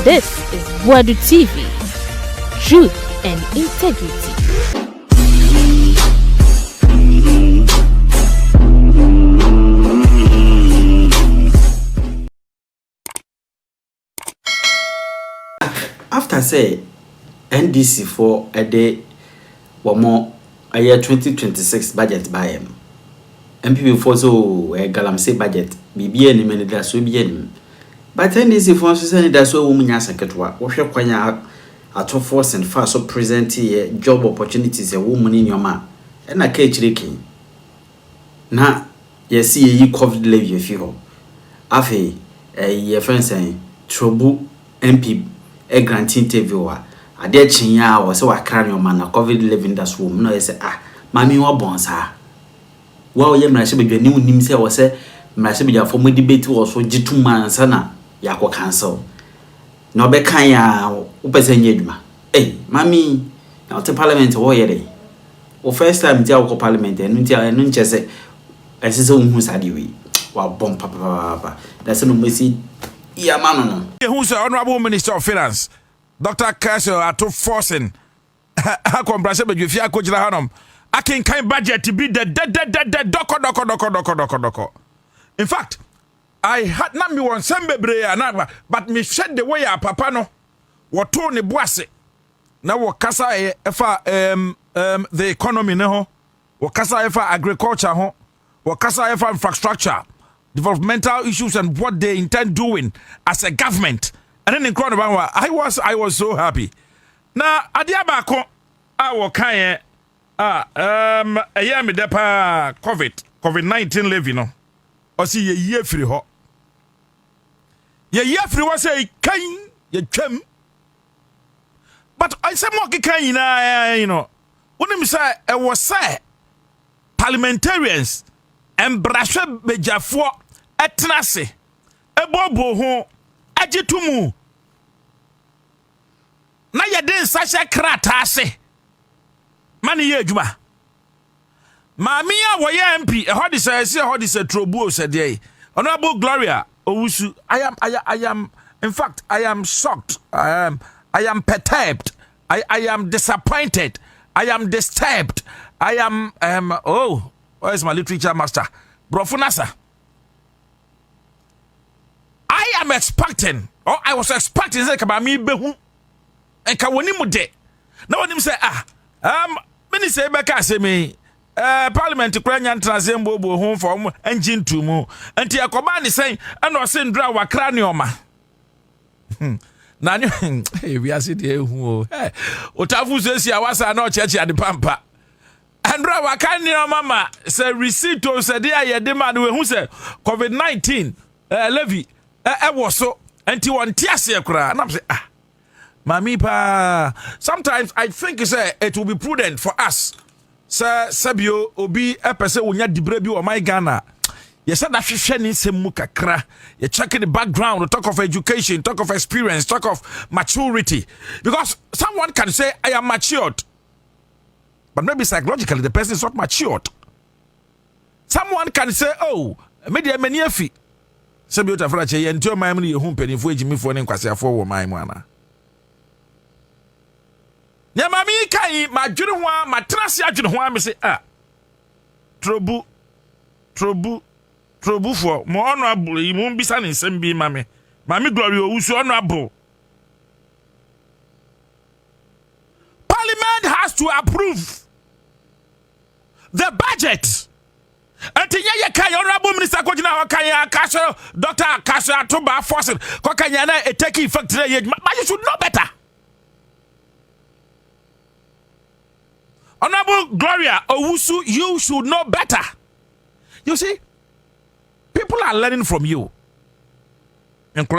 This is Boadu TV. Truth and integrity. After say NDC for a day or more a year 2026 budget by him. MPP for so a galamsey budget be any minute that will be any. But NDC for so that's where women are secretary. What your quanya at Forson fast so present here job opportunities a woman in your man and a cage leaking. Now, you see ye COVID levy if you Afe a friend saying trouble MP. A grant interviewer. A dear chinya was so a cranial man, a COVID living that's woman. No, I say, mammy, what bonds her. Well, ye may be new nimse or say, Massibia for me debate was for G2 man and sana, Yako cancel. No bekanya, Upesen Yedma. Eh, mammy, now to parliament or ye. Or first time Tiago parliament and Nuncha say, as his own who's had you. Wow, bomb papa. That's no messy. Yeah, man. Who's the Honorable Minister of Finance, Dr. Castle at Forson. How come Brasil if you are coach Hanum? I can kind budget to be the doko. In fact, I had not me one sembe bre but me shed the way papa no. What Tony Boise. Now what kasa efa the economy no. What kasa efa agriculture ho. What kasa efa infrastructure. Developmental issues and what they intend doing as a government. And then in Crown I was so happy. Now adiabako awo kan me depa COVID-19 levy no. O si ye free ho. Ye free was say kan ye twam. But I say mo kan you know. When me say e was say parliamentarians embrashe bejafo etnase ebobo ho agitumu na yeden sasha krata ase mani ye adwuma maami a wo ye MP e hodi say trobu o sede Honorable Gloria Owusu I am in fact I am shocked I am perturbed I am disappointed I am disturbed I am oh where's my literature master Brofunasa. I am expecting, or I was expecting say about me behu and kawoni mude. Now when him say many say beka say me parliament kranyan transembo bo home for engine to mu anti akoba ni say and o say ndra wakra ne oma. Na we are see dey hu o tafu say sia wasa na o cheche ade pampa. Andra wakani mama say receipt o say dey ayede man we hu say COVID-19 levy was so anti one tiase kura na say mami pa sometimes I think it will be prudent for us sir sabio obi epese wonya dibre bi o my Ghana you said that hwehwe ni semu kakra you check the background, talk of education, talk of experience, talk of maturity, because someone can say I am matured. But maybe psychologically the person is not matured. Someone can say, oh, media meniafi. Some you have to enter my money home penny for Jimmy for an inquisition for my mana. Yamami kai, my junior, my trasia junior, me say, trouble for more honorable, you won't be sunny, same be mammy. Mammy Gloria Owusu honorable. Parliament has to approve the budget. Until ye can Honorable Minister Kojina Kaya Castle, Dr. Castle Toba Forson, Kokanyana, a taking effect today, but you should know better. Honorable Gloria Owusu, you should know better. You see, people are learning from you. And they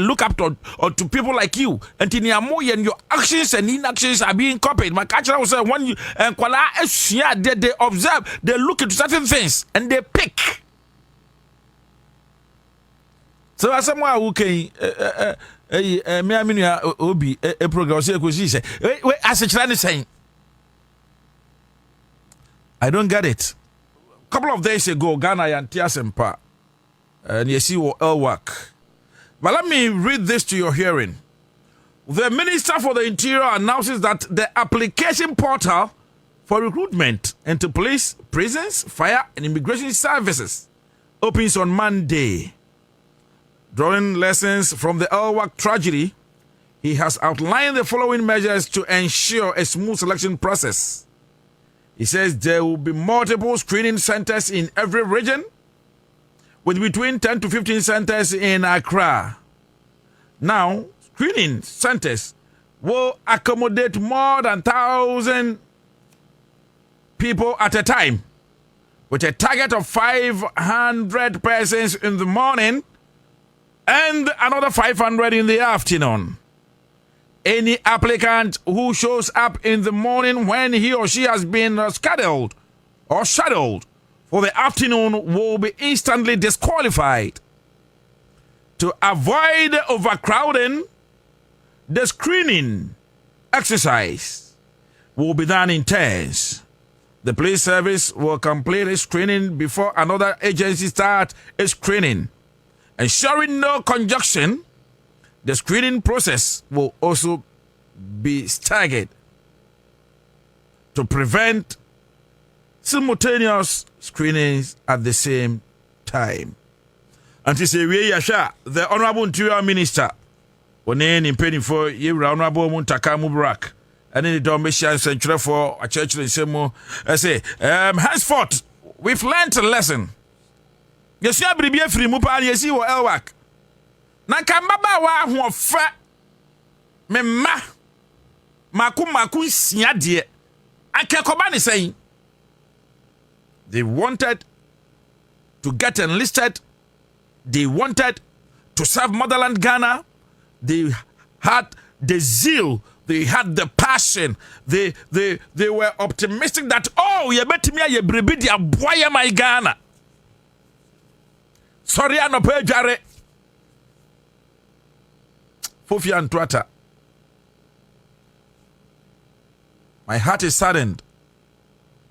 look up to people like you. And in your actions and inactions are being copied. My culture was when you and they observe, they look into certain things and they pick. So as someone who can obi a program as a Chinese saying, I don't get it. Couple of days ago, Ghana and Tiasempa and you see what Elwak. But let me read this to your hearing. The Minister for the Interior announces that the application portal for recruitment into police, prisons, fire, and immigration services opens on Monday. Drawing lessons from the Elwak tragedy, he has outlined the following measures to ensure a smooth selection process. He says there will be multiple screening centers in every region, with between 10 to 15 centers in Accra. Now, screening centers will accommodate more than 1,000 people at a time, with a target of 500 persons in the morning and another 500 in the afternoon. Any applicant who shows up in the morning when he or she has been scheduled or shadowed for the afternoon will be instantly disqualified. To avoid overcrowding, the screening exercise will be done in turns. The police service will complete a screening before another agency starts a screening. Ensuring no conjunction, the screening process will also be staggered to prevent simultaneous screenings at the same time. And to say, the Honorable Interior Minister, one in penny for you, Honorable Muntaka Mubarak, and in the Domitian Central for a church in Semo, I say, henceforth, we've learned a lesson. You see, I be free Mupa, you see what Elwak. Nankambaba wa ho fa me maku sia de akekoba ne say they wanted to get enlisted, they wanted to serve motherland Ghana, they had the zeal, they had the passion, they were optimistic that you betimi aye brebi dia boya my Ghana. Sorry anope dware Fofi and Twata. My heart is saddened.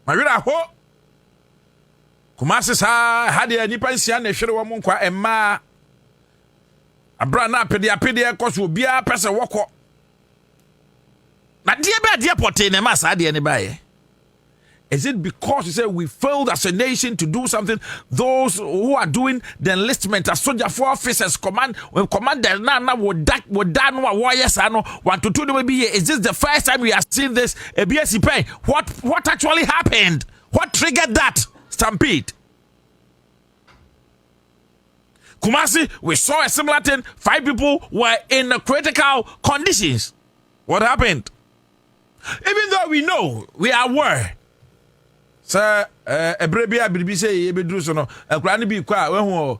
My reader ho. Kumasi sa hadi ya nipa nsia na hwere wo nkwa emma. Abra na apede ekoso bia pese woko. Na die pote ne ma sa de ne bae. Is it because you say we failed as a nation to do something? Those who are doing the enlistment as soldier for officers command when commander na would no warriors ano want to do maybe is this the first time we are seeing this? What actually happened? What triggered that stampede? Kumasi, we saw a similar thing. 5 people were in critical conditions. What happened? Even though we know, we are aware. Sir, ebrebia bibi say e bedru so no ekura ne bi kwa we hu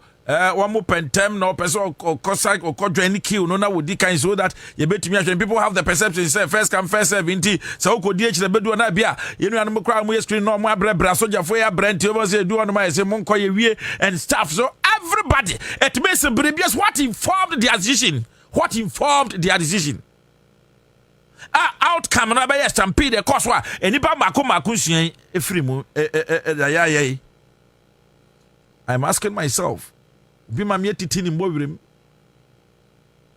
one more pentem no person or kosa or kodwani kill no na wodi kan so that you betumi ahwe people have the perception say first come first serve nti so ukodi echi na bedu na bia yenu anu kra mo screen no mo abrebra soldier for ya brand over say do on my say mon koye wie and stuff. So everybody, it means previous what informed their decision, outcome na be stampede the cause wa enipa mako suan efiri mu I'm asking myself, bi ma me titi ni mbowirem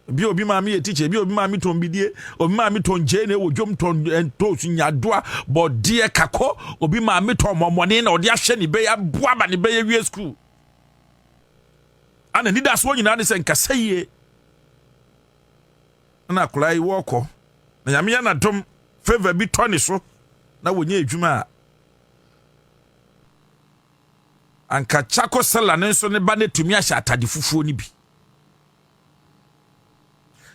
bi obi ma me teacher bi obi ma me ton bidie obi ma me ton je na wodwom ton ento sunyadoa bodie kako obi ma me ton momone na ode ahye ni be ya boa ba ni be ya wie school ana nida so nyina ne se nkasaye na akulai woko na nyame ya na dom favor bi toni so na wonya adwuma anka chako sala ne so ne ba ne tumi ahya atade fufuo ni bi.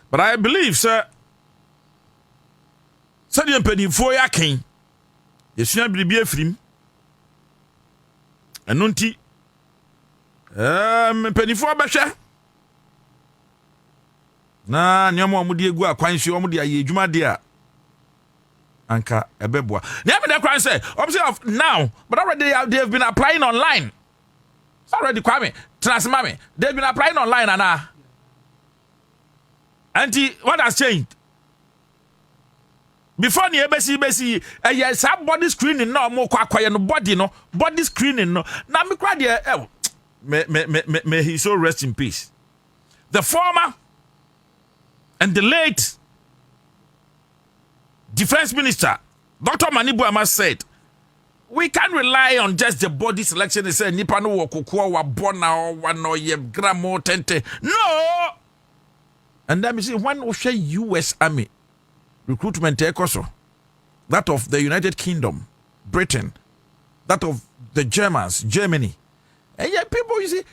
But I believe sir the mpanimfo ya ken yesua biribi afirim eno nti mpanimfo abahwe na nyamo amudi egu akwan hwe omudi aye adwuma de a anka ebeboa na me dey cry say of now but already they have been applying online. It's already Kwame Transmame, they've been applying online and what has changed? Before the ABC, some body screening no more no body screening no. Now me cry there. may he so rest in peace. The former and the late Defense Minister, Dr. Manibu Amas said, we can't rely on just the body selection. They say, Nipa no wakukua wa bona or one or ye gramo tente. No! And then we see one of the US Army recruitment ekoso, that of the United Kingdom, Britain, that of the Germans, Germany. And yet people, you see,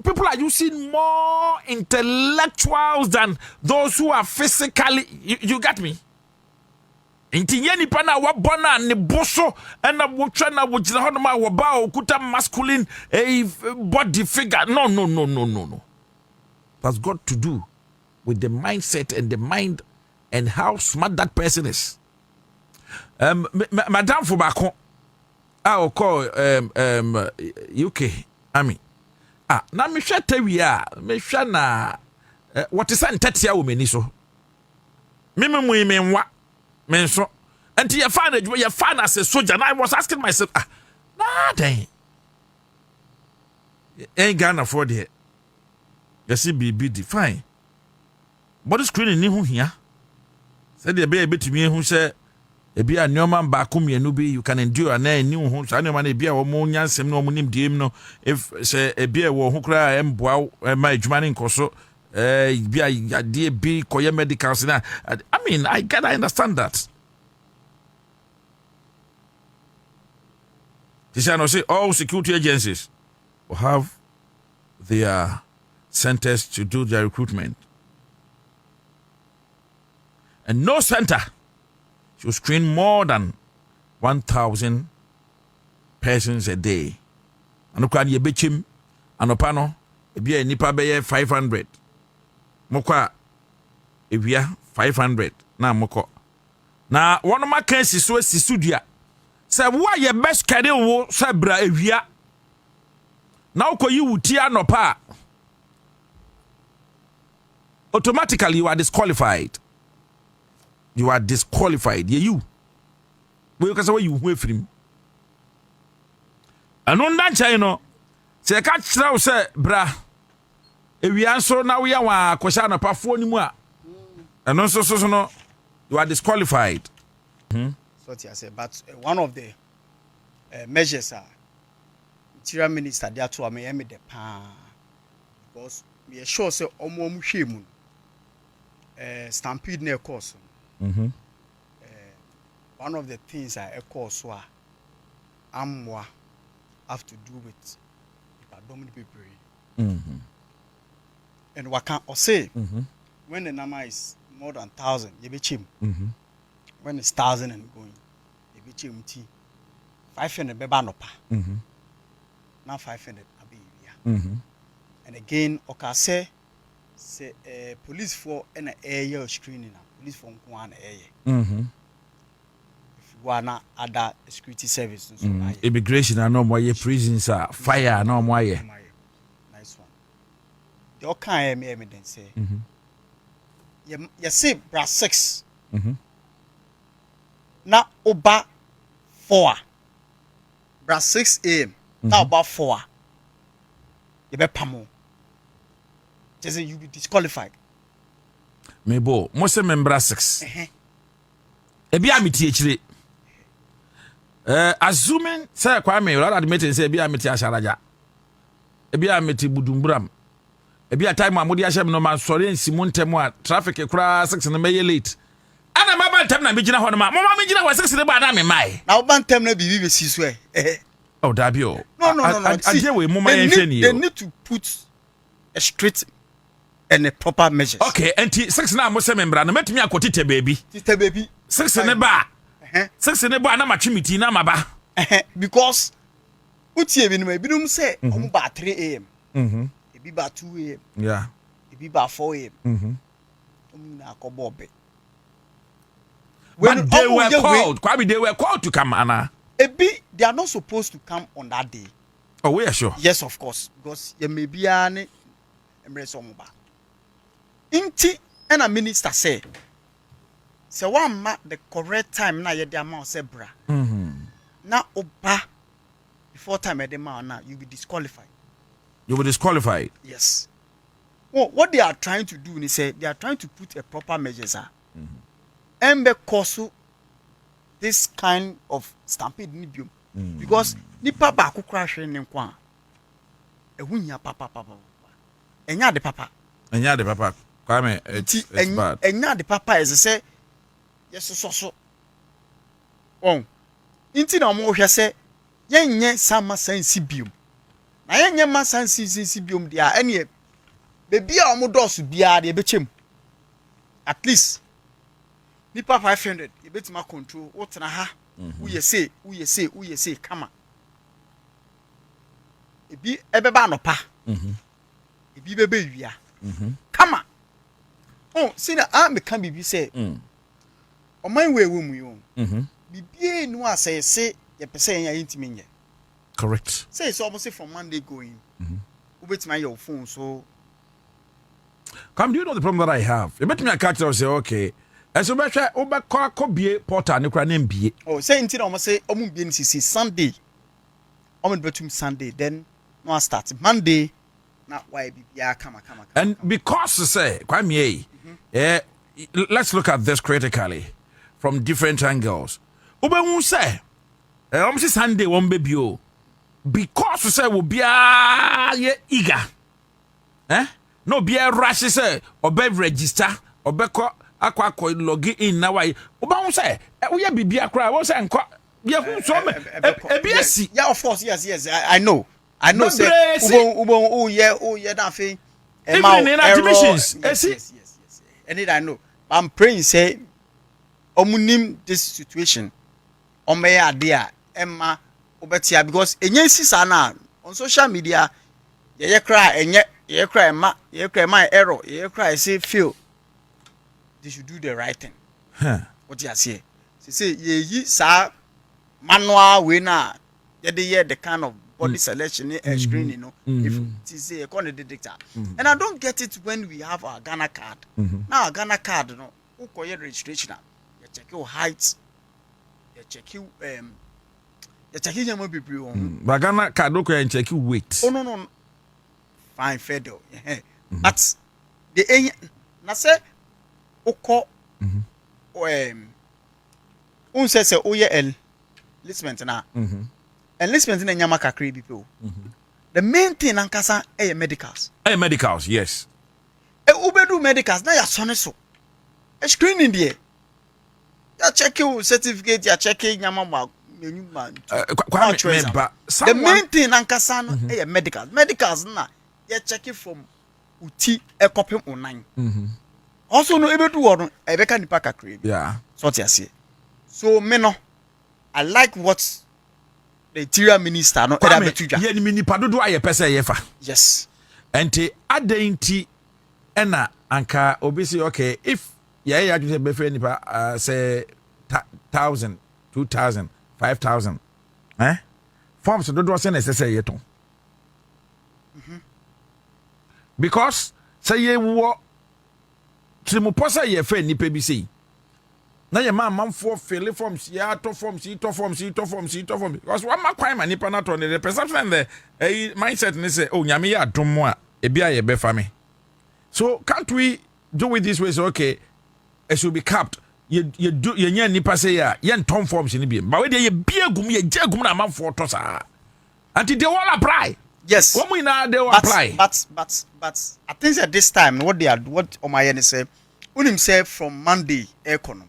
people are using more intellectuals than those who are physically, you got me? Inti ye nipa na wabona ne boso na wotwa na wogina ho no ma woba okuta masculine body figure. No. That's got to do with the mindset and the mind and how smart that person is. Madam Fubako, I'll call UK Army. Na me hwɛ tawia me hwɛ na what is an tatia wo mani so me nwa me so until you find as a soldier. And I was asking myself, then ain't Ghana for the you see be fine. But the screen ni hu here said the be to me who say e bia nneoma ba kom ye no be you can endure na ani hu so nneoma na bia wo mo nyansem no mo nim diem no if say e bia wo hu kra emboa ma adwuma ne nkoso bia ade bi koye medicals na I mean I understand that. This I say all security agencies will have their centers to do their recruitment. And no center should screen more than 1,000 persons a day. And ukran ye bechim anopano ebia nipa beye 500. Mokwa ebia 500 na moko. Na one of my cases so sisudia. Say why your best career wo say bra ewia. Na ukoyi wuti anopa. Automatically you are disqualified. You are disqualified. You. We can say where you away from. And on that channel, say catch now say bra. If we answer now we are question na pa phone ni mu a. And also so no you are disqualified. So I say, but one of the measures are Interior Minister there to me the pan because we are sure say omo muhwemu stampede near course. One of the things I course wa amwa have to do with dominant people. And what can I say when the number is more than 1,000, you be chim. When it's 1,000 and going, you be chim tea 500 bebanopa. Now 500 abia. And again, okay, say police for an air screening, police for one air. If you are not other security services, immigration, I know more prisons are fire, no more. Nice one. The okay evidence say. You see, brass 6. Now over 4. Brass 6 a.m. Now about 4. You be pamo. Just you be disqualified. Mebo, most member 6. Ebi amiti echire. Assuming say Kwame, you admit say ebi amiti asharaja. Ebi amiti budumbram. Ebi a time amodi ahyem no man sori nsimu ntemu a traffic ekura 6 na meye late. Ana maba ntem na megina ho no ma. Mama megina ho 6 ne ba na me mai. Na oba ntem na bibi be si so eh. Oh dabio. No. They need to put a strict and a proper measures. Okay, and 6 na mo se membra na metumi akotite baby. Tite baby. 6 ne ba. 6 ne ba na matwimiti na maba. Because utie bi no ma binum say omo ba 3 a.m. Ebi ba 2 a.m. Yeah. Ebi ba 4 a.m. Na akobobe. When they were called, Kwame, they were called to come, Anna. Ebi, they are not supposed to come on that day. Oh, we are sure. Yes, of course, because you may be an embrace omuba. Inti, and a minister say, so one ma the correct time na ye the amount sebra. Na oba fourth time at the man now, you'll be disqualified. You will disqualify. Yes. Well, what they are trying to do, they say they are trying to put a proper measures. And because this kind of stampede because nipa ba ko crash in kwa. Ehunya papa. Enya de papa. Kwame, it's bad. Enya de papa is say yes so. Oh. Inti na mo hwe say yenye sama sensi biom. Na yenye ma sensi biom dia ene bebi a omo dos bia de bechem. At least nipa 500 e betima control wotena ha. Who you say kama. Ebi ebeba no pa. Ebi bebe wia. Kama. Oh, see na me kan bibi say. Oman we wo mu yo. Bibi no asay say ye pese yan intimi nye. Correct. Say it's almost from Monday going. Ubetima your phone so. Come, do you know the problem that I have? You bet me a catch and say, okay. And so Oba be porter and name be. Oh, say until almost say be Sunday. Betum Sunday, then no start Monday. Not why be come. And because to say, let's look at this critically from different angles. Oba won't say, almost Sunday won't be bio. Because to say will be eager. No be a rush say or be register or be akwa log in na why oba won say we bibia kra won say nko ye hu so me ebiasi. Yeah, of course, yes. I know say ubon ye that thing even in activations. Yes. And it I know. I'm praying say omunim this situation omeya ade emma obetia because enye sisa na on social media ye cry enye ye cry ma error ye cry say feel they should do the right thing. What you say? Say ye sa manual way na ye the kind of body selection screen, you know. If it say a dictator. And I don't get it when we have our Ghana card. Now our Ghana card, you know, who call your registration? You check your height, you check you check your mobile. But Ghana card don't check your weight. Oh no. Fine, federal. But the na say oko say enlistment na enlistment na nyama kakra bi pe. The main thing ankasa medicals. Medicals, yes. Ubedu medicals na ya sone so. Screening there. Ya check your certificate, ya check nyama ma the main thing ankasa no medicals. Medicals na ya check it from uti e kopem online. Also no ebe do won e be ka nipa kakra. Yeah. So what you say. So me no I like what the interior minister no era betuja. Ye ni nipa dodo aye pese ye fa. Yes. Enti adenti ena anka obisi okay if ye ya just be free nipa say 1,000, 2,000, 5,000. Forms dodo say na say ye ton. Because say ye wo trimuposa ye fe nipa bi sei na ye man for fill forms ya to forms because one ma kwai ma nipa na to the perception the mindset ni say oh nyame ya domo a e bia ye be fa me. So can't we do it this way? So okay, it should be capped. You do ye nya nipa say ya ye nton forms ni bi but we dey ye bia gum ye jagum na man for to sa until they all apply. Yes. What we now they will apply. But I think at this time what Omayeni say, unim say from Monday economy,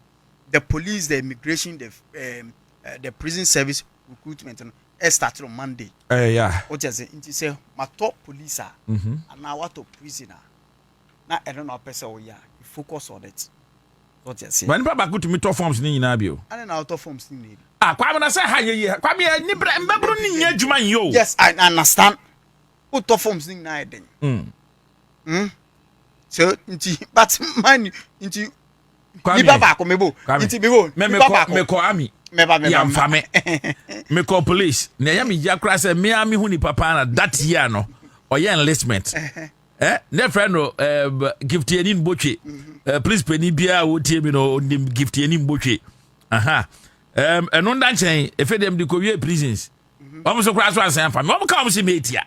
the police, the immigration, the prison service recruitment started on Monday. Yeah. What you say? It say my top police and now what top prisoner. Now I don't know person oh yeah, you focus on it. What you say? When Papa go to me top forms ni nyina bio. And now top forms ni. Kwame na say ha ye. Kwame ni mbabru ni nya adwuma yo. Yes, I understand. Who top forms thing na den. So but man into ni baba ko mebo into mebo me ko ami ya mfame me ko police na ya me jakra say me ami hu ni papa na that year no oye enlistment ne friend no gift any mbotwe please penny bia wo tie me no gift any mbotwe eno nda chen efe dem di ko wie prisons I'm so crass one saying for me. I'm come see me here.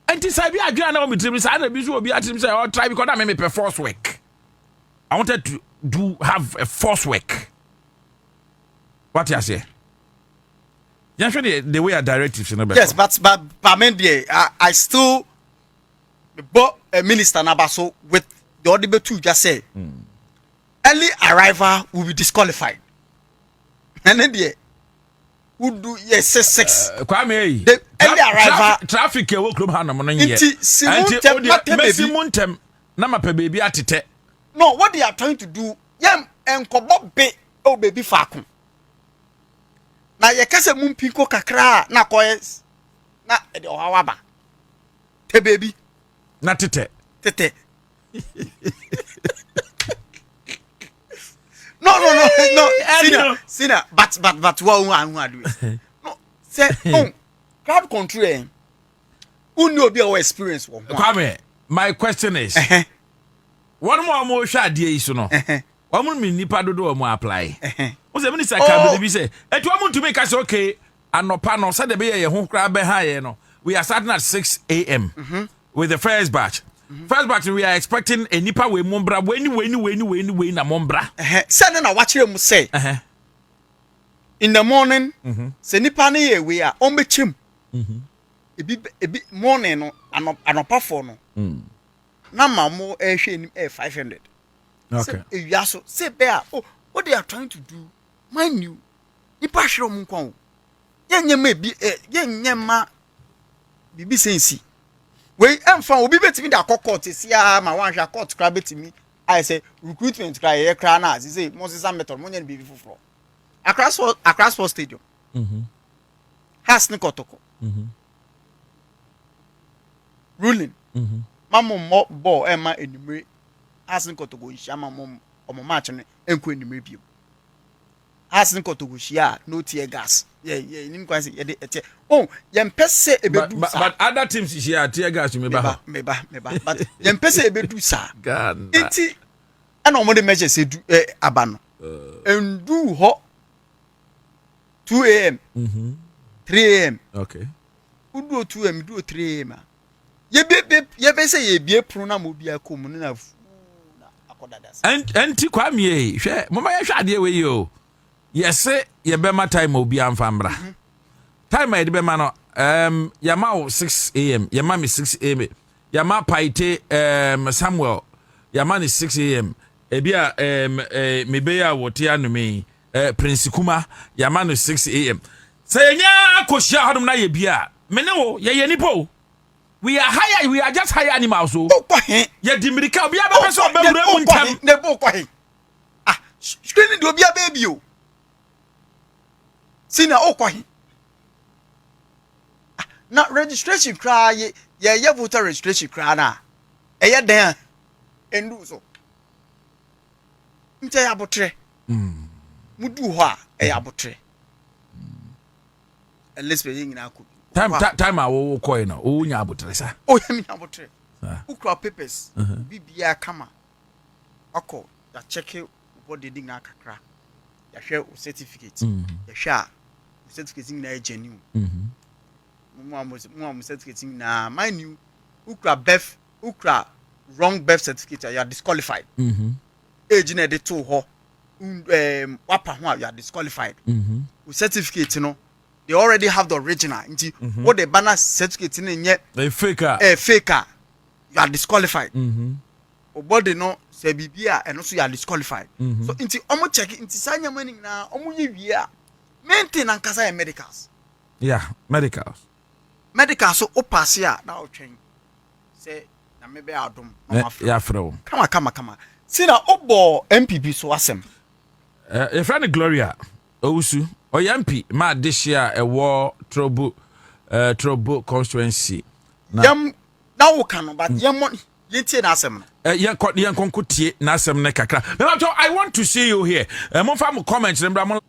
And this I be a grand on between side and will be at him say, I'll try because I make a force work. I wanted to have a force work. What you say? Yeah, sure the way our directives, you know. Yes, but Mendy, I still but a minister Nabaso with the audible two just say early arrival will be disqualified. And then the would do yes 6. Kwame, the early arrival traffic will club Hannah Monin. Muntem, Nama baby atite. No, what they are trying to do, yam and kobo be oh baby fakun. Na ye kase mumpiko kakra na koyes na e de ohawaba. Te baby. Na tete. No. Sina. But what one do? No, say crowd control. Who know be our experience one? Kwame, my question is, one more shot dey isu no. One more nipa dodo mo apply. Who say minister can be say, "Et one more to make us okay." Anopa no say dey be ye ho kra be ha ye no. We are starting at 6 a.m. With the first batch. First batch we are expecting a nipa we mombra when na mombra. Send na watch them say. In the morning, se nipa na ye we are on be chim. Ebi morning no anopa for no. Na mamo e hwe nim 500. Okay. So say bear what they are trying to do. Mind you, nipa hwe mo nkwan. Yenye ma bi yenye ma bibi sensi. We emfa obi betimi da court sia ma wan hwa court kra betimi I say recruitment kra ye kra na say Moses method mo nya bibi foforo across for stadium has ni kotoko ruling mamo mo ball e ma enumere has ni kotoko hia mamo omo match ne enko enumere bio has ni kotoko hia no tear gas nim kwan say ye de ete yem pese ebedu sa but other teams here tear gas me ba but yem pese ebedu sa God enti ana omo de measure say aba no endu ho 2 a.m. 3 a.m. Okay. Udu 2 a.m. do 3 a.m. Ye be say ye bie pro na mo bia kom na akoda das enti Kwame hwe mama ye hwe ade we yo yes ye be ma time obi amfambra time e de be ma no yama 6 a.m. yama me 6 a.m. yama paite Samuel yama ni 6 a.m. ebia me be ya wote anu me Prince Kuma yama no 6 a.m. say nya akohia hodum na ye bia me ne wo ye nipo we are just higher animals so ye dimirika obi aba so be wura mu ntam ne bo kwa screen do obi aba bi o sina okwa na registration cry ye voter registration cry na eye den endu so nte ya botre mudu ho a eye abotre Elizabeth nyina ko time awo coin no o nya abotre sa yemi abotre ukra papers bibia kama akọ ya check what they dig na kakra ya hwe certificate ya hwe a certificate nyina genuine mu certificate nyina my new ukra wrong birth certificate you are disqualified age na dey to ho wapa ho you are disqualified certificate no they already have the original what the banner certificate in yet a faker you are disqualified body no say bibia and also you are disqualified so inti omo check inti sanya money na omo ye wie a maintain and kasa medicals medicals so o pass ya na o twen say na me be adom ya fro kama see na obo MPP so asem your friend Gloria Owusu oyampi ma this year a war trouble constituency yam na wo kan but yam yentie na asem yen konkotie na asem ne kakra I want to see you here mo fa mo comment remember mo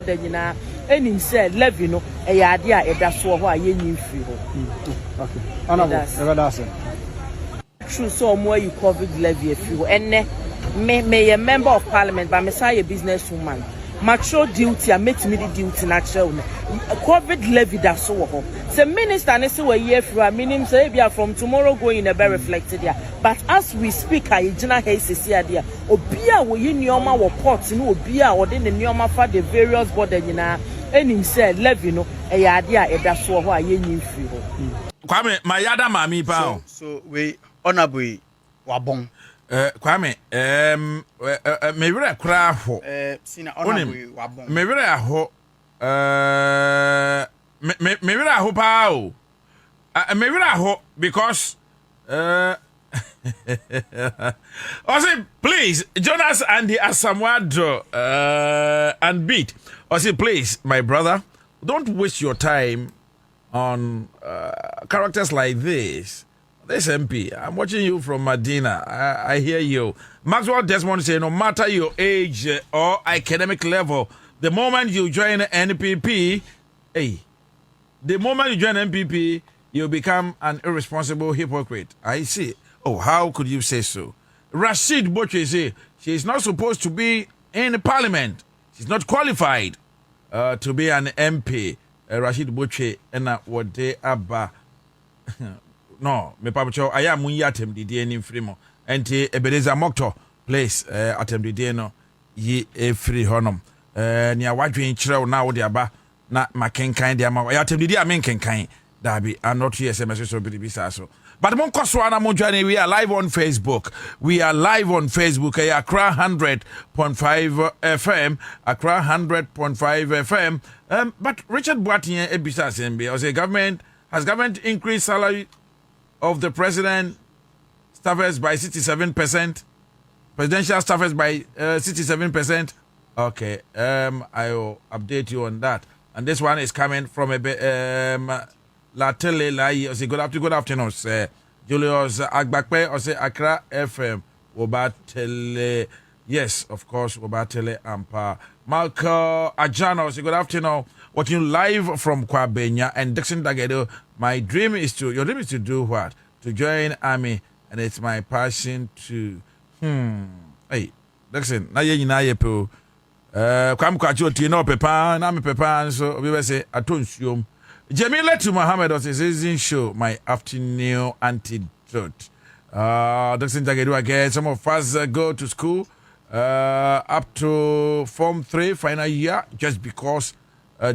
border nyina enim say levy no e ya ade a eda so ho a yenyi free ho. Okay. Honorable, that's it. True so more you COVID levy free ho. Enne me a member of parliament but me say a businesswoman. Macho duty and make me the duty natural. COVID levy that so ho. The minister and say we year free meaning say be from tomorrow going a be reflected there. But as we speak I jina he sisi there. Obia we yi nioma wo port no obia or den the nioma for the various border nyina enim say levy no e ya ade a eda so ho a yenyi free ho. Kwame mayada mami pa. So we honorable wabon. Kwame me were kra ho. Sina honorable wabon. Me were ho me were ho pa o. Me were ho because I say please Jonas and the Asamwado and beat. I say please my brother don't waste your time on characters like this. This MP, I'm watching you from Medina. I hear you. Maxwell Desmond say no matter your age or academic level, the moment you join NPP, you become an irresponsible hypocrite. I see. Oh, how could you say so? Rashid Boche say she is not supposed to be in the parliament. She's not qualified to be an MP. Rashid Boche and what they are. No, me papacho aya munyi atemdidie ni mfrimo enti Ebeneza Mokto place atemdidie no yi efri honom ni awadwen kirew na wo de aba na makenkan de ama ya atemdidie amenkenkan dabi are not here SMS so bidibisa so but mon koso na mon journey we are live on Facebook Accra 100.5 FM Accra 100.5 FM but Richard Boatien ebisa sembe o say government increased salary of the president staffers by 67%, presidential staffers by 67%. Okay, I will update you on that. And this one is coming from a Latele Lai. Say good afternoon, sir. Julius Agbakpe or say Accra FM. Obatele, yes, of course, Obatele Ampa. Malco Ajano, say good afternoon. Watching live from Kwabenya and Dixon Dagedo. Your dream is to do what? To join army, and it's my passion to. Hey, Dixon, na ye po. Kwam kwacho ti no pepa, na me pepa so we say atonsuom. Jamila to Mohammed was a season show, my afternoon antidote. Dixon Dagedo again. Some of us go to school up to Form 3 final year just because.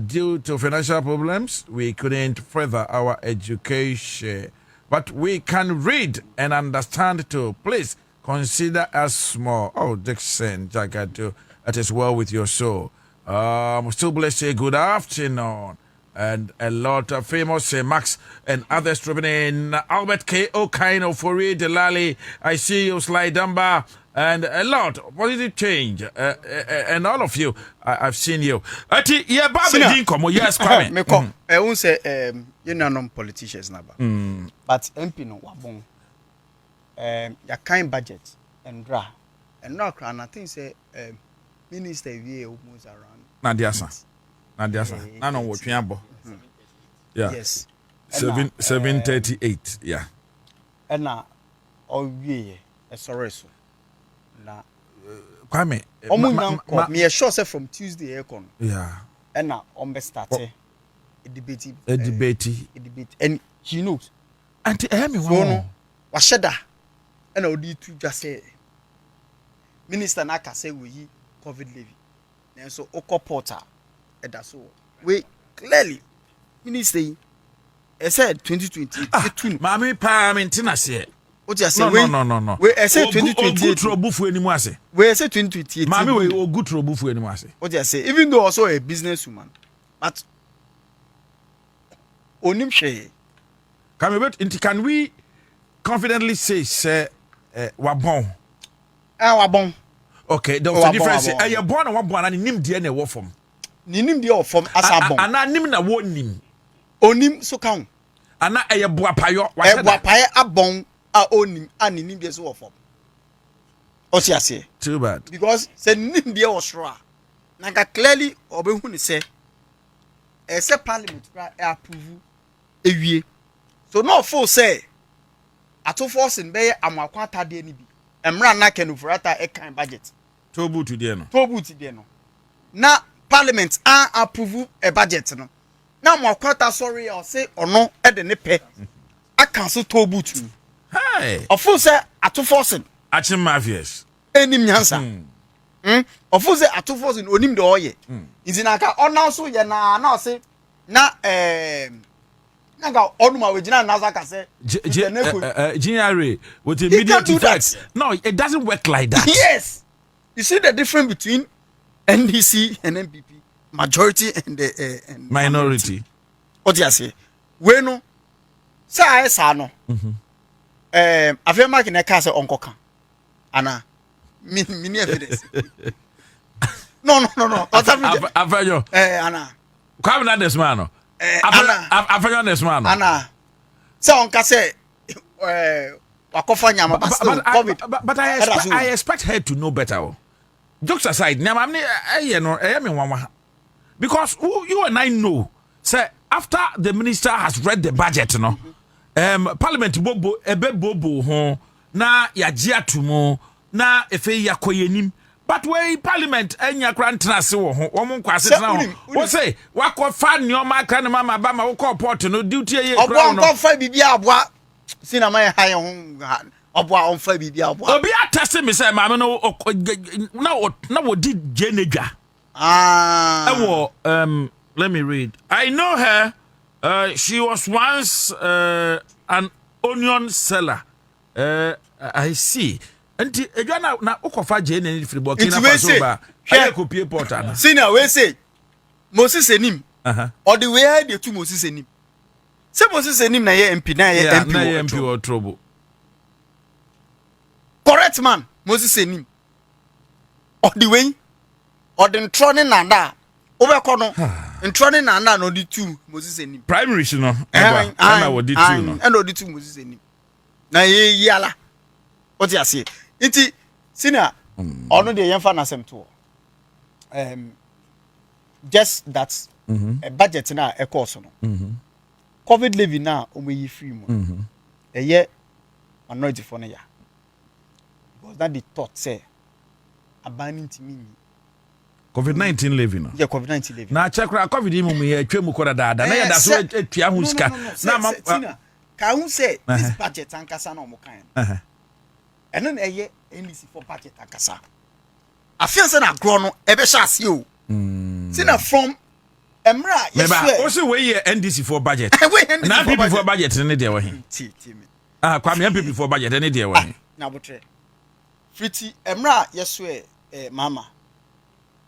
Due to financial problems, we couldn't further our education. But we can read and understand too. Please consider us small. Oh, Dixon, Jagadu, that is well with your soul. Still blessed, say good afternoon. And a lot of famous Max and others dropping in. Albert K. Okaino, Fori Delali, I see you, Sly Dumba. And a lot of positive change, and all of you, I've seen you. Ati ye babe dinkomo yes kwame. Me ko I won't say you know non-politicians number. But MP no wabon. Ya kind budget and dra. And now cran I think say minister we almost around. Nadiasa. Na no wo twen Yeah. Yes. 738. Yeah. And now we sorry so. Na Kwame me sure say from Tuesday aircon. Yeah. And now on be start a debate and he knows anti me no washeda and odi to just say minister na ka say we COVID levy then so oko porter and that's so we clearly minister I said 2020 mami pa mentina say what you say no we I said 2020 ogutro bufu enimu ase we I said 2020 mami we ogutro bufu enimu ase what you say even though also a businesswoman but onim hwe can we confidently say wabon wabon okay there's a difference you born and wabon and nim de na wo fom nim de wo fom as abon ana nim na wo nim onim so kan ana boapayo boapaye abon a onim and nim de so wo fom o ti ase too bad because say nim de wo sro Nanga clearly obehu ni say say parliament approve ewie. So no for say ato Forson be amakwa atade ni bi. Emra na kenufurata ekan budget. Tobu to there no. Na parliament approve a budget no. Na amakwa sorry or say ono e de ne pe. I cancel tobu to. Hey. Of say ato Forson. Achim mafias. Enim nyansa. Of say ato Forson onim de oye. Izinaka ona so ye na say na naga onuma we gina na zaka say GRA with immediate effects. No, it doesn't work like that. Yes. You see the difference between NDC and MPP, majority and the minority. What do you say? We no say I say no. After making a case on coca. Anna, mini evidence. No. Afanyo. Anna. Come na this man. Afanyo this man. Anna. So on case wakofa nyama COVID. But I expect her to know better. Jokes aside, because you and I know, say after the minister has read the budget, no, Parliament bobo ebe bobo ho na yagye atomo na efe yakoyenim. But we Parliament enya krantra se wo ho wo nkwase na ho wo say wakofa nioma kra ne mama ba ma wo call port no duty ye kra no obo fa bibia aboa sina ma ha ye ho oboa on fa bibia aboa obi atase me say mama no na wo di jenedwa let me read. I know her. She was once an onion seller. I see. And edwana na ukofa jene ni fribo kina paso ba. Aye ko pie porta na. Senior we say Moses enim. Or the way they two Moses enim. Say Moses enim na ye MP na ye MP. Na ye MP or trouble. Correct man. Moses enim. Or the way or the trotting na da. Over kono. Trotting na da no the two Moses enim. Primary no. Na wo di two no. And no the two Moses enim. Na ye yala. What you say? Iti senior ono de yemfa na sem to. Just that a budget na e course no. COVID levy na o me yi free mo. Ye minority for na ya. Because that the thought say abaning timi ni. COVID-19 levy no. Yeah, COVID-19 levy. Na chekra COVID mu ye twemu koda dada. Na ye da so etua hu ska. Na ma ka hu say this budget ankasa na o mo kan. And then a NDC for budget akasa. I feel say na grow no e be sha ase o. See na from emra yes. Also we NDC for budget. Na people for budget ne dey we. Me. Kwame people for budget ne dey we. Na botre. Fiti emra yes we mama.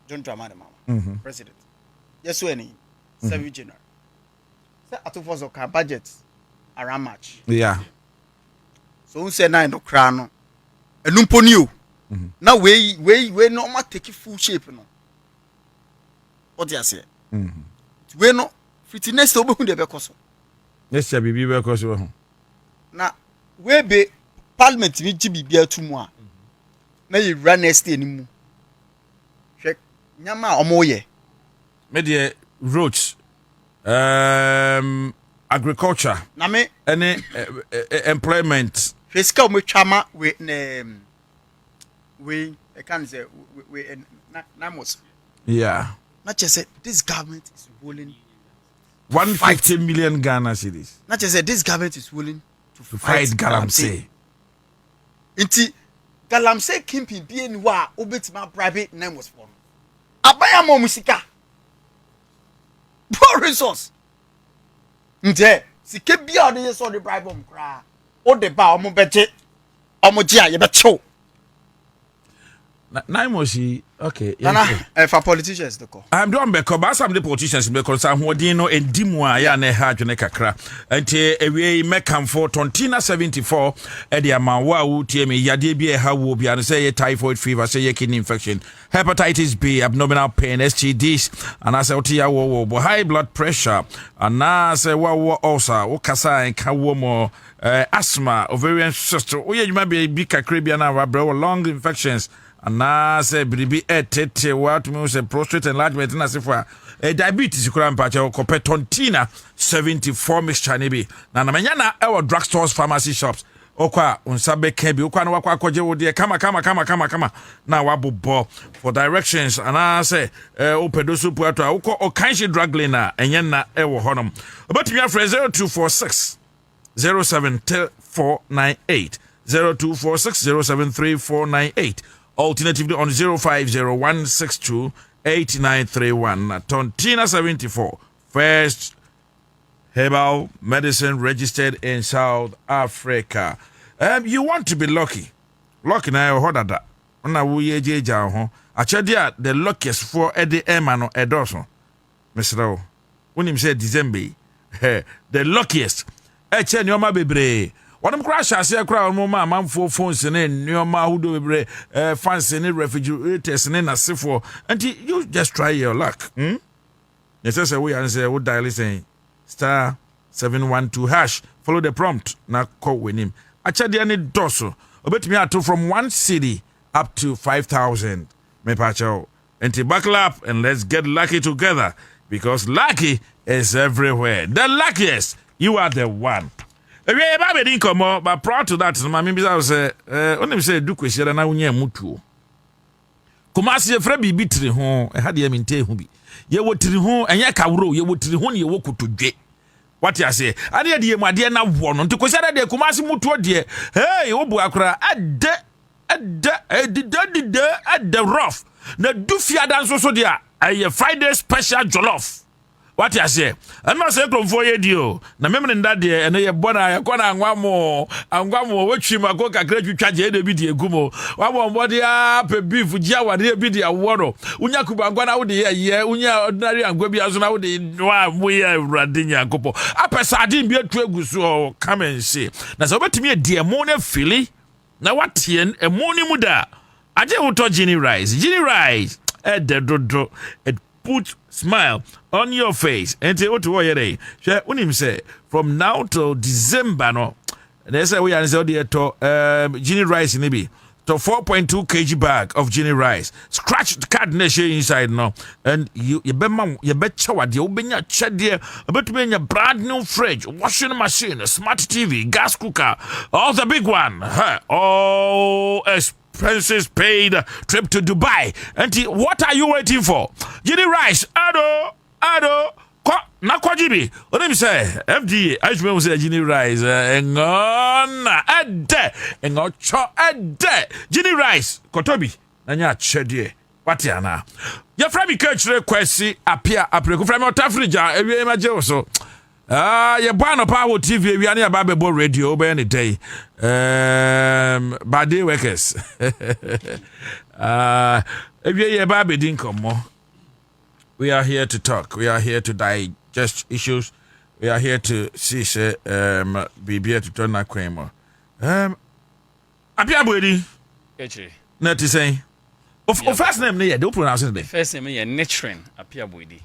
John Dramani mama. President. Yes we ni 7 January. Say atofo so ka budget around March. Yeah. So who say na no kra no. Enumponi o. Na we no ma take full shape no. What you say? We no fiti next obo hu de be koso. Next year bibi be koso ho. Na we be parliament ni ji bibi atumu a. Na ye run next year ni mu. Hwek nyama omo ye. Me de roads agriculture. Na me any employment. Fiscal omo twama we I can say we namos. Yeah. Not just say this government is willing 150 million Ghana cedis. Not just say this government is willing to fight Galamsey. Inti Galamsey kimpi bi ni wa obetima private namos for. Abaya mo musika. Poor resource. Nje sike bia de so the bribe om kra. O de ba omo beje. Omo ji a ye be chew. Naimoshi, okay. For politicians, the call. I'm doing because some of the politicians because I'm holding and Dimwa ya ne ha dwene kakra. Ante ewe mekam for Tontina 74 e de amawa wu tie me yade bi e ha wo bia no say typhoid fever, say kidney infection, hepatitis B, abdominal pain, STDs, and as oti ya wo high blood pressure, and na say wo ulcer, wo kasa en ka wo mo asthma, ovarian cyst. O ye ma be kakra bia na wa bro lung infections. ana say bribi etete what me say prostate enlargement na se for diabetes kura mpacha Tontina 74 mixture ne bi na manya na e drugstores pharmacy shops okwa unsabe kebi okwa na wakwa akoje wo de kama na wabobọ for directions ana say opedoso puato akọ okanshi drug lane na enye na e wo honom obetumi afre 0246 073498 0246 073498 alternatively on 0501628931 Tontina 74 first herbal medicine registered in South Africa. You want to be lucky now hold that na we ejeja ho achedia the luckiest for Eddie Emano Edoso Mr. Unim say December the luckiest eche nyoma bebre One crash as a crowd mama manfo phones in your mahudo fancy refrigerators and a sifo until you just try your luck. Yes, as we answer would dial saying *712#. Follow the prompt. Now call with him. Achadiani doso. Obet me to from 1 city up to 5,000. Me pacho. And buckle up and let's get lucky together because lucky is everywhere. The luckiest. You are the one. If you ever been come but prior to that, my members say, only say do question na unye mutuo. Kumasi ye fra bibi tiri ho, e hade ye mente hu bi. Ye wotiri ho, enye kawro, ye wotiri ho ne ye wokotodwe. What you say? Ade de mu ade na wo no. Nti question de kumasi mutuo de. Hey, obu akra ade rough. Na du fiada nso so de a Friday special jollof. What you say? I'm not saying from 4 years. Na memre nda de ene ye bona ye kona anwamo wetwi mako kakra twitwa je de bi de egumo wa bo mbode a pe beef gia wade bi de aworo unya kubangwa na wo de ye unya ordinary angwa bi aso na wo de wa moye awrade nyakopo apesa adin bi atu egusu o come and see na so betimi e de mo na fili na watie emo ni mu da aje wo to Ginny rice de dodo it put smile on your face. And say what to day. Unim say from now till December no. They say we are to Ginny rice maybe to 4.2 kg bag of Ginny rice. Scratch the card nation inside no. And you bet shower the obenya chedia about me your brand new fridge, washing machine, smart TV, gas cooker, all the big one. Oh expenses paid trip to Dubai. And what are you waiting for? Ginny rice, ado, na kwajibi. Let me say, FDA, I should say Ginny rice, engona, engocho, Ginny rice, kotobi, nanya chedie. What ya na? Your friend culture kwesi appear apreko from Tafrija, every imagine so. Your bano power TV, we are near Babebo radio over any day. Bad day workers. If you're Baby didn't come more. We are here to talk. We are here to digest issues. We are here to see be here to turn that cremo. Apia Boadu. Not to say. Of first name ne don't pronounce it. First name is Nitrin Apia Boadu.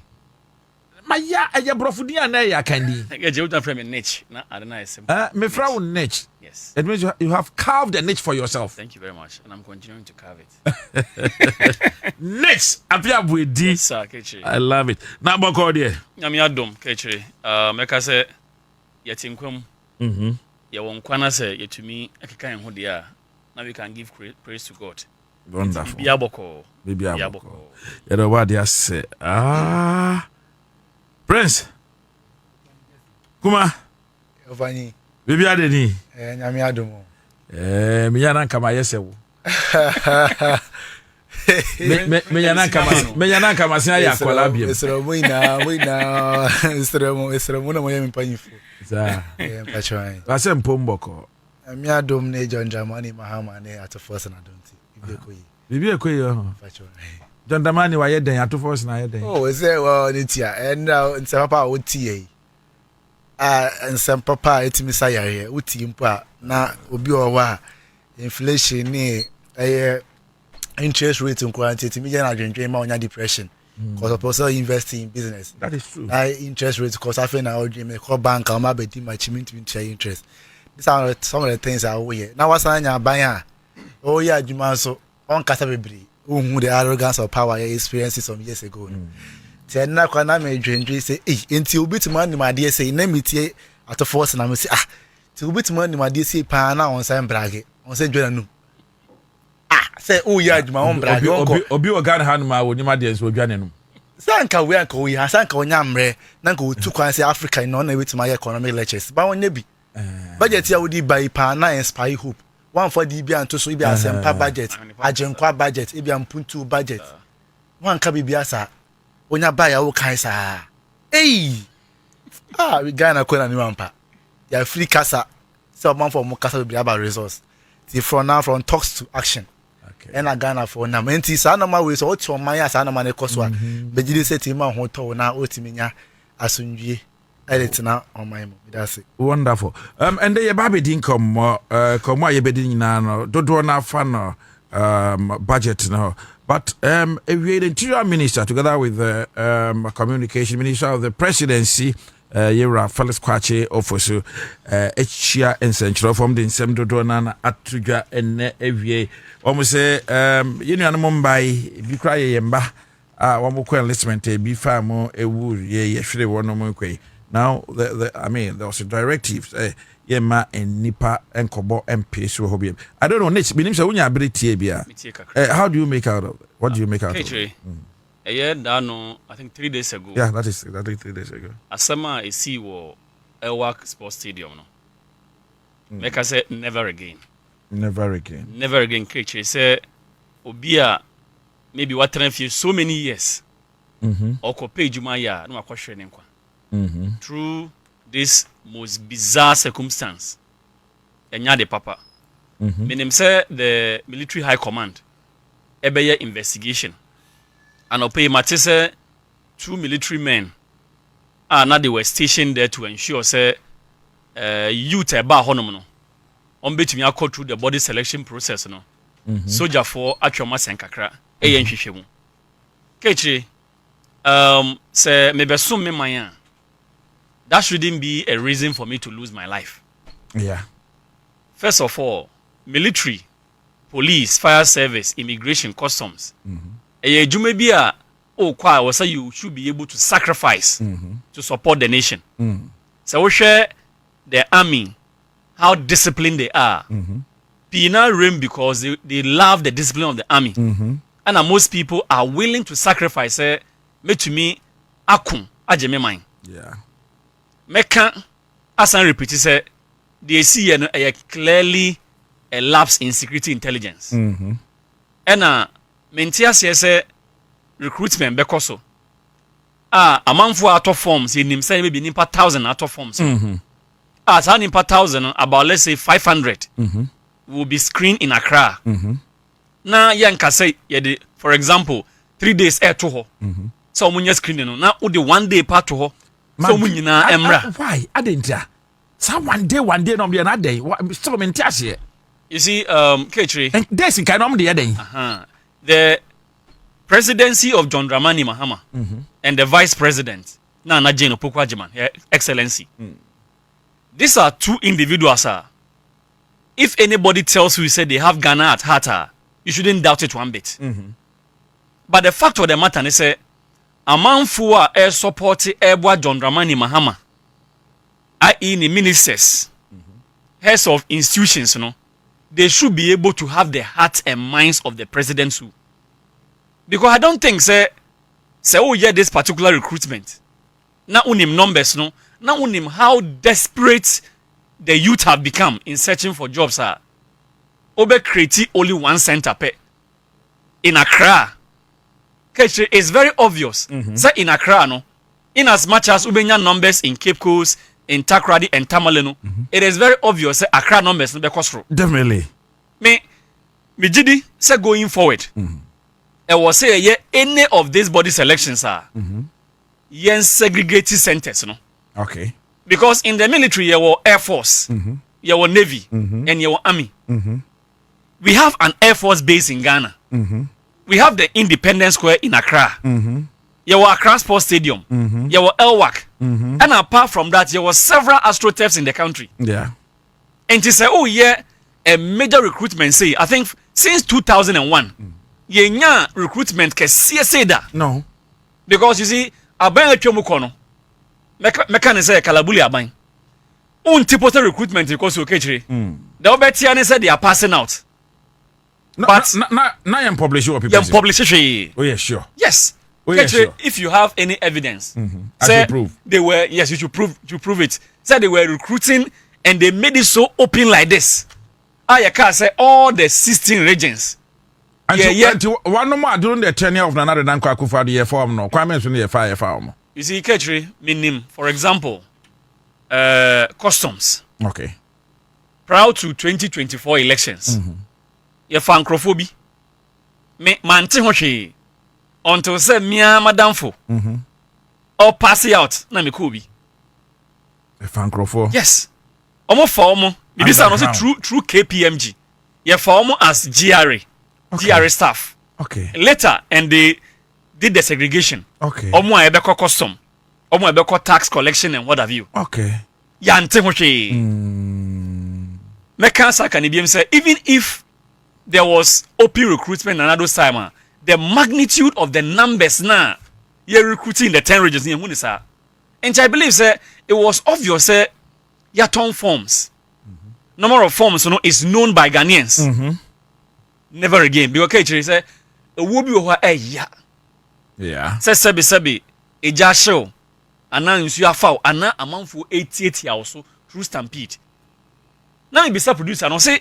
Maya aya brofudi na ya kandi. You just from a niche. Na I don't know. Me frau niche. Yes. It means you have carved a niche for yourself. Thank you very much, and I'm continuing to carve it. Niche Apia Boadu. Yes, sir, Kechi. I love it. Na boko there. I'm your dom, Kechi. Meka say yetinkwam. Ye won kwana say yetumi akeka en ho dia. Now we can give praise to God. Wonderful. Bibi aboko. You know what they say? Prince. Kuma. Ovani. Bibi adeni. Nyame adomo. Me yana kama yesewo. Me yana kama sin ya kwala biem. Esro mo na mo yemi panyifo. Za. Mpachwan. Ase mpomboko. Nyame adom ne John Dramani Mahama ne at Forson adonti. Bibi ekoyi ho. Mpachwan. John Dramani wa yeden at Forson na yeden. Oh, say well nitia and nse papa otie. Nsem papa etimi sayare uti mpa na obi owa inflation ni interest rate nkwante etimi je na dwendwen ma onya depression because of also investing in business. That is true. Interest rate because I feel now me call bank am abedi my chimint interest. These are some of the things I wear. Now what's anya ban oh yeah adwuma so on kasa bebre who the arrogance of power he experienced some years ago. Then na kwa na me dwendwe say enti obi tuma ni ma de say na metie ato force na me say ti obi tuma ni ma de say pa na on say brage on say dwena nu say ya adwuma on brage obi o Ghana han ma wo ni ma de so dwane nu sanka we anka we sanka onya mre na nka otu kwan say Africa no na wetima economic lectures ba onya bi budget ya wodi buy pa na inspire hope one for the bi anto so bi asempa budget agenkwa budget e bi ampuntu budget one ka bi asa onya ba ya wo kan sa we Ghana ko na ni mampa ya free kasa so man for mo kasa bi about resource from talks to action. And I Ghana for na menti sa na ma we so otu man ya sa na ma ne koso a begidi se ti ma ho to na otiminya asundwie editina on my mo that's it. Wonderful. And the baby din come ye bedin na no dodo na fa no budget no, but we the interior minister together with the communication minister of the presidency Yera Felix Kwache Ofosu Echia and Central from the Nsem dodo na atudwa enne ewie omo say yenu anom bai bi kra ye yemba womo ko enlistment bi fa mo ewu ye hwere wono mo kwai. Now I mean there was a directive yema en nipa enkobo MP so hobie. I don't know niche binim say unya ability bia. How do you make out of it? What do you make out of it? A year down, I think 3 days ago. Yeah, that is 3 days ago. Asama esi wo Elwak Sports Stadium no. Make I say never again. Never again. Never again. Keche say obia maybe what train for so many years. Or ko pay juma ya no akwahwe ne nkwa. Through this most bizarre circumstance. Enya de papa. Meaning say the military high command ebeye investigation. And Opay Matisse, 2 military men now they were stationed there to ensure say youth eba honom no on betumi akọ through the body selection process no soldier for atwoma senkakra nhwehwe mu kechi say maybe some me man that shouldn't be a reason for me to lose my life. Yeah. First of all, military, police, fire service, immigration, customs. Jume bia kwa was say you should be able to sacrifice to support the nation. So we share the army, how disciplined they are. Pina reign because they love the discipline of the army. And most people are willing to sacrifice me to me akum ajeme mine. Yeah. Meka as I repeat say they see clearly a lapse in security intelligence. And Mentia say recruitment because a man for out of forms in him say maybe nimpa 1,000 out of forms. As an nimpa 1,000 about let's say 500 will be screened in Accra. Now yanka say for example 3 days air to ho. So munya screening no now the 1 day part to ho. So munya emra. Why? I didn't ya. So one day no be another day. Still mentia here. You see Ketri. And this in kind of the day. The presidency of John Dramani Mahama and the vice president, Nana Jane Opokwajiman, Her Excellency. These are 2 individuals. If anybody tells you say they have Ghana at heart, you shouldn't doubt it one bit. But the fact of the matter is, a man who are supporting John Dramani Mahama, i.e. the ministers, heads of institutions, they should be able to have the hearts and minds of the president too. Because I don't think say this particular recruitment. Now unim numbers no. Now unim how desperate the youth have become in searching for jobs are. Obe create only 1 center per in Accra. It's very obvious. Say in Accra no. In as much as ubenya numbers in Cape Coast, in Takrady and Tamale it is very obvious say Accra numbers no be cost. Definitely. Me jidi say going forward. I was say any of these body selections are yen segregated centers, no? Okay. Because in the military you were Air Force, you were Navy, and you were Army. We have an Air Force base in Ghana. We have the Independence Square in Accra. You were Accra Sports Stadium. You were Elwak. And apart from that, there were several astroturfs in the country. Yeah. And to say, a major recruitment say, I think since 2001 yenya recruitment kɛseɛ sei da no because you see aban atwa mu kɔ no mɛka ne sɛ kalabuli aban unti poster recruitment because okay chire the obetia ne said they are passing out no, but na you publish what people say publish it. Oh yeah, sure. Yes. Oh yeah, sure. If you have any evidence say prove they were, yes, you should prove it. Say they were recruiting and they made it so open like this. I can say all the 16 regions. And one more during the tenure of another than Kwakufa the form no kwame so the fire farm. You see Ketri minim for example customs. Okay. Prior to 2024 elections. Ye fankrophobia. Me mante ho hwe until say mia madamfo. Or pass it out na me ko bi. E fankropho. Yes. Omo fa omo. This are also true KPMG. Ye fa omo as GRA. Okay. GRA staff. Okay. Later and they did the segregation. Okay. Omo a ebeko custom. Omo a ebeko tax collection and what have you. Okay. Yante ho hwe. Meka saka ni biem say even if there was open recruitment another time, the magnitude of the numbers now you're recruiting the 10 regions and I believe say it was obvious say your ton forms number of forms is known by Ghanaians never again because okay say a will be yeah say sebi a jasho announce you are foul and now amount for 88 years so through stampede now you be star producer and say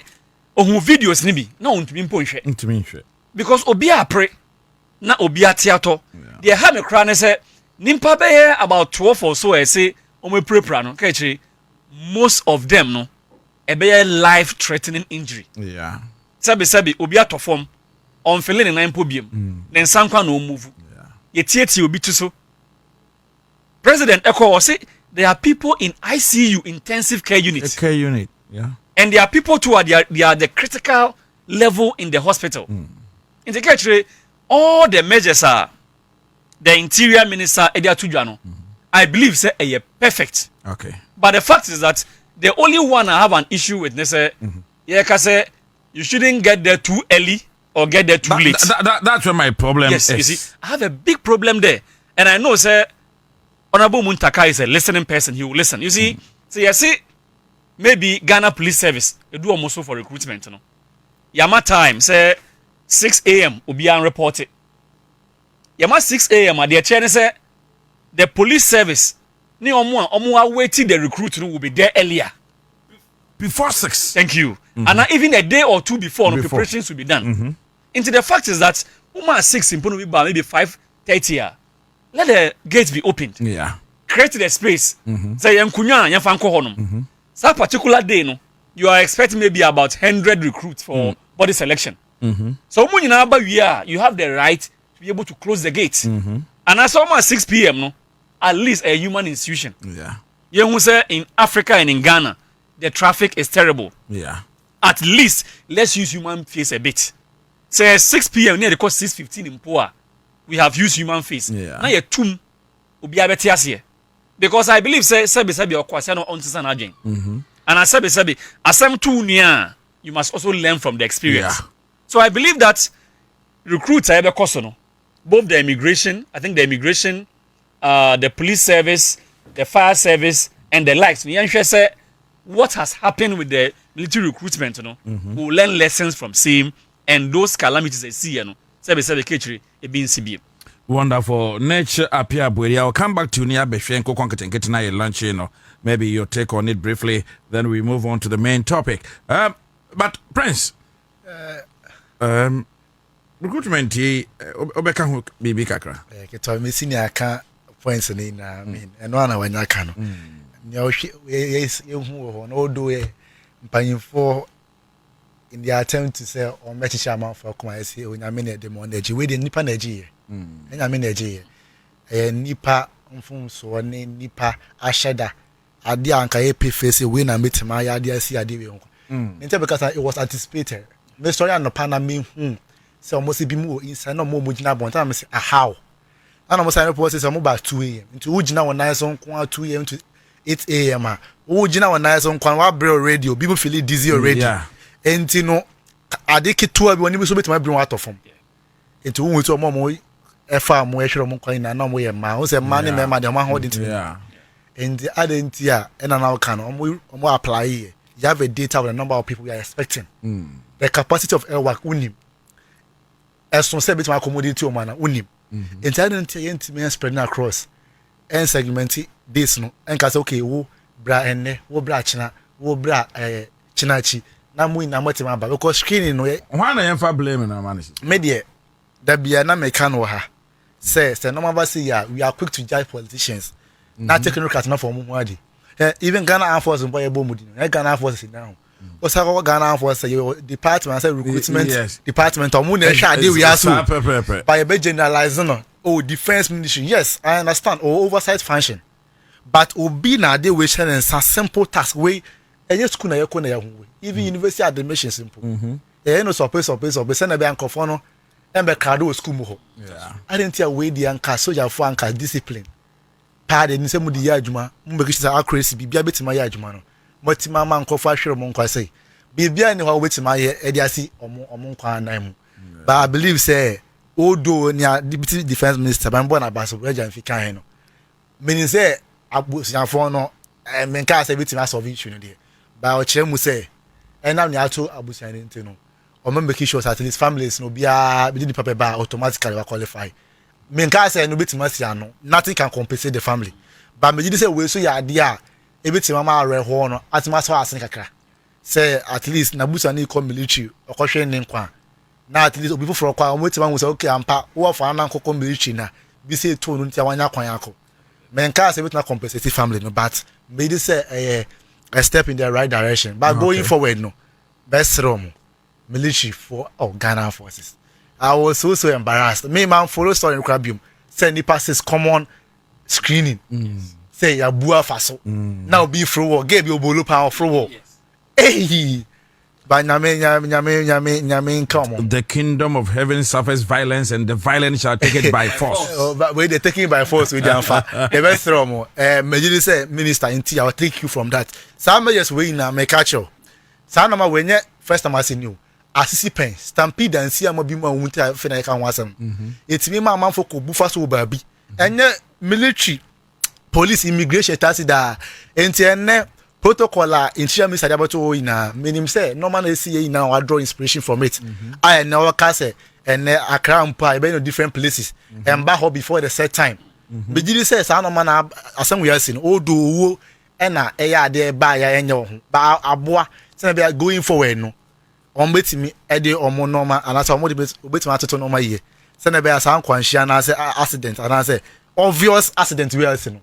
ohun videos ni bi na ontumi mpo nhwe because obi apre na obi atiato they have me cry say nimpa be about 12 or so say omo prepra no ka chiri most of them no e be life threatening injury yeah sabi obi atofom on feeling na mpo biem na nsankwa na omove ye tietie obi tu so president Eko say there are people in ICU intensive care unit yeah. And there are people too they are the critical level in the hospital. In the country, all the measures are the interior minister Edia Tujano. I believe say perfect. Okay. But the fact is that the only one I have an issue with this say you shouldn't get there too early or get there too late. That's where my problem is. You see, I have a big problem there. And I know say Honorable Muntaka is a listening person, he will listen. You see, maybe Ghana Police Service, they do almost for recruitment. You know? Yama time, say 6 a.m. will be unreported. Yama 6 a.m. at the chair say the police service, ni omu waiting the recruit will be there earlier. Before 6. Thank you. And even a day or two before. No preparations will be done. Into the fact is that Uma 6 in Pono maybe 5:30. Let the gates be opened. Yeah. Create the space. Say yankunya yanfanko honum. That particular day, no, you are expecting maybe about 100 recruits for body selection. So when you have the right to be able to close the gates. And as almost 6 p.m. no, at least a human institution. Yeah. You know say in Africa and in Ghana, the traffic is terrible. Yeah. At least let's use human face a bit. Say 6 p.m. near the cost 6:15 in Poa, we have used human face. Yeah. Now you tomb will be here. Because I believe say sebi or kwasiano on season again. And I sebi asem too near you must also learn from the experience. Yeah. So I believe that recruits are able to both the immigration, I think the immigration, the police service, the fire service, and the likes. Me say what has happened with the military recruitment, you know, we will learn lessons from same and those calamities I see, you know. Sebi ketri e bin CB. Wonderful. Nature appear, Boadu. I'll come back to Nia Beshenko Konket and lunch, you know. Maybe your take on it briefly, then we move on to the main topic. But Prince, recruitment, Obeka hook Bibi Kakra. Kito missing ya ka points in na mean and one when I can. No do mpanyimfo in the attempt to say on Metisha for come say when I mean the money we didn't nipa Nigeria. And I mean Nigeria. Nipa mfumso ne nipa asheda ade anka ye face we na metima ya ade asi ade we nko. Because it was anticipated. Me story an pa na me say almost be mu inside no mo mugina bon time say how. And almost I report say mo back 2 a.m. into ugina won nice on 2 a.m. to 8 a.m. Ugina won nice on wa radio people feel dizzy already. Yeah. Enti no ade ketewa bi woni bi so betima bring out of form into won to mo efa mo ehwere mo kwan na mo ye ma o se ma ne me de mo hold it and the identity and now can mo apply here. You have a data of the number of people you are expecting. The capacity of air work unim. As soon as betima accommodate to man unim. Intelligent me spreading across and segment this no and ka say okay wo bra enne wo bra china wo bra chinachi na mu na motima ba because screening no why na yemfa blame na man me de da bia na me kan wo ha say no man say ya we are quick to judge politicians na taking look at na for mu adi even Ghana Armed Forces boy ebo mudi no Ghana Armed Forces now o say go Ghana Armed Forces your department say recruitment department o mu na hwa ade we aso by be generalizing no oh defense ministry yes I understand or oversight function but obi na dey we share and simple task wey eye school na yeko na ya hu even university admission simple no suppose say na be ankofo no embe card o school mu ho I didn't hear we the anka soldier for anka discipline pade ni se mu di ya adwuma mu be kisa accuracy bibia betima ya adwuma no motima ma ankofo ahwere mo nkwa say bibia ni ho betima ye e dia si omo nkwa nan mu but I believe say odo ni deputy defense minister ban bona baso reja mfika hen no meaning say abusiafo no menka say betima solve issue no there but o kire mu say na ni ato abusian ni ntino o make sure at least families no bia be the paper ba automatically we qualify menka say no betima si ano nothing can compensate the family but me say we so ya ade a e betima ma are ho no atima so asen kakra say at least na busa ni come military okohwe ni nkwa na at least obi foforo kwa o betima mu say okay ampa wo fa na nkoko military na bi say to no ntia wanya kwan akọ menka say betima compensate family no but me say a step in the right direction but going forward no best room military for Ghana forces. I was so embarrassed. Me man follow story in Krabium. Say ni passes common screening. Say ya bua faso. Now be through war. Give you bolo power through war. Hey, but nyame come on. The kingdom of heaven suffers violence, and the violent shall take it by force. But when they taking it by force with the the best room. Me say minister inti. I will take you from that. Some just wait na me catch you. Some nama when first time I see you. Asisi pen stampede and see am bi ma wunta fe na kan wasam etimi ma manfo ko bufa so ba bi enye military police immigration taxi da enti enne protocol a interior minister abato ina menim say normal na see ina wa draw inspiration from it I na waka say enne Accra mpa e be no different places and back home before the set time be did say sa no man asem we asin odo wo ena eya ade ba ya enye wo ba aboa say be going forward no on betimi ede omo normal and as omo betimi atoto normal ye say na be as an kwanhia na say accident and say obvious accident we else no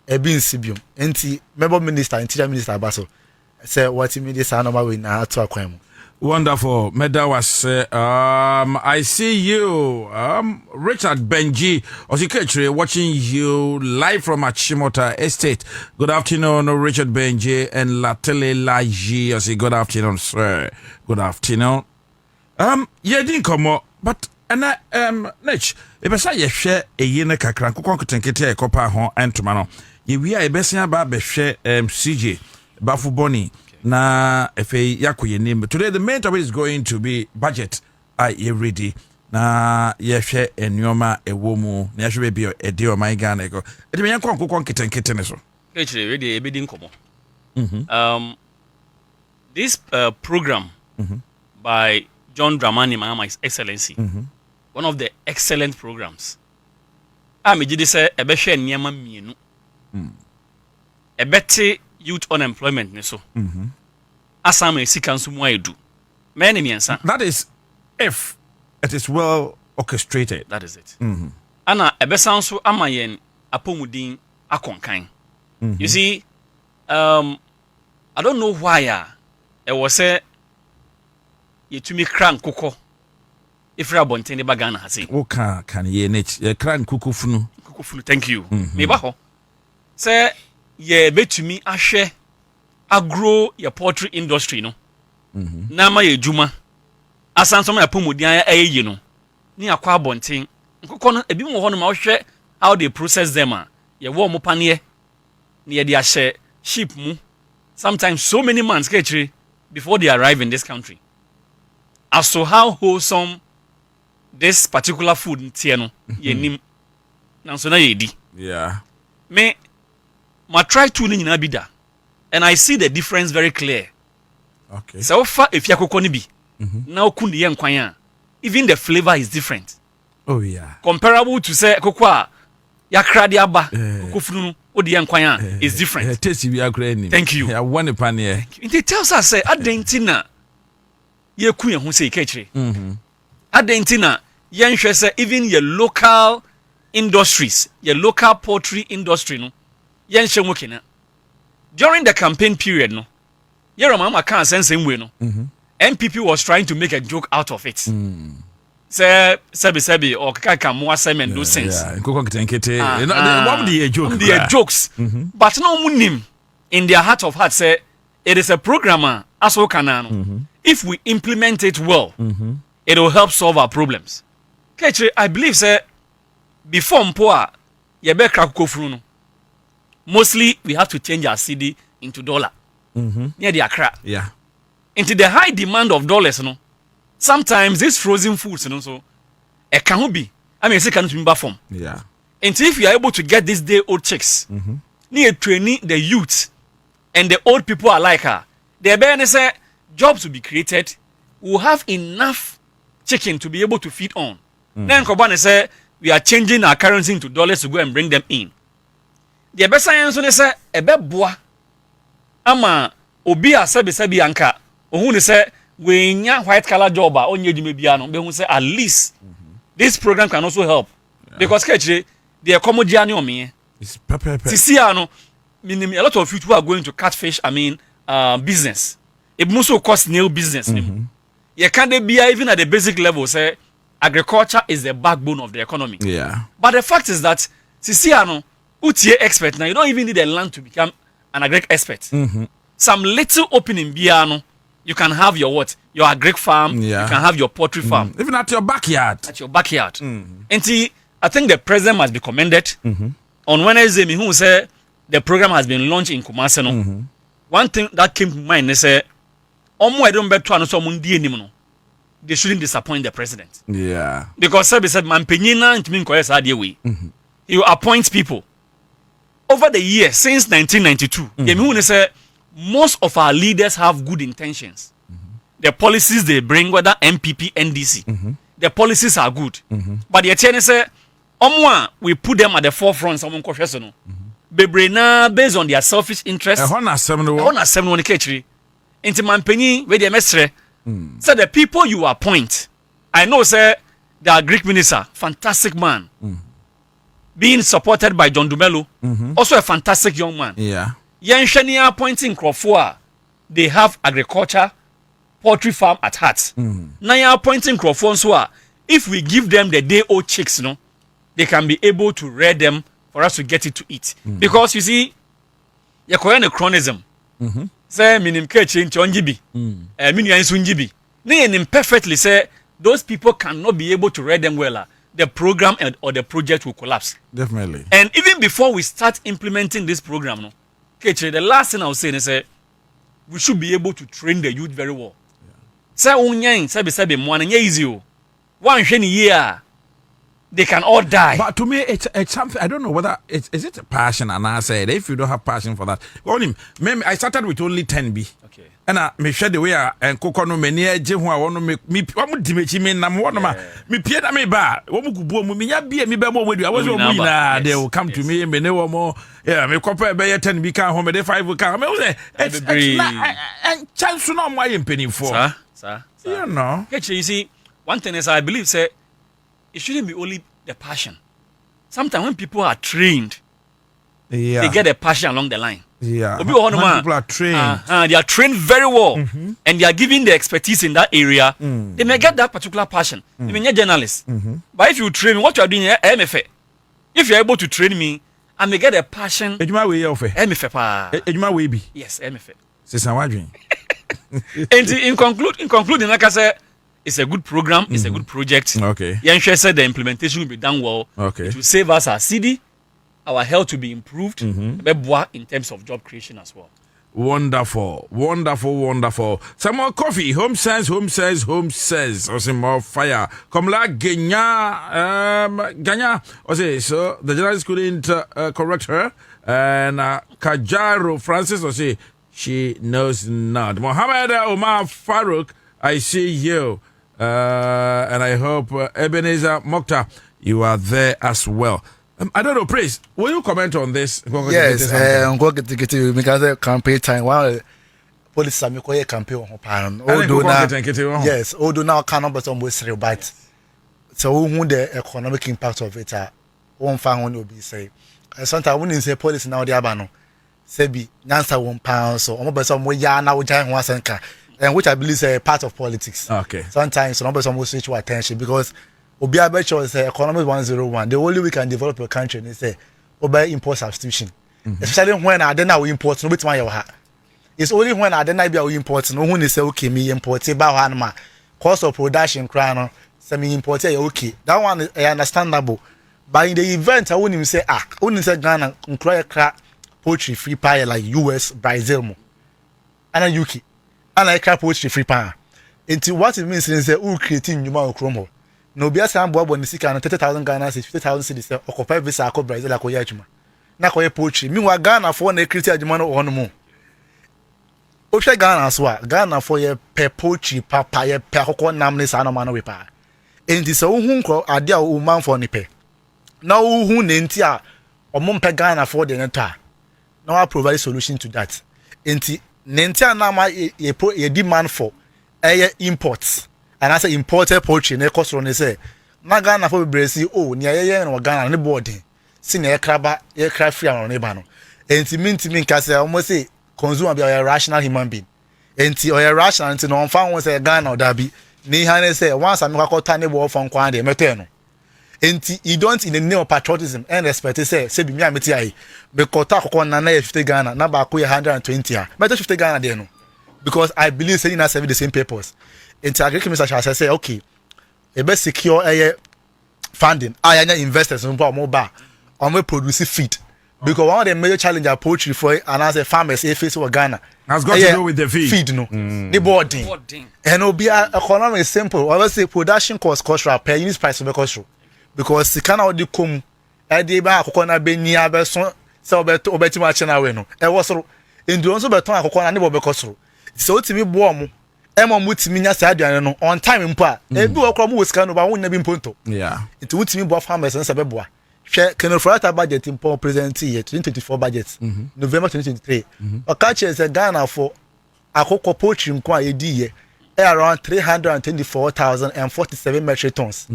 e bi nsibium enti member minister interior minister abaso say what me this normal we na ato akwan mu. Wonderful. Meda was I see you Richard Benji Osikechre watching you live from Achimota Estate. Good afternoon, Richard Benji and Latele Laji. I say good afternoon, sir. Good afternoon. Yeah, didn't come up, but Nech, if I say you share a yene kakran kukonketenkete e kopa ho entoma no. Ye wi a ebesia ba be hwe CJ Bafu Boni. Na efe yako ye name. Today the main topic is going to be budget. Ye ready. Na ye hwe enyoma ewo mu. Na hwe be e de o my Ghana go. E de me yanko kokon keten ne so. Actually ready e be din komo. This program by John Dramani Mahama, His Excellency. One of the excellent programs. Me gidi say e be hwe nyama mienu. E beti youth unemployment ne so. Asama esika nso mu ayedu. Many miensa. That is if it is well orchestrated. That is it. Ana ebesa nso amayen apomudin akonkan. You see, I don't know why it was say yetumi kran kokko ifra bonten de bagana hase. O kan ye net kran kokofunu. Kokofunu, thank you. Me ba ho. Say ye betumi ahwe agro your poultry industry no na ma ye juma asanso ma pomodi an ayeyi no ni akwa bonten nkokọ no ebi mo ho no ma hwe how they process them ye wo mo panie ni ye dia share sheep mu sometimes so many months before they arrive in this country as to how wholesome this particular food ntie no ye nim na so na ye di Yeah. me ma try to ni nyina bi da and I see the difference very clear. Okay. So far if yakoko ni bi na oku ni ye nkwan a even the flavor is different. Oh yeah. Comparable to say koko a yakra de aba koko funu no o de ye nkwan a is different. Taste bi akra ni. Thank you. Yeah, one pan here. It tells us say adentina ye ku ye ho say kechire. Adentina yen hwe say even your local industries, your local poultry industry no yen hwe mo kena. During the campaign period no Yero mama can sense same way no. NPP was trying to make a joke out of it. Say sebi or kaka mo asem and do sense. Yeah, nkoko kitenkete. You know, what the joke? The jokes. But no munim in their heart of hearts say it is a programmer as well can if we implement it well, it will help solve our problems. Kechi, I believe say before mpoa ye be crack kofru no. Mostly we have to change our CD into dollar. Near the Accra. Yeah. Into the high demand of dollars, no. Sometimes these frozen foods, so it can be. I mean, can be form. Yeah. And if you are able to get these day-old chicks, near training the youth and the old people are like her, they better say jobs will be created. We'll have enough chicken to be able to feed on. Then Kobane say we are changing our currency into dollars to go and bring them in. The best science on say ebe boa ama obi a sebi anka ohun say we nya white collar job a onye dwuma bia no be hu say at least this program can also help because kechire the ecomodia ne omie It's pepper. tisia no minim a lot of people are going to catfish business it must also cost new business you can't be even at the basic level say agriculture is the backbone of the economy. Yeah. But the fact is that tisia no utie expert now you don't even need a land to become an agric expert. Some little opening biano, you can have your what? Your agric farm, you can have your poultry farm. Even at your backyard. At your backyard. And I think the president must be commended. On Wednesday, me who say the program has been launched in Kumasi no. One thing that came to mind is say omo edon beto ano so mundi enim no. They shouldn't disappoint the president. Yeah. Because said man penyina ntimi nkoye sa de we. He will appoint people. Over the years since 1992, you say most of our leaders have good intentions. The policies they bring, whether MPP, NDC, the policies are good. But the attorney say, we put them at the forefront. Someone cautious no. Based on their selfish interests. Into manpenny where they mestre. So the people you appoint, I know say the Greek minister, fantastic man. Being supported by John Dumelo, also a fantastic young man. Yeah. Yenshania appointing Crawford, they have agriculture, poultry farm at heart. Now you're appointing Crawford, so if we give them the day-old chicks, no, they can be able to rear them for us to get it to eat. Because you see, you're calling a chronism. Say, minim kechi nchonjibi, minu yansunjibi. They perfectly say those people cannot be able to rear them well. The program or the project will collapse. Definitely. And even before we start implementing this program, no, the last thing I was saying is we should be able to train the youth very well. Say sabi mwana easy. One year they can all die. But to me, it's something. I don't know whether is it a passion. And I said, if you don't have passion for that, I started with only 10B. Okay. And me share the way and cocoa no many je who I want to make me me nam one of me pieda me ba womu kubu mu me ya bia me be mo wedu I was they will come to me me ne wo mo me copper be 10B can home dey 5 can me say it's and chance no mo aye penny for sir you know you see one thing is I believe say it shouldn't be only the passion. Sometimes when people are trained they get a passion along the line. Yeah, when people are trained. They are trained very well, and they are given the expertise in that area. They may get that particular passion. They may be journalists, but if you train me, what you are doing, MFA. If you are able to train me, I may get a passion. MFA. Yes, MFA. And in concluding, like I said, it's a good program. It's a good project. Okay. Yanshe said the implementation will be done well. Okay. It will save us our CD. Our health to be improved, in terms of job creation as well. Wonderful. Some more coffee. Home says. Or some more fire. Come la Ganya. So the journalist couldn't correct her. And Kajaro Francis she knows not. Mohammed Omar Farouk, I see you. And I hope Ebenezer Mokhtar, you are there as well. I don't know, Praise, will you comment on this? Yes, I'm going to get you because campaign time. While police are making a campaign on yes, although now cannot but almost but so who the economic impact of it won't find will be say. Sometimes when you say police now the abano, say be Nansa £1 so almost some way now and which I believe is a part of politics. Okay. Sometimes some switch your attention because Obia Becho is economic 101. The only way we can develop a country is Obey import substitution. Especially when I don't know import, no bit my heart. It's only when I don't know import, no one is okay, me import about Hanma. Cost of production crown, semi import, okay. That one is understandable. But in the event, I wouldn't say, wouldn't say Ghana, crack poultry free pie like US, Brazil, and UK. And I crap poultry free pie. Into what it means is that we're creating new chromo. No be asa ambo abo nisika na 30,000 Ghana cedis 50,000 cedis okopa visa akọ Brazil akọ yachuma na akọ poultry meanwhile Ghana for na create adwuma no ono mu o hwe Ghana so a Ghana for ye per poultry papa ye per akọ nam ne sa no ma no we pa enti so hu nkro ade a o man for ne pe na o hu ne enti a omo mpe Ghana for de ne ta na wa provide solution to that enti ne enti a na ma ye demand for imports. And I say imported poultry, ne cost on say. Na Ghana for Brazil, near no Ghana, ne boarding. Seen a crabber, aircraft free on Nebano. And to mean Casa almost say, consume be a rational human being. And to a rational and to no found was a Ghana or Derby. Nihane say, once I'm not tiny war from Quande, Materno. And you don't in the name of patriotism and respect, say, be me, Metiai. Because Takon Nana 50 Ghana, number 120. Better 50 Ghana, then. Because I believe saying us have the same purpose. Into agriculture, I say, okay, a best secure funding. I investors in mobile on we produce feed. Because one of the major challenges poultry for and as a farmers if it's Ghana has got to do with the feed. No, the boarding. And it'll be economy is simple. I will say production cost per unit price of the cost because the kind of the come the ba akokona be ni abeso se obeti ma chena we no e wosoro ndu nso beton akokona ne bo be kosoro so otimi bo omo emo mutimi nya sa aduane no on time mpo a e bi okro mo wosika no ba won na bi mponto nti wutimi bo farmers nsa be boa hwe kenofrata budget mpo present year 2024 budget November 2023 okache se Ghana for akoko poultry nko a edi ye around 324,047 metric tons.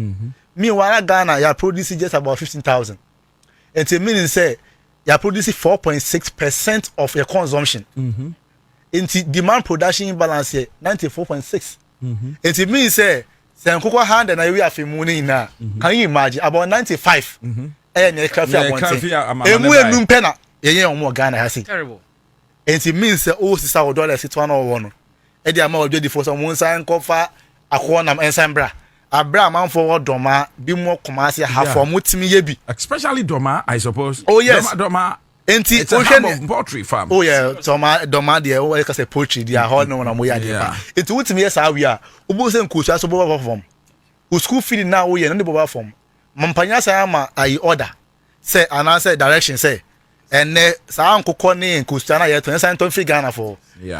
Meanwhile, Ghana, you are producing just about 15,000. And it means say you are producing 4.6% of your consumption. Into demand production imbalance here 94.6. And it means say Nkoko hand and we have money now. Can you imagine about 95? And you can Ghana has it. Terrible. And it means say oh, sister $1 sit $101. Edi ama odwedi for some one kofa akwonam ensambra abra man for doma bi mo komase ha for mutimi ye bi especially doma I suppose. Oh yes doma enti it's a poultry farm. Oh yeah doma there o ka say poultry there all no na mo ya there enti mutimi ye sa wi a obo se nkosu so bo form o school feed na wo ye no bo form mampanya sa ama I order say and say direction say and saa nkokọ ne nkosta na yeto nsan ton free Ghana for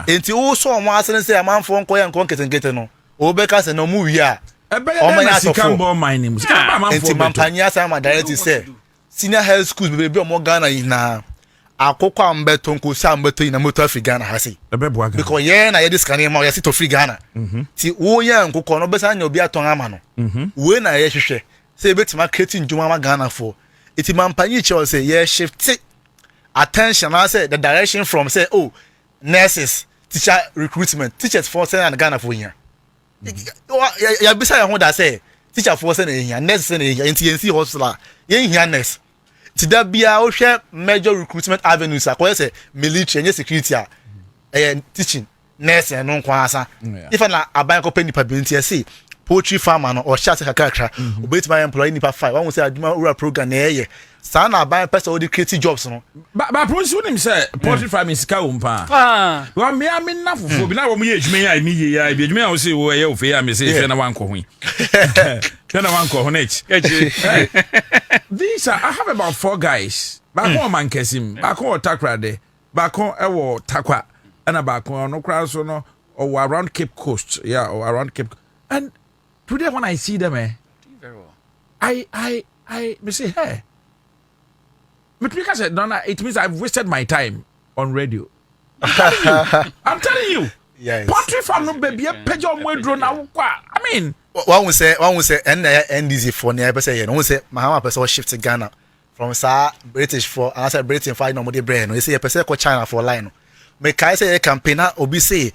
enti wo so omo asene say amanfo nko ye nko nkete no o be ka se no mu wi a o ma ya so for mining sika ba amanfo enti mampanya sa ma direct say senior health schools be omo Ghana ina akokọ ambeto nkosa ambeto ina motor free Ghana ha si because ye na ye discount ma ye sit to free Ghana ti wo ye nkokọ no be sa nya obi aton ama no we na ye hwehwe say betima creating njuma ma Ghana for enti mampanya che say ye shift attention I say the direction from say oh nurses teacher recruitment teachers Forson and Ghana for here ya bisa ya ho da say teacher Forson in here nurses in here NTNC hospital yen here nurse ti da bia o hwe major recruitment avenues akoye say military and security teaching nurse no kwa asa if na aban ko peni pabinti say poultry farmer no or chat kakra obet my employee nipa 5 one say aduma ura program na eye saa na ban person wey dey create jobs no ba prince won him say poultry farming sika wo mpa wa me na fofo bi na wo ye adwuma ya mi ye ya bi adwuma ya wo say wo ye wo fe ya me say na wan ko hu na wan ko hu nech these are I have about 4 guys back on man kesim back on takra de back on ewo takwa and back on no crowd so no or around Cape Coast or around Cape and today when I see them very well. I me say hey because it means I've wasted my time on radio. I'm telling you. Yes. Poultry farm no baby page on my drone now. I mean, one will say NDC for near person. One say Mahama person shift to Ghana from British for answer Britain for no more brain. We say a person called China for line. Me kai say a campaign obi say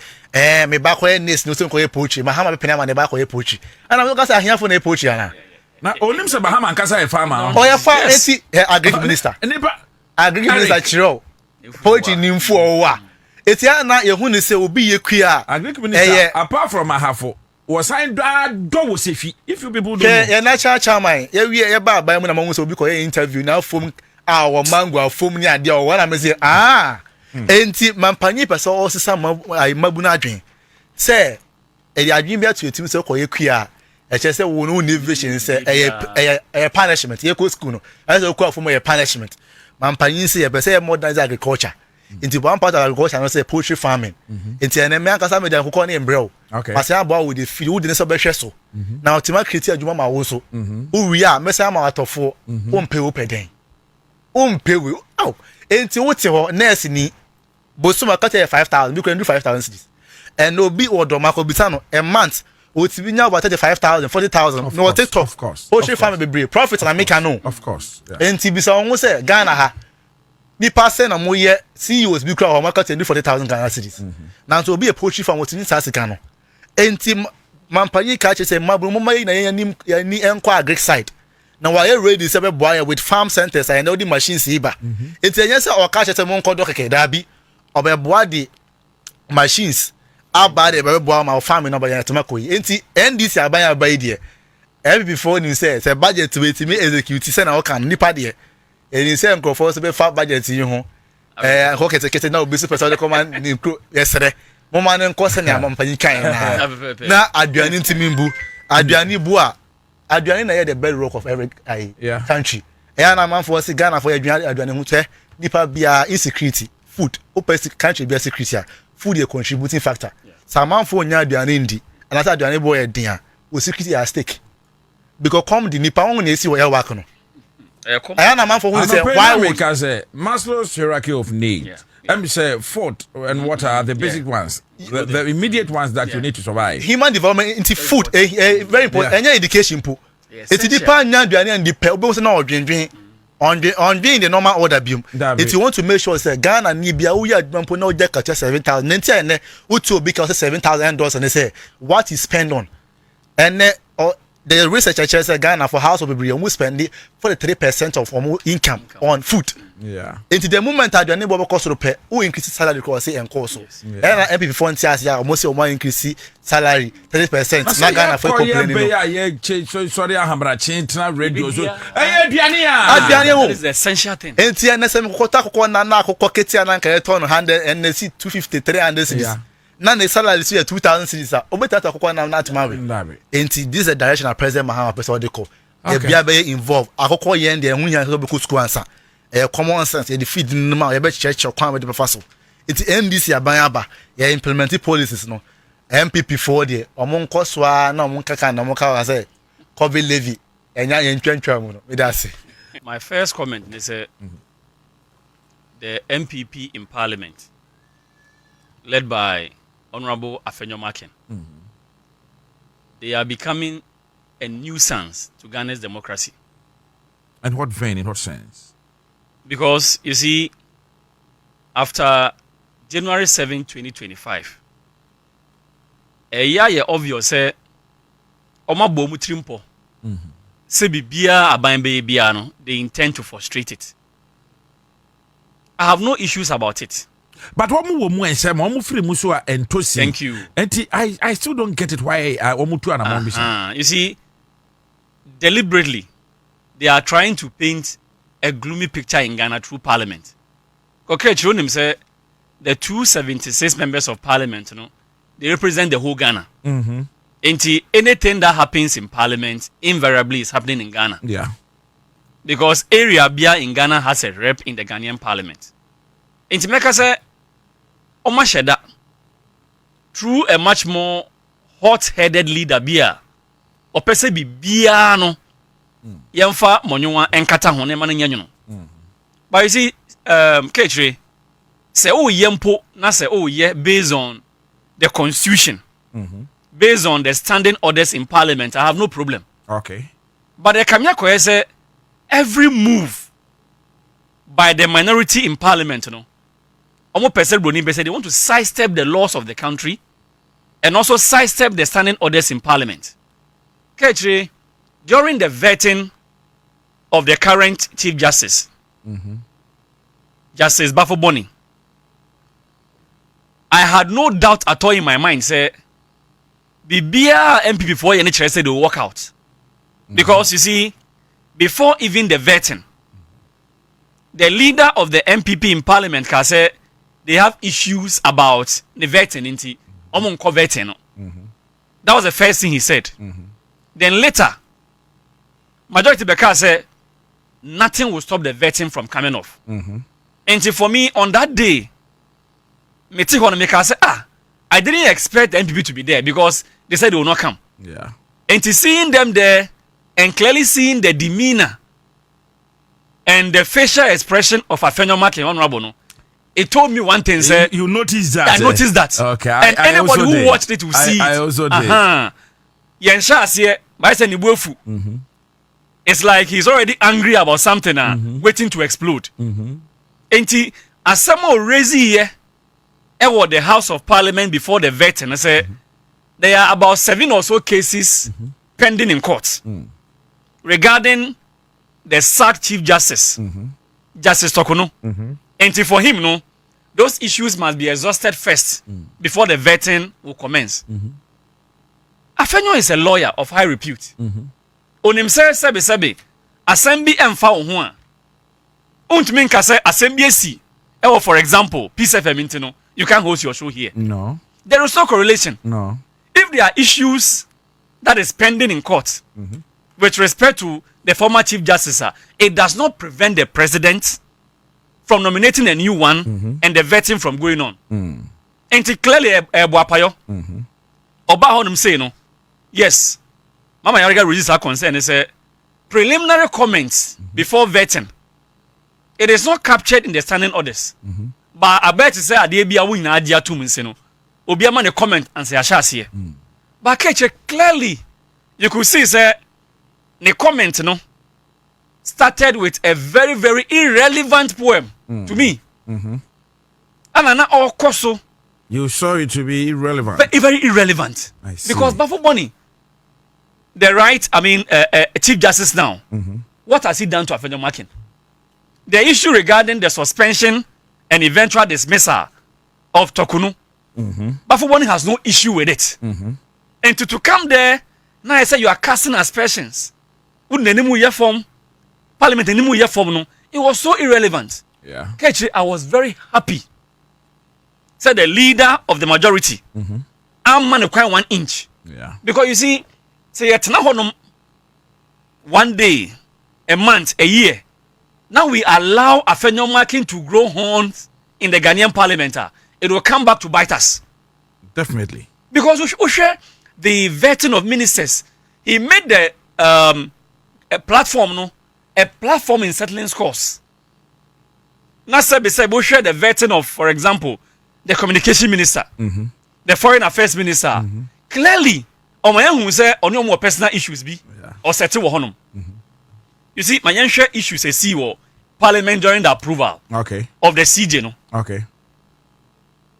me back when this no so ko poultry. Mahama be pena man back ko poultry. And I'm going to say here for no poultry ana. Na onim se Bahama nkasa e farmer. Oh ya fa eti agric minister. Agric minister chiro. Poultry nimfu owa. Eti na ye hu ni se obi ye kua. Agric minister apart from ahafo was signed do wo sefi. If you people don't know. Ye natural chairman. Ye ba ba mu na mo so obi ko ye interview na fom our mango fom ni ade o wana me say enti mampanyi pese o sesa mabu na adwen. Say e adwen bia to etim se ko ye kua. Say we no need vision say a punishment ye go school no as we call for a punishment man panyin say be say modern agriculture into one part of agriculture no say poultry farming into enemy akasa me dan kokon embrel but say about with the feed we dey so be hwe so now ultimate create adwuma ma wo so wo wi a me say ma atofo wo mpe wo peden wo mpe we enti wo te ho nurse ni bosuma ka tell 5,000 we can do 5,000 cedis and obi odomako bitano a month Otibinya about 35,000, 40,000. No TikTok. Of course. Poultry farm be brave. Profit na make no. Of course. Enti bisa won say Ghana ha. Ni passe na mo ye CEOs bi kra o market do 40,000 Ghana cedis. Na so be a poultry farm wotini sa sika no. Enti mampanyi ka che say mabru mo mai na ye ni enko agric side. Na wa ye ready say be boy with farm centers and all the machines iba. Enti enye say o ka che say mo nko do keke da bi. Obe boa di machines abade be boa ma farm no ba ya tomako yi enti NDC abanya ba yi de every before ni say budget we ti me execute say na o kan nipa de eni say nkrofo so be fa budget yi ho ko kete na obi super so come ni kro yesere mo ma ne nko se ne amampanyi kan na aduane ntimi mbu aduane bu a aduane na ye the bedrock of every country na man for say Ghana for aduane hu te nipa bia insecurity food opposite country bia security food a contributing factor. Some man for nya aduane ndi and asa aduane boy e din a o security at stake because come the nipa won na esi wo ya work no I na man for who say why we can say Maslow's hierarchy of needs. Let me say food and water are the basic ones, the immediate ones that you need to survive. Human development into food very important and education po it depend nya aduane and the obo say na odwendwen on being the normal order biom if you want to make sure say Ghana ni bia wo ya adwampo na o je kacha 7,000 nenti ene wo to be ka $7,000 and they say what is spend on and the research say Ghana for house of people almost spend 43% of our income on food into the moment adwane bo cost repair who increase salary because say enko so and MPP for ntias ya almost say increase salary 30% na Ghana for complaining sorry ahambra chintina radio so aduane that is the essential thing enti nsem kokota kokko na akokko ketia na nka ton 100 and see 250 300 cedis na ne salary see 2,000 cedis obeta akokko na atmawe enti this is the direction of President Mahama person dey call e bia be involve akokko yen dey hu yan so be school answer common sense the feed no ma be church kwan be fa so it NDC abanyaba ya implement policies no MPP for there omon koswa na omon kaka na omon ka say COVID levy enya yen twantwa mu no me da say my first comment is the MPP in parliament led by Honorable Afenyo Makin they are becoming a nuisance to Ghana's democracy. In what vein, in what sense? Because, you see, after January 7, 2025, a year obvious, say, Oma Bomu Trimpo, se bibia abayembe biano, they intend to frustrate it. I have no issues about it. But what mu mu ensem, what mu free mu so entosi. Thank you. And I still don't get it why what mu tu anamon. You see, deliberately, they are trying to paint a gloomy picture in Ghana through Parliament. Okay, Chironim said the 276 members of Parliament, they represent the whole Ghana. Mm-hmm. And anything that happens in Parliament invariably is happening in Ghana. Yeah. Because area Bia in Ghana has a rep in the Ghanaian Parliament. And to make us say, Oma Sheda, through a much more hot-headed leader Bia, or pese bi Bia no, yamfa monyowa enkata hone mane nyanyo. But you see, Ketri, say oh yempo na say oh yeah based on the constitution, based on the standing orders in Parliament, I have no problem. Okay. But the Kamya say every move by the minority in Parliament, almost they want to sidestep the laws of the country and also sidestep the standing orders in Parliament. Ketri, during the vetting of the current Chief Justice, Justice Bafo Boni, I had no doubt at all in my mind, say, Bibia MP before any church said they will walk out. Because you see, before even the vetting, the leader of the MPP in Parliament can say they have issues about the vetting into vetting. That was the first thing he said. Then later, majority Beka said nothing will stop the vetting from coming off. And for me, on that day, I didn't expect the MPP to be there because they said they will not come. Yeah. And to seeing them there and clearly seeing the demeanor and the facial expression of Afenyo Make Honorable, it told me one thing. Say, you noticed that? I noticed that. Okay. And anybody who watched it will see I it. also did. It's like he's already angry about something waiting to explode. And as someone raised here, at the House of Parliament before the vetting, I said there are about 7 or so cases pending in court regarding the sacked Chief Justice, Justice Tokono. And for him, those issues must be exhausted first before the vetting will commence. Afenyo is a lawyer of high repute. On himself, Sebe, Assembly Emfa Ohuan. Untmin Kase, Assembly Si. For example, PCFM Intino, you can't host your show here. No. There is no correlation. No. If there are issues that is pending in court with respect to the former Chief Justice, it does not prevent the president from nominating a new one and the vetting from going on. And it clearly Boapayo. Oba honum say no. Yes. Mama Yariga released her concern and say preliminary comments before vetting. It is not captured in the standing orders. But I bet to say ade bia wo nyina agya to munse no. Obi ama ne comment and say ahya. But clearly you could see say the comment no started with a very, very irrelevant poem to me. And na all koso. You saw it to be irrelevant. Very irrelevant. I see. Because Bafo Boni, the right, Chief Justice now, what has he done to Afenyo Make? The issue regarding the suspension and eventual dismissal of Tokunu, Bafo Boni has no issue with it. And to come there, now I say you are casting aspersions. Parliament it was so irrelevant. Yeah. I was very happy. Said the leader of the majority, I'm man quite 1 inch. Yeah. Because you see, say it's not 1 day, a month, a year. Now we allow Afenyo Make to grow horns in the Ghanaian Parliament. It will come back to bite us. Definitely. Because we share the vetting of ministers. He made the a platform, a platform in settling scores. Now, we share the vetting of, for example, the communication minister, the foreign affairs minister. Clearly, on my own, say on your more personal issues be or settle honum. You see, my young share issues see Parliament during the approval of the CJ. No? Okay.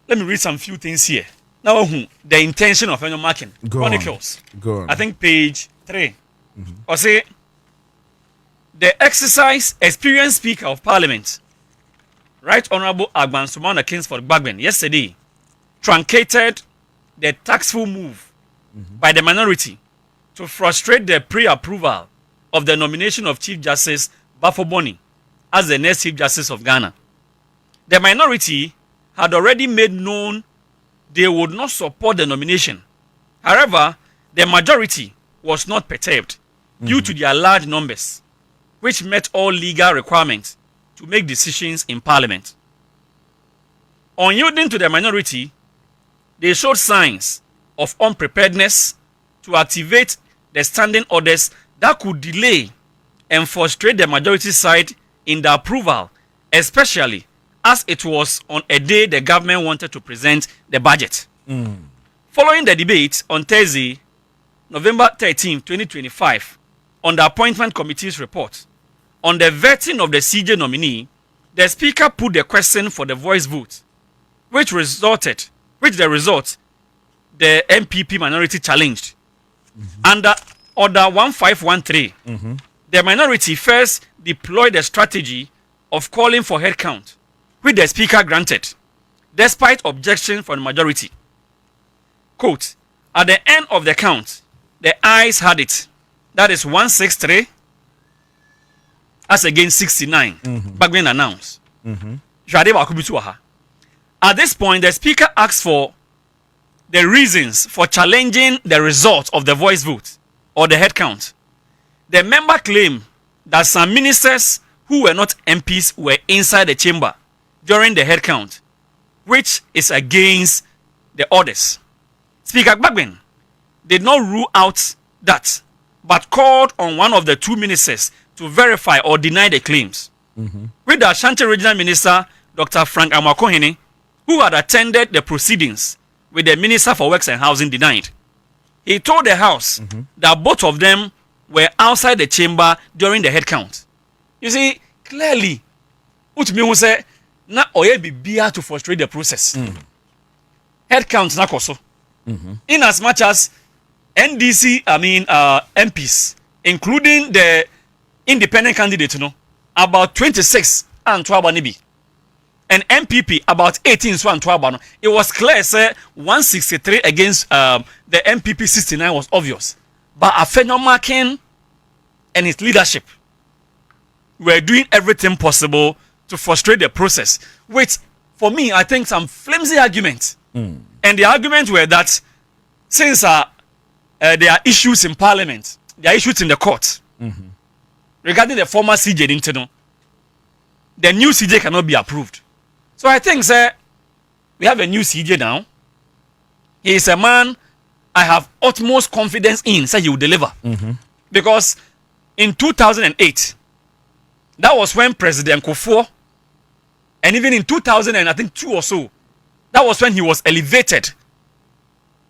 Let me read some few things here. Now, the intention of Afenyo Make Chronicles. Go on. I think page 3. Or say, the exercise experienced Speaker of Parliament Right Honorable Agban Sumana Kingsford Bagben yesterday truncated the tactful move by the minority to frustrate the pre-approval of the nomination of Chief Justice Bafo Boni as the next Chief Justice of Ghana. The minority had already made known they would not support the nomination. However, the majority was not perturbed due to their large numbers, which met all legal requirements to make decisions in Parliament. On yielding to the minority, they showed signs of unpreparedness to activate the standing orders that could delay and frustrate the majority side in the approval, especially as it was on a day the government wanted to present the budget. Following the debate on Thursday, November 13, 2025, on the Appointment Committee's report on the vetting of the CJ nominee, the Speaker put the question for the voice vote, which the result the MPP minority challenged. Under Order 1513, the minority first deployed the strategy of calling for headcount, which the Speaker granted, despite objection from the majority. Quote, at the end of the count, the ayes had it. That is 163 as against 69. Bagben announced. At this point, the Speaker asked for the reasons for challenging the result of the voice vote or the head count. The member claimed that some ministers who were not MPs were inside the chamber during the head count, which is against the orders. Speaker Bagben did not rule out that, but called on one of the two ministers to verify or deny the claims. With the Ashanti Regional Minister, Dr. Frank Amakohene, who had attended the proceedings with the Minister for Works and Housing, denied. He told the House that both of them were outside the chamber during the head count. You see, clearly, Utmi say, na oye bibia to frustrate the process. Head count na koso. In as much as NDC, MPs, including the independent candidate, about 26 and 12 anibi. And MPP about 18 so and 12. It was clear, say 163 against the MPP 69 was obvious. But Afenyo Markin and his leadership were doing everything possible to frustrate the process. Which, for me, I think some flimsy argument. And the arguments were that since there are issues in Parliament, there are issues in the court regarding the former CJ Dintino, the new CJ cannot be approved. So I think, sir, we have a new CJ now. He is a man I have utmost confidence in, say he will deliver. Because in 2008, that was when President Kufuor, and even in 2002 or so, that was when he was elevated.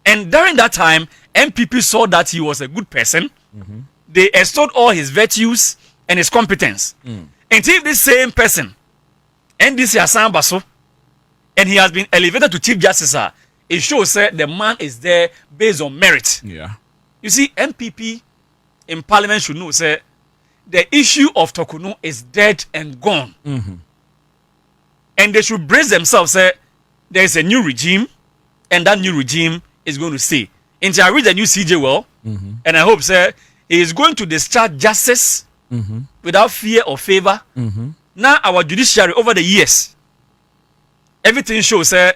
And during that time, MPP saw that he was a good person. They extolled all his virtues and his competence. And if this same person, NDC Hassan Basso, and he has been elevated to Chief Justice, it shows that the man is there based on merit. You see, MPP in Parliament should know, say, the issue of Tokuno is dead and gone. And they should brace themselves, say, there is a new regime, and that new regime is going to stay. And I read the new CJ well, and I hope, sir, he is going to discharge justice without fear or favor. Now, our judiciary over the years, everything shows, sir,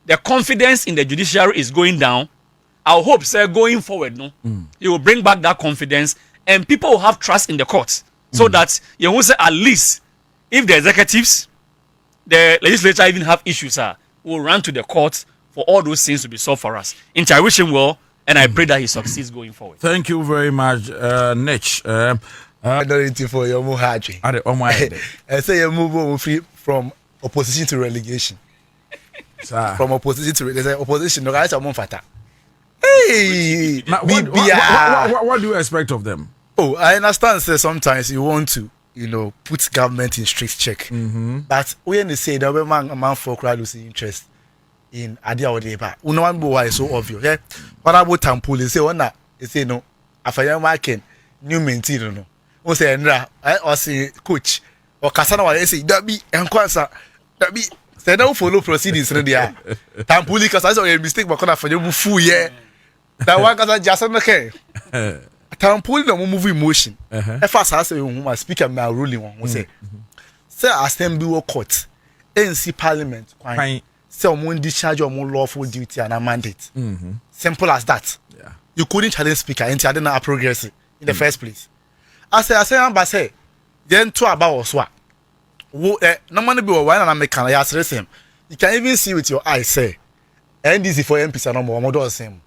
the confidence in the judiciary is going down. I hope, sir, going forward, he will bring back that confidence, and people will have trust in the courts, so that you will say at least if the executives, the legislature even have issues, will run to the courts for all those things to be solved for us. And I wish him well, and I pray that he succeeds going forward. Thank you very much, Nich. I don't need for your move. I say you move free from opposition to relegation. From opposition to opposition. No, guys, I'm on fata. Hey, what do you expect of them? Oh, I understand. Say sometimes you want to, put government in strict check. But when they say that man for crowd losing interest in Adia or Deba, one boy is so obvious. Yeah, what about Tampul? They say one that they say no. After you marking new maintain no. O say Ndra, or say coach or Kasana, they say that be and Kwanza. That be say don't follow proceedings in there. Tampuli because I saw a mistake but for you full yeah. That one cause just okay. Tampuli no move emotion. If I say my speaker my ruling one say assembly or court NC parliament quite say omo discharge omo lawful duty and a mandate. Simple as that. Yeah. You couldn't challenge speaker until I didn't have progress in the first place. I say ambassador then to about oswa. No money be one and American ya same. You can even see with your eyes say NDC for MPs no more do same.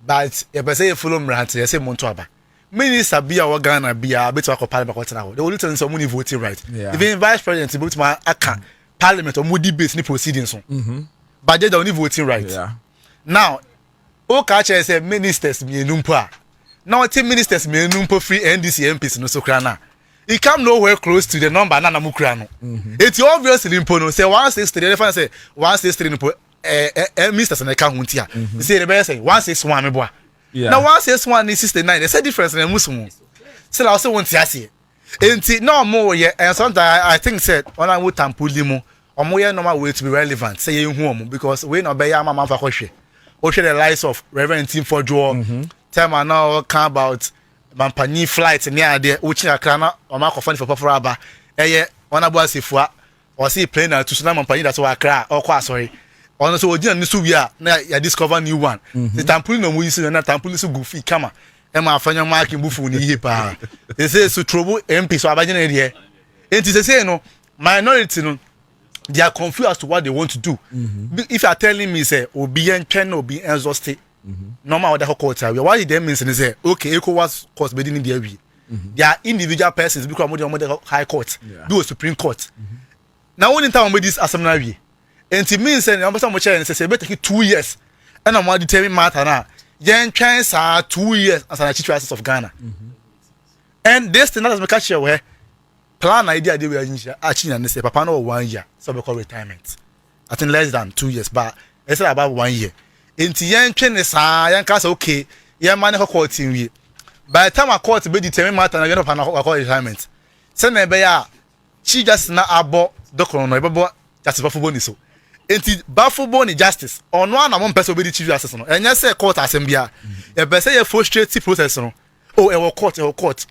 But you say follow me rant you say monto aba. Minister be our Ghana be a bit of parliament court now. The only thing is money voting right. Yeah. Even vice president but my account parliament or more debate ni proceedings. But they don't voting right. Yeah. Now, o catch say ministers me numpa. Now 10 ministers me numpa free NDC MPs no so krana. It come nowhere close to the number na mukra no. It's obviously impono say 163 the say 163 no ministers na ka huntia. You say the best say 161 me boa. Yeah. Now 161 is 69. There's a difference in musumu. Say I also want to say. Enti no more yeah and sometimes I think said when I would tampuli mo omo ye normal way to be relevant say you hu omo because we no be ya mama fa kohwe. O share the lives of Reverend Team for Draw. Tell me now can about Mampani flight near there uchi akra na o ma kofani for popora aba. Eye ona bo asefua o see plane na to na Mampani that wa akra o kwa sorry. Ono so ogina ni so wi a na ya discover new one. The tampuli no mu isi na tampuli so goofy kama. E ma afanya marking bufu ni ihe pa. They say so trouble MP so abaje na there. Enti say no minority no they are confused as to what they want to do. If you are telling me say obi en obi exhausted normal other court what it means is say okay ECOWAS court be in there we they are individual persons because more high court do supreme court now when time we this assembly and it means say number some chair say better 2 years and I'm want to determine matter now yen chance 2 years as an chief justice of Ghana and this thing that is make sure where plan idea they were actually and say papa no 1 year so we call retirement I think less than 2 years but it's about 1 year enti yen twene saa yen ka say okay yen man ho court in we by the time a court be determine matter na yen papa na call retirement say na be ya chi just na abo dokoro no ebo justice bafo ni so enti bafo ni justice ono na mo person be di chief justice no enye say court assembly e be say e frustrate process no oh e court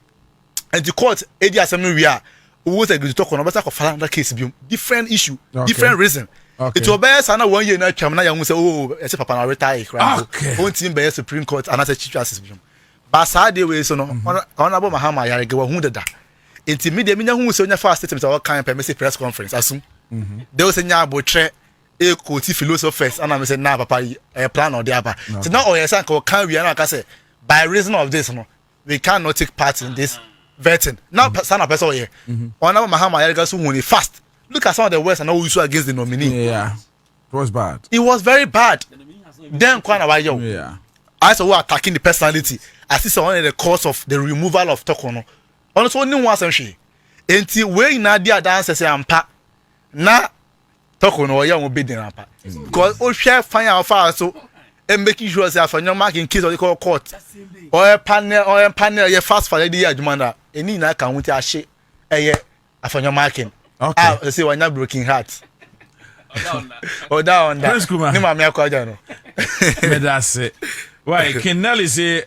and the court edi assembly we are who was agree to talk on better for another case be different issue different reason it will be sana 1 year na twam na ya say oh e say papa na retire right on team be supreme court and as a chief justice be but sad dey we so no honorable mahama yarege wa hu dada enti media minya hu so nya fast statement our kan permit press conference asum they will say nya abotre e court philosophers and I say na papa plan or there so now or say kan we na ka say by reason of this no we cannot take part in this vetting. Now, sana person here. Honorable Mahama Yarega so won fast. Look at some of the words and Owusu against the nominee. Yeah, it was bad. It was very bad. Then Kwana Wayo. Yeah. I saw who attacking the personality. I see someone in the cause of the removal of Tokono. Also, no one some she. Until we na dia dance say ampa na Tokono or young be den ampa. Because o share fire afar so and making sure say for your mark in case of the court or a panel ye fast for the year demand any na can with a she eh for your marking okay say when you broken heart or down that ni ma me akwaja no me that's it why King Nelly say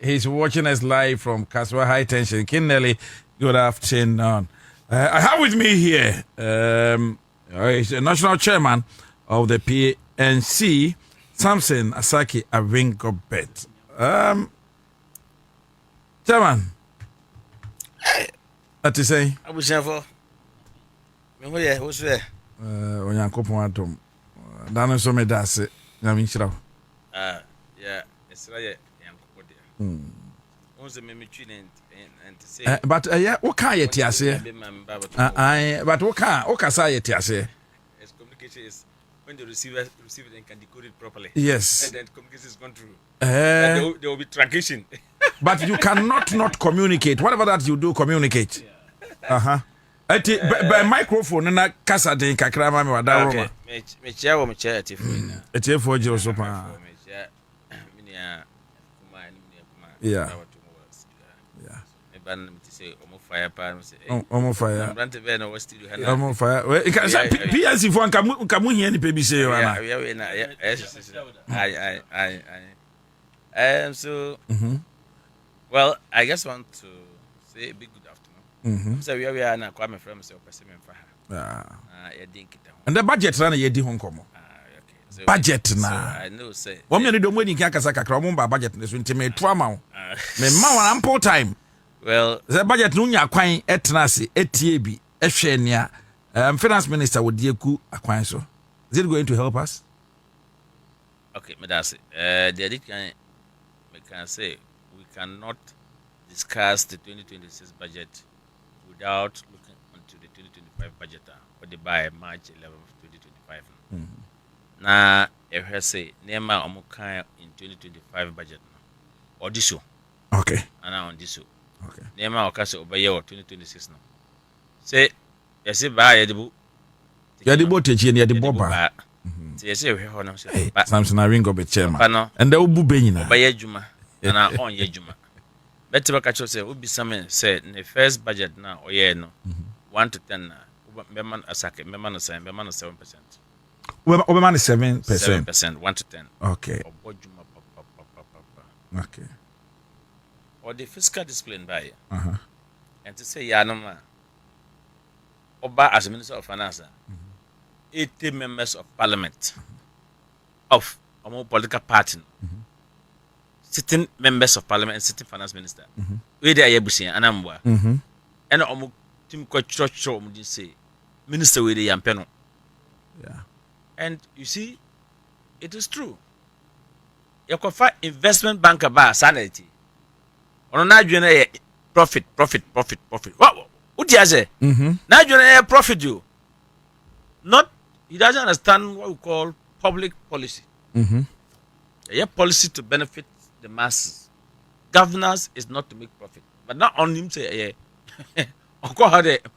he's watching us live from Kaswa High Tension. King Nelly, good afternoon. I have with me here he's the national chairman of the PNC, Samson Asaki Aringobet. Chairman, what you say? I was never. What's there? When you come from Atom, Dana so me that's it. Yeah, it's right. Once the meme and to say, but yeah, what can you tell us? But what can say it? As communication is. When the receiver receive it and can decode it properly. Yes. And then communication is gone through. There will be truncation. But you cannot not communicate. Whatever that you do, communicate. Yeah. By microphone na kasa den kakra ma me wada roma. Me chair me chair atifu. Atifu je so pa. Me chair me nia kuma. Yeah. Yeah. Me ban me say omo fire pan say omo fire brante be na we studio hana omo fire PNC for nkamu hia ni pe bi say wana yeah na yes so well I just want to say a big good afternoon so we are na kwa me from say opese me mfa ha yeah din kita and the budget na ye di ho nkomo so budget na so I know say wo me do mo ni kan kasa kakra mo ba budget ne so ntime to ama wo me ma wan ample time well the budget no nya kwan etena ase etie bi ehwe nia finance minister wo die ku akwan so is it going to help us? Okay, Madasi. The we can say we cannot discuss the 2026 budget without looking into the 2025 budget for the by March 11th, 2025. Now, if I say Nema Omuka in 2025 budget or this show. Okay. And now on this show. Okay. Nema Okasa over year 2026 now. Say, yes, by the Yadibo techi ni yadibo ba. Yes, we have no say. Samson Aringo be chairman. And the ubu be nyina. By Juma. And our own Yejuma. Better catch us say will be some said in the first budget now or yeah no 1 to 10 memman asake memman 7%. Oberman is 7%. 7%, 1 to 10. Okay. Or Juma Okay. or the fiscal discipline by and to say ya no ma Oba as Minister of Finance 80 members of parliament of a more political party sitting members of parliament and sitting finance minister we dey ayebusia anambwa and omo team ko church omo dey say minister we dey yampeno yeah and you see it is true you can find investment banker ba sanity ono na adwene profit what you say na adwene profit you not he doesn't understand what we call public policy policy to benefit the masses. Governance is not to make profit, but not on him say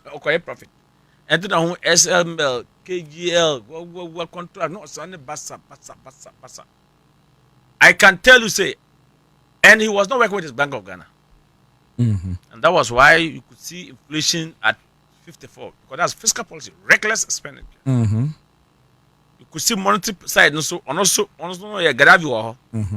okay profit. And then on SML, KGL, what contract? No, so bassa. I can tell you say, and he was not working with his Bank of Ghana, and that was why you could see inflation at 54 because that's fiscal policy, reckless expenditure. You could see monetary side also yeah Gadavi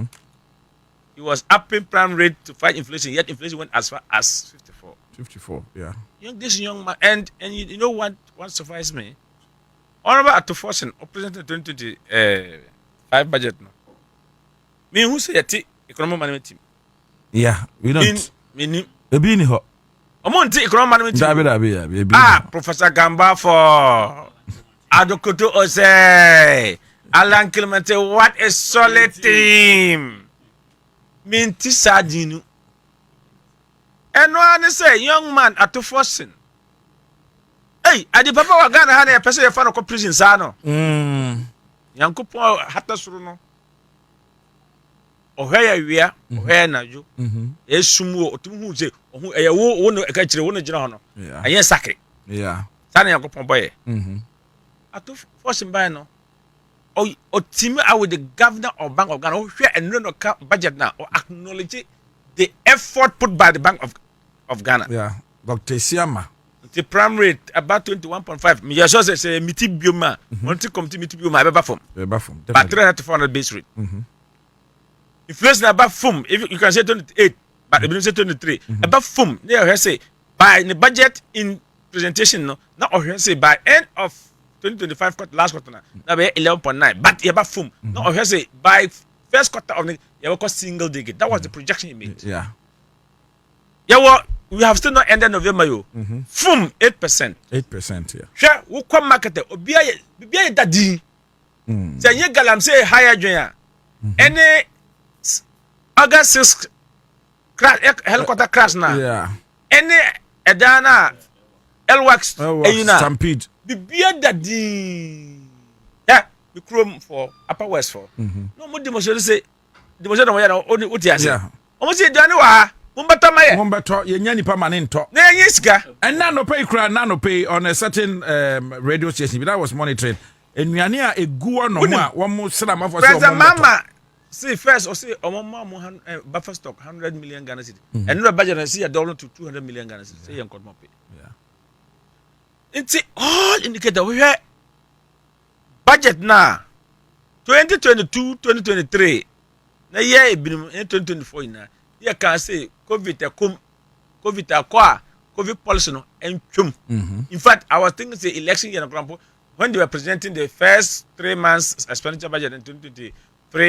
he was upping prime rate to fight inflation, yet inflation went as far as 54. 54, yeah. This young man, and you know what surprised me? Honorable at Forson, presented the 2025 budget. No? Me who say the economic management team? Yeah, we don't. Me Ebi ni ho. Omonti economic management team. Dabi. Professor Gamba for Adokoto Ose, Alan Clemente, what a solid team. Minti Sadinu. And one say, young man at Forson. Hey, I did Papa Wagana had a person fan of prison Sano. Young couple Hatasuno. Or where we are, where na you. Yes, Sumu, who say, who a woman catch a woman general. Yeah. And yes, Saki. Yeah. Sani Uncle Boy. At Forson by no. Or team out with the governor of Bank of Ghana who share and no budget now or acknowledge the effort put by the Bank of Ghana. Yeah, Dr. Siama. The prime rate about 21.5. Me just say miti bioma. Monty committee miti bioma ever from. But 300 to 400 base rate. Inflation about FUM. If you can say 28, but if you say 23, about FUM. They say by the budget in presentation no. Now or say by end of 2025 quarter last quarter now be 11.9 but you have FUM no I say by first quarter of the you have single digit that was the projection he made yeah we have still not ended November yo FUM 8% yeah sure we come market obi bibia dadi say you galam say higher join any August 6 crash helicopter crash now yeah any edana Elwax stampede Bibia dadi. Yeah, we chrome for Upper West for. No more demonstration say demonstration no ya only what you say. Omo say dani wa Mumbato maye. Mumbato ye nya nipa mane nto. Na ye sika. And na no pay kra na no pay on a certain radio station that was monitoring. Enuane a eguo no mo a wo mo sra ma for so. President Mama see first or say mama buffer stock 100 million Ghana cedis. And no budget and see a dollar to 200 million Ghana cedis. Say you got more pay. Yeah. It's all indicator we have budget now 2022 2023 na year been 2024 na you can say covid akwa covid policy no entwum. In fact I was thinking say election year example when they were presenting the first 3 months expenditure budget in 2023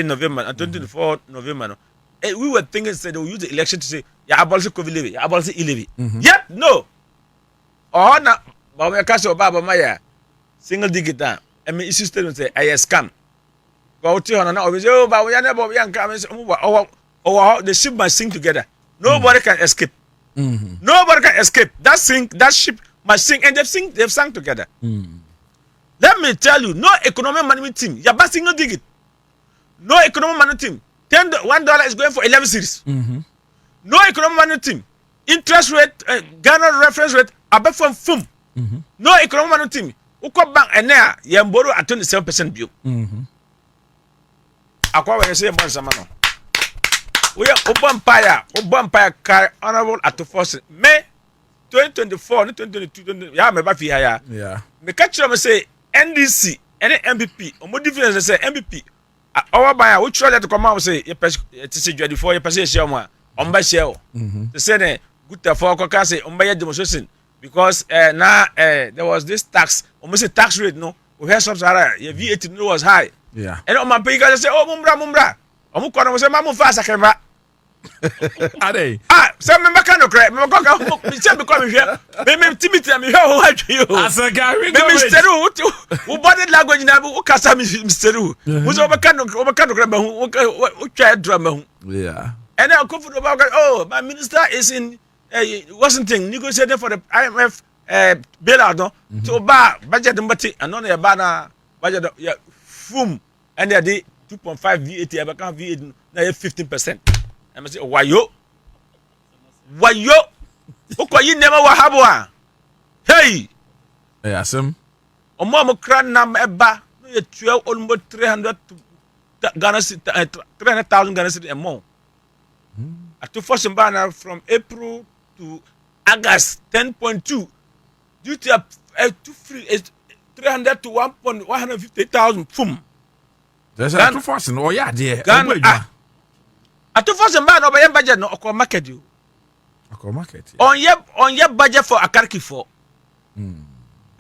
November and 2024 November no, we were thinking say they will use the election to say ya abolish covid levy, ya abolish e-levy. Yet no. Oh na ba we ka say oba maya single digit down. I mean issue statement say I scam. Go to on na obese oh ba we na ba we anka me the ship must sink together. Nobody can escape. Nobody can escape. That ship must sink, and they've sunk together. Let me tell you, no economic management team, you're about single digit. No economic management team, $1 is going for 11 series. No economic management team, interest rate, Ghana reference rate, above from FUM. No economic management team, Uko Bank and there, you borrow at 27% bill. Akwa we say mo samano. We are Obampire carry honorable at Forson. May 2024, 2022, yeah, me ba fi ya. Yeah. Me catch them say NDC, any MPP, or more difference say MPP. Our buyer, we try to come out say you say you for your person share mo. On ba share. They say good for ko say on ba demonstration because now there was this tax, almost a tax rate no. We hear some Sahara, your VAT no was high. Yeah. And on my pay guys say oh mumbra. Omu kono mo say mamu fa sakemba. Ade. Say me maka no cry. Me maka me say me come here. Me timidity me here ho adwe yo. As a guy we me misteru wo body language na wo kasa me misteru. Wo so maka no cry ma hu wo twa drama hu. Yeah. And then comfortable about oh my minister is in Washington negotiating for the IMF bailout no. So budget mbati and on ya ba na budget ya fum and they did 2.5 VAT, I can't VAT now 15%. I say, why yo? Uko yi never wa habwa. Hey! Yeah, Sim. Omo kran nam eba. No ye 12 almost 300 Ghana 300,000 Ghana cedi a month. At to Forson banner from April to August 10.2 due to a 300 to 150,000 fum. There's a 2 Forson. Oh yeah, dear. At 2 Forson ban over your budget no okwa market you. Okwa market. On your budget for akarki for. And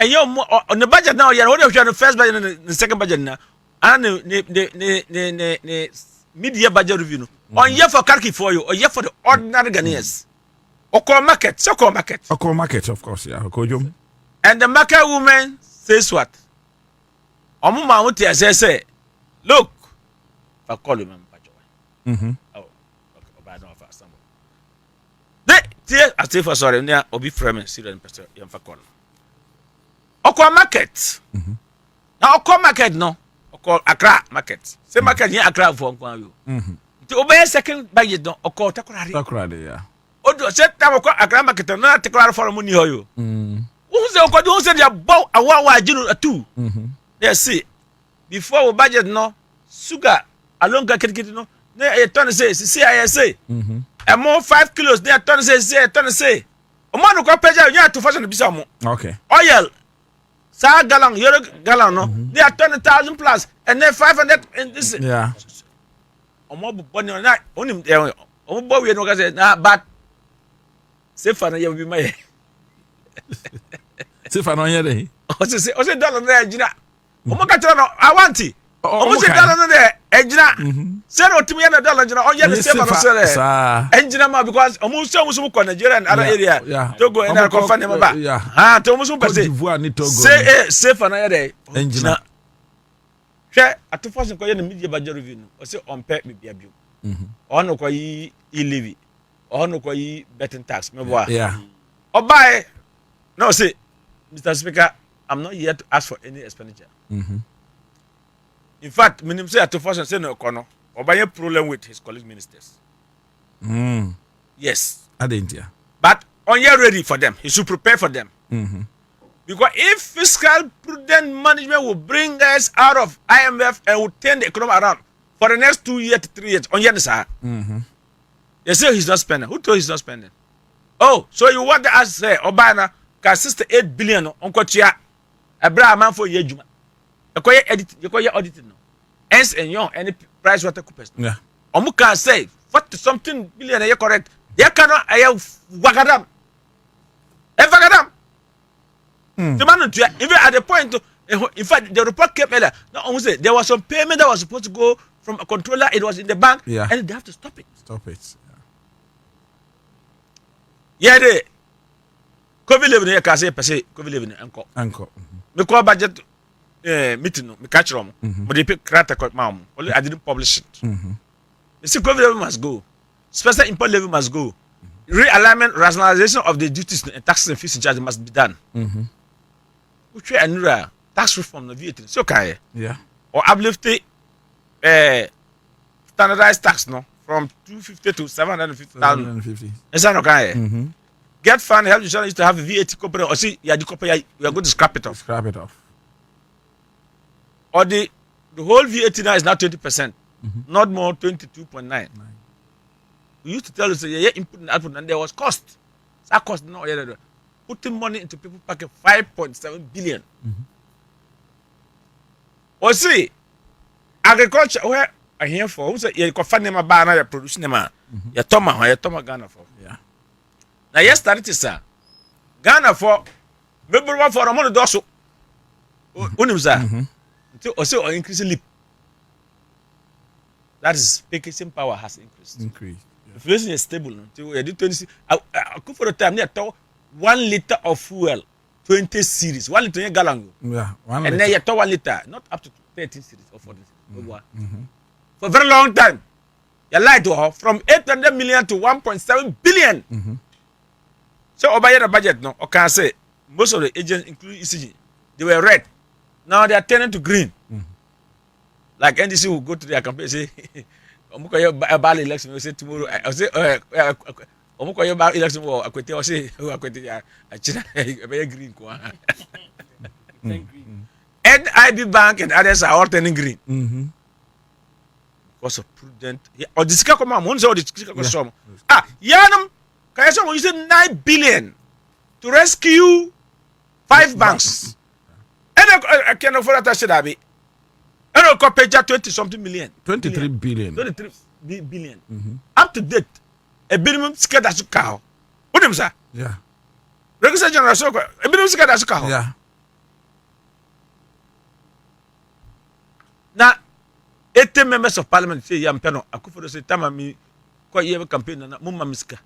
you on the budget now you're only on the first budget and the second budget now. And the mid-year budget review. On year for akarki for you or year for the ordinary Ghanaians. Okwa market, so okwa market. Okwa market, of course, yeah. Okojum. And the market woman says what? Omuma wuti say, look, if I call you, man, oh, okay, but I don't have somebody. I say for sorry, near Obi Fremen, Syrian Pastor, young Facon. Okwa market. Now, Okwa market, no. Okwa Accra market. Say market here, Accra for you. To obey second budget, no, Okwa Takurari. Yeah. Odo, set time Okwa Accra market, no, Takurari for money, you. Who said you bought a wawa general at 2? Yes, see, before we budget, no, sugar, along Kakit, no, a ton say, CISA. And more 5 kilos, they are ton say. A man who got pleasure, you have to fashion the bisamo. Okay. Oil, Sa gallon, euro gallon, no, they are 20,000 plus, and then 500 in this. Yeah. A mob bunny on that, only there, oh, boy, we don't say, nah, but say for you will be my. See if I know here. O se dollar there, Gina. O mo ka tell no, I want it. O mo se dollar there, Gina. Say no to me na dollar Gina. On here the same no say. Gina ma because o mo so ko Nigeria and other area. Togo and I confirm them ba. Ah, to mo so say. Say safe na there. Gina. Hwe atofo ko ye na media budget review no. O say on pay me bia bio. On ko yi e-levy. On ko yi betting tax. Me boa. Yeah. O buy no say Mr. Speaker, I'm not here to ask for any expenditure. In fact, Minim say at Forson say no kono. Obaya problem with his colleague ministers. Yes. I didn't hear. But on you ready for them. He should prepare for them. Because if fiscal prudent management will bring us out of IMF and will turn the economy around, for the next 2 years to 3 years. On Yenisa. They say he's not spending. Who told he's not spending? Oh, so you want to ask say Obana can 68 billion on Kochia Abraham man for Yejuma. You call edit, you call auditing no. Ernst and Young, any price water coopers. Yeah. Omu can say 40 something billion are you correct? You cannot wagadam. Wagadam. The man even at the point in fact the report came earlier. Not only say there was some payment that was supposed to go from a controller, it was in the bank, and they have to stop it. Stop it. Yeah, the COVID living here can say per se COVID living uncle. Me call budget meeting me catch them, but they pick crata cut mom. Only I didn't publish it. You see, COVID level must go. Special import level must go. Realignment, rationalization of the duties and taxes and fees and charges must be done. Which way and tax reform no VAT. So okay. Yeah. Or uplift standardized tax no from 250 to 750,000. 750. Is that okay? Get fund health insurance to have a VAT company or see you are going to scrap it off. Scrap it off. Or the whole VAT now is now 20%, not more 22.9. We used to tell you say yeah input and output and there was cost. That cost no putting money into people pocket 5.7 billion. Or see agriculture where I hear for who say you can find them a banana you produce them you toma Ghana for. Yeah. Now yes started sir. Ghana for maybe one for a money doso. Unim sir. Also increasing leap. That is purchasing power has increased. Inflation is stable. Until 20. I could for the time near 1 liter of fuel, 20 series, 1 liter gallon. Yeah, 1 and then you 1 liter, not up to 13 series or 14 series. For a very long time. You lied to her from 800 million to 1.7 billion. So over the budget no, I can say most of the agents, including ECG, they were red. Now they are turning to green. Like NDC will go to their campaign and say, about election, we say tomorrow, I say, about election war, I say, green. NIB Bank and others are all turning green. Because of prudent. Or the Sika command, one saw the Sika sum. Yanam, Kayasam, you said 9 billion to rescue 5 banks. And I can afford that, should I be? And I'll compare 20 something million. 23 billion. 23 billion. Up to date, a minimum scared as a cow. What do you say? Yeah. Regular General Soccer, a minimum scared as a cow. Yeah. Now, 18 members of parliament say, Yampano, I could for the time me quite year campaign and Mumma Miska.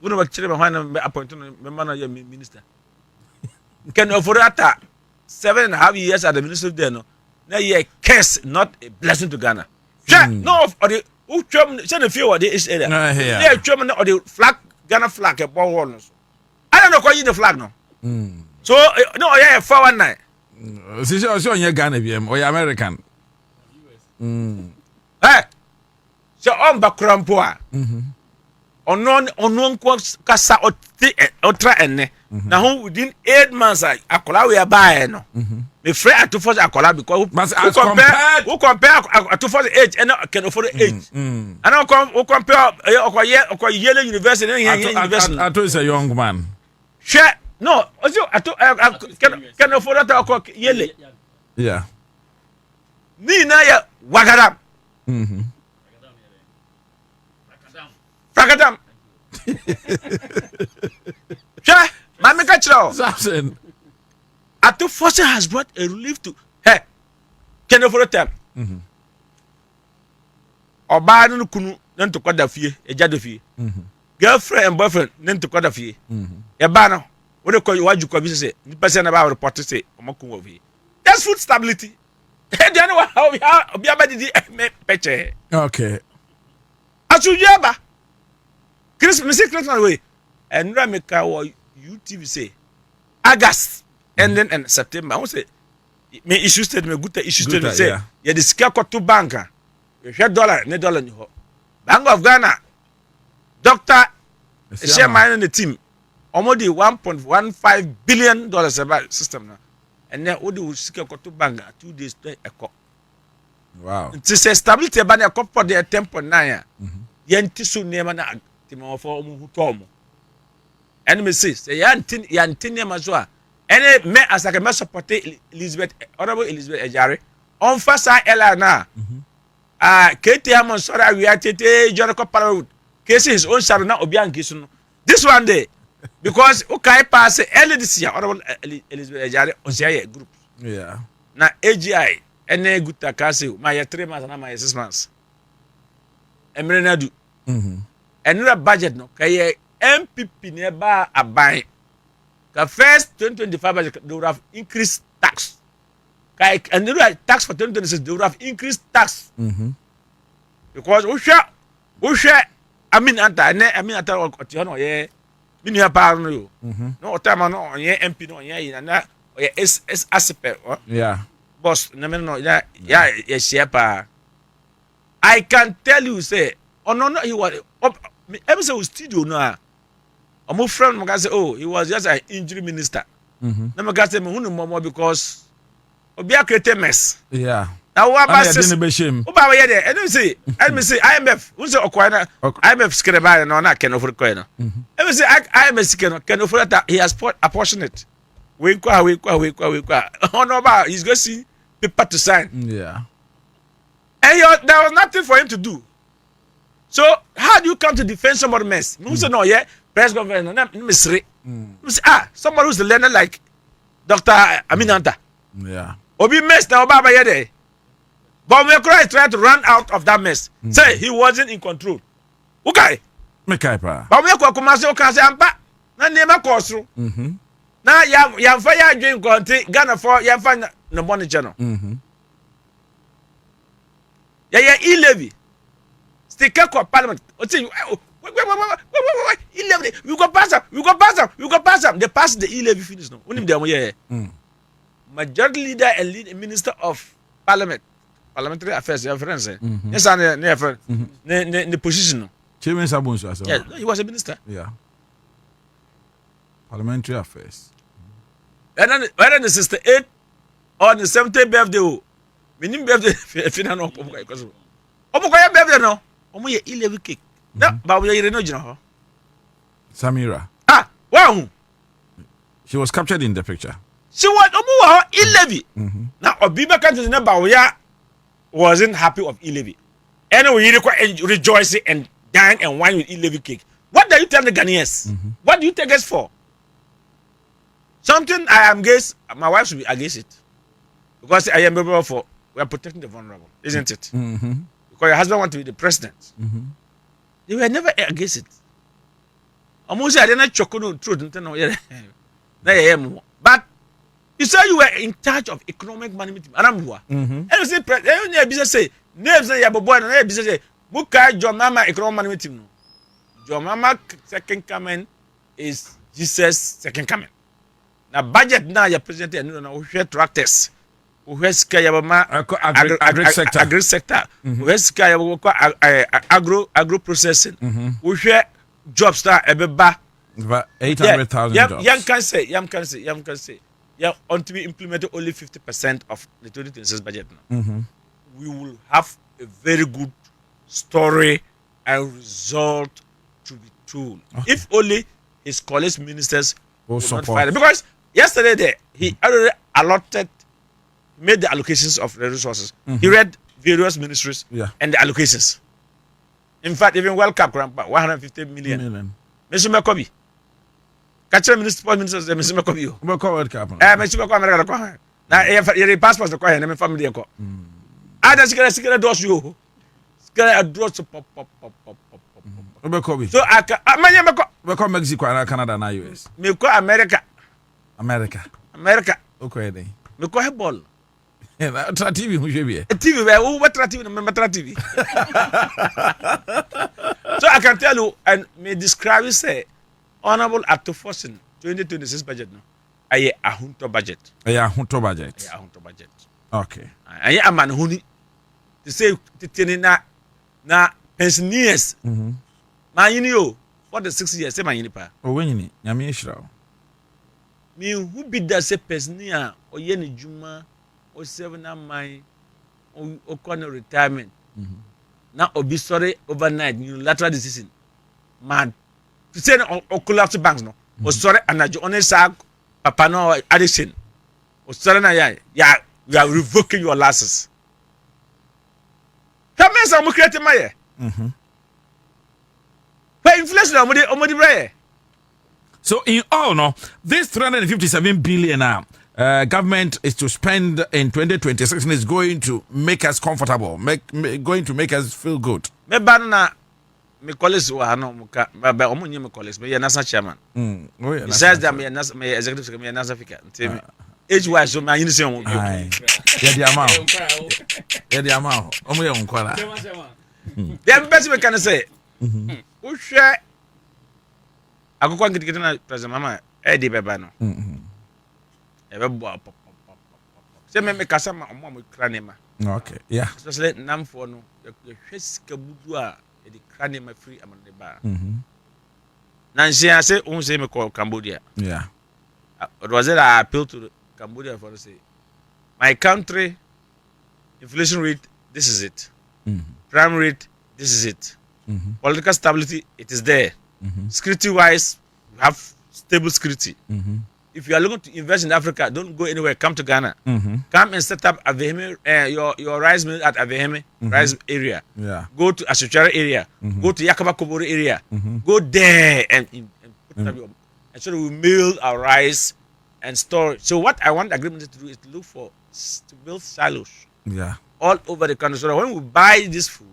We don't want to appoint a man minister. Can afford that 7.5 years at the minister there no. Now you curse, not a blessing to Ghana. No, or the who send a few of the is area. Yeah, German or the flag, Ghana flag, a ball warners. I don't know why you the flag no. So no, yeah, 419. This is also in Ghana BM or American. Hey, so on background poor. On kasa otra ene. Na who within 8 months akola we buy no. Me free to force akola because who compare to force age and can afford age. And who compare Yale University and University. I told a young man. Share no, also can afford that Yale. Yeah. Ni na ya wagaram. Fragadam. Sure, Mammy Catcher. Atu Forson has brought a relief to her. Can you for a time? Or buy no kunu, then to cut the fee, a jadofee. Girlfriend and boyfriend, then to cut the fee. A banner. What do you call you? What you call say? The person about report to say, Omoku of you. That's food stability. Hey, do you know how we are? Be about the picture. Okay. Asujaba. Christmas way. And Rameka or UTV say August and then and September. I say me issue statement, good issue statement say yeah the scale got to banker. You share dollar, ne dollar ni ho. Bank of Ghana. Doctor share mine in the team. Almost $1.15 billion about system now. And then what do scale got to banker 2 days to a cop. Wow. To say stability ba na couple de 10.9 yenti so nema na timo for mu tom. And me say yanti nema so a any me as I can support Elizabeth Honorable Elizabeth Ejare on fasa ela na Kete Hamon sorry we are tete Jericho Parliament case his own shadow na obi ankisu no this one day because okay pass early this year Honorable Elizabeth Ejare on share group Yeah. na AGI ene guta kasi my 3 months na my 6 months emre na du enra budget no kay MPP ne ba aban the first 2025 budget they would have increased tax kay and the tax for 2026 they would have increased tax because we share I mean anta oti hono ye minu ya pa no yo no otama no ye MP no ye na ye is asipe Yeah. boss na me no ya share pa I can tell you say no he was every say studio no my friend me say oh he was just an injury minister na me say me hunu momo because obi akrete mess Yeah. now what about this Beshim. Oba we there and me say IMF who say okwai IMF skreba no na ken ofur koy no me say IMF skreba ken ofur that he has apportioned we kwa no ba he's going to see paper to sign Yeah. and there was nothing for him to do. So how do you come to defend somebody mess? Who say no, yeah, press conference, no, mystery. Somebody who's the learner like Dr. Aminanta. Yeah. Obi mess now, Baba Yede. But Mekura is trying to run out of that mess. Say he wasn't in control. Okay. Mekaipa. But Mekura Kumasi Okanse Ampa. Na nema kosru. Na ya fire drink country Ghana for ya find no money channel. Yeah, e-levy. Sticker for parliament. E-levy. We go pass them. They pass the e-levy finish now. Only them yeah. Majority leader and minister of parliamentary affairs, your friends. Yes, and the position. Chairman Sabunsu. Yeah, he was a minister. Yeah. Parliamentary affairs. And then the 68 or the 70th birthday. Minim birthday fina no omuko ikoso omuko ya birthday no omu ye 11 cake na ba wo yire no gina ho Samira. Wow, She was captured in the picture. she was omu wa 11 na obi be kan to na ba wo ya wasn't happy of 11 and we really rejoicing and dine and wine with 11 cake. What do you tell the Ghanaians? What do you take us for? Something I am against, my wife should be against it because I am member for. We are protecting the vulnerable, isn't it? Because your husband wants to be the president. They were never against it. Almost I didn't choke on truth. But you say you were in charge of economic management. And you say, business say, names say, boy, and business say, Buka, John Mama, economic management. John Mama second coming is Jesus' second coming. Now, budget now, your president, and we share tractors. We sky agri sector. We sky agro processing. We share jobs that about 800,000 jobs. Young can say. Yeah, until we implemented only 50% of the 2026 budget now. We will have a very good story and result to be told. If only his college ministers will not fight it. Because yesterday he already made the allocations of the resources. He read various ministries and the allocations. In fact, even World Cup, 150 million. Mr. Mekobi. Catch municipal ministers, Mr. Mekobi. World Cup. Mr. Mekobi. Now, your passports are quiet, and family. I just get a dose you. Get a dose of pop. So I can Mexico and Canada and US. Me call America. Okay, then. Me call ball. TV who should be TV where what TV TV. So I can tell you and me describe you say honorable Acto Forson 2026 budget no. Aye a hunto budget. Okay. Aye a man huni to say titini na pensioners. Man you know for the 6 years say man you pa. O when you nyame ehira. Me who be that say pensioner o ye ni juma o 7 am okon retirement. Now obi sorry overnight unilateral decision. Man, to say o collapse banks no. O sorry anajo onesa papa no addiction. O sorry na ya you are revoking your license. That means I'm creating my but inflation omodi braye. So in all, no, this 357 billion now, government is to spend in 2026 and is going to make us comfortable, going to make us feel good. Me banana me college wa no muka ba omunye me college me national chairman. Oh yeah. Besides that me executive secretary me national speaker. Tell age wise so me yin say won. Yeah the amount. Yeah the amount. Omo ye nkwala. Dem best me can say. Wo hwe akokwa ngitikiti na president mama edi beba no. Ebe bo pop. Se me kasa ma omo kranema. Okay. Yeah. Especially namfo no ye hwe sika budu a edi kranema free amande ba. Na nsia se un se me call Cambodia. Yeah. It was it I appeal to Cambodia for to say my country inflation rate this is it. Crime rate this is it. Political stability it is there. Security wise we have stable security. If you are looking to invest in Africa, don't go anywhere. Come to Ghana. Come and set up Aveheme, your rice mill at Aveheme rice area. Yeah. Go to Asuchara area. Go to Yakaba Kobori area. Go there and put up your, and so we mill our rice and store it. So what I want the agreement to do is to look for to build silos. Yeah. All over the country, so that when we buy this food,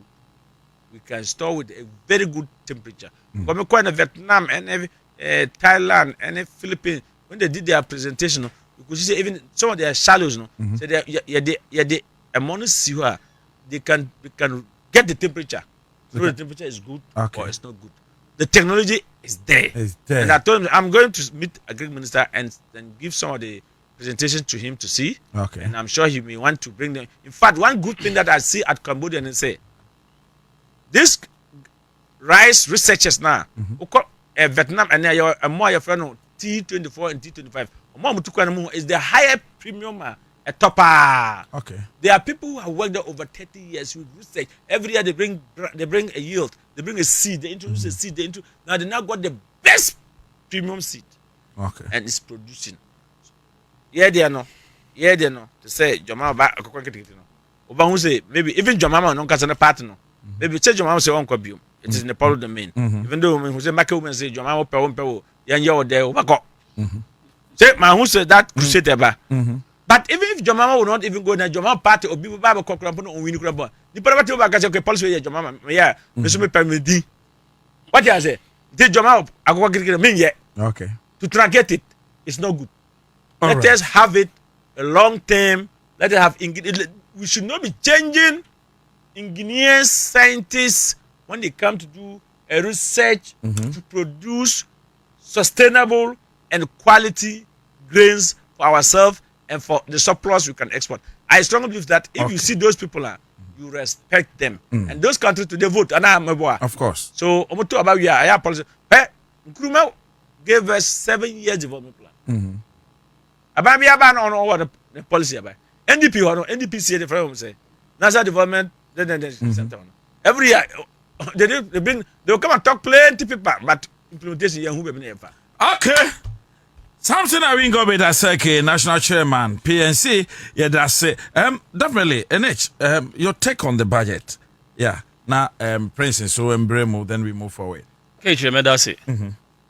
we can store with a very good temperature. When we go in Vietnam and Thailand and Philippines. When they did their presentation, you could see even some of their shallows, no, so they among sea they can get the temperature. So the temperature is good or it's not good. The technology is there. It's there. And I told him I'm going to meet a great minister and give some of the presentation to him to see. Okay. And I'm sure he may want to bring them. In fact, one good thing that I see at Cambodia and say, this rice researchers now, Vietnam and a more your friend. T24 and T25 is the higher premium a topper. Okay. There are people who have worked there over 30 years with research. Every year they bring a yield, they bring a seed, they introduce a seed, now they now got the best premium seed. Okay. And it's producing. Yeah, they know. To say Jomama ba Oba who say maybe even Jomama no kasana partner. Maybe say Jomama say on kwabium. It is in the public domain. Even though who say make women say Jomama pe yan yo there over. Say man who said that crusade ever. But even if Jomama will not even go na Jomama party or people Bible kokrampo on win krabo. The party over ka say okay policy ya Jomama yeah me so me permit. What you say? The Jomama akwa kirikira mean yeah. Okay. To truncate it it's not good. Let us have it a long term. Let us have we should not be changing engineers, scientists when they come to do a research to produce sustainable and quality grains for ourselves and for the surplus we can export. I strongly believe that if you see those people, you respect them. And those countries today vote. Of course. So, about I have policy. Nkrumah gave us 7 years development plan. About on over the policy about NDP or NDP say the friend say national development center. Every year they'll come and talk plenty people, but implementation who be never. Okay. Samson Awingo be that national chairman PNC. Yeah, that's it. Definitely. NH. Your take on the budget. Yeah. Now Prince so Embremo, then we move forward. Okay, Chairman, that's it.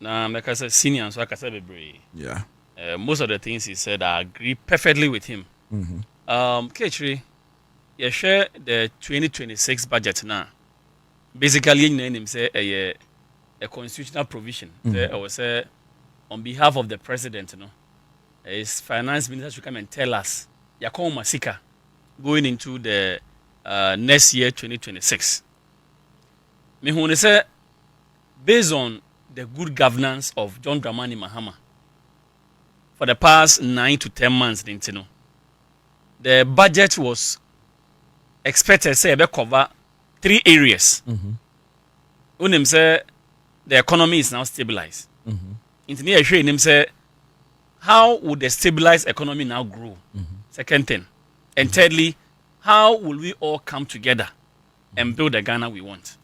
Now like I said, senior, so I can say yeah. Most of the things he said, I agree perfectly with him. Ketri, you share the 2026 budget now. Basically, you name say a constitutional provision. I would say on behalf of the president, his finance minister should come and tell us Yakon Masika going into the next year 2026. Me who say based on the good governance of John Dramani Mahama. For the past 9 to 10 months, the budget was expected to cover 3 areas. Unim say the economy is now stabilized. Him say how would the stabilized economy now grow? Second thing, and thirdly, how will we all come together and build the Ghana we want?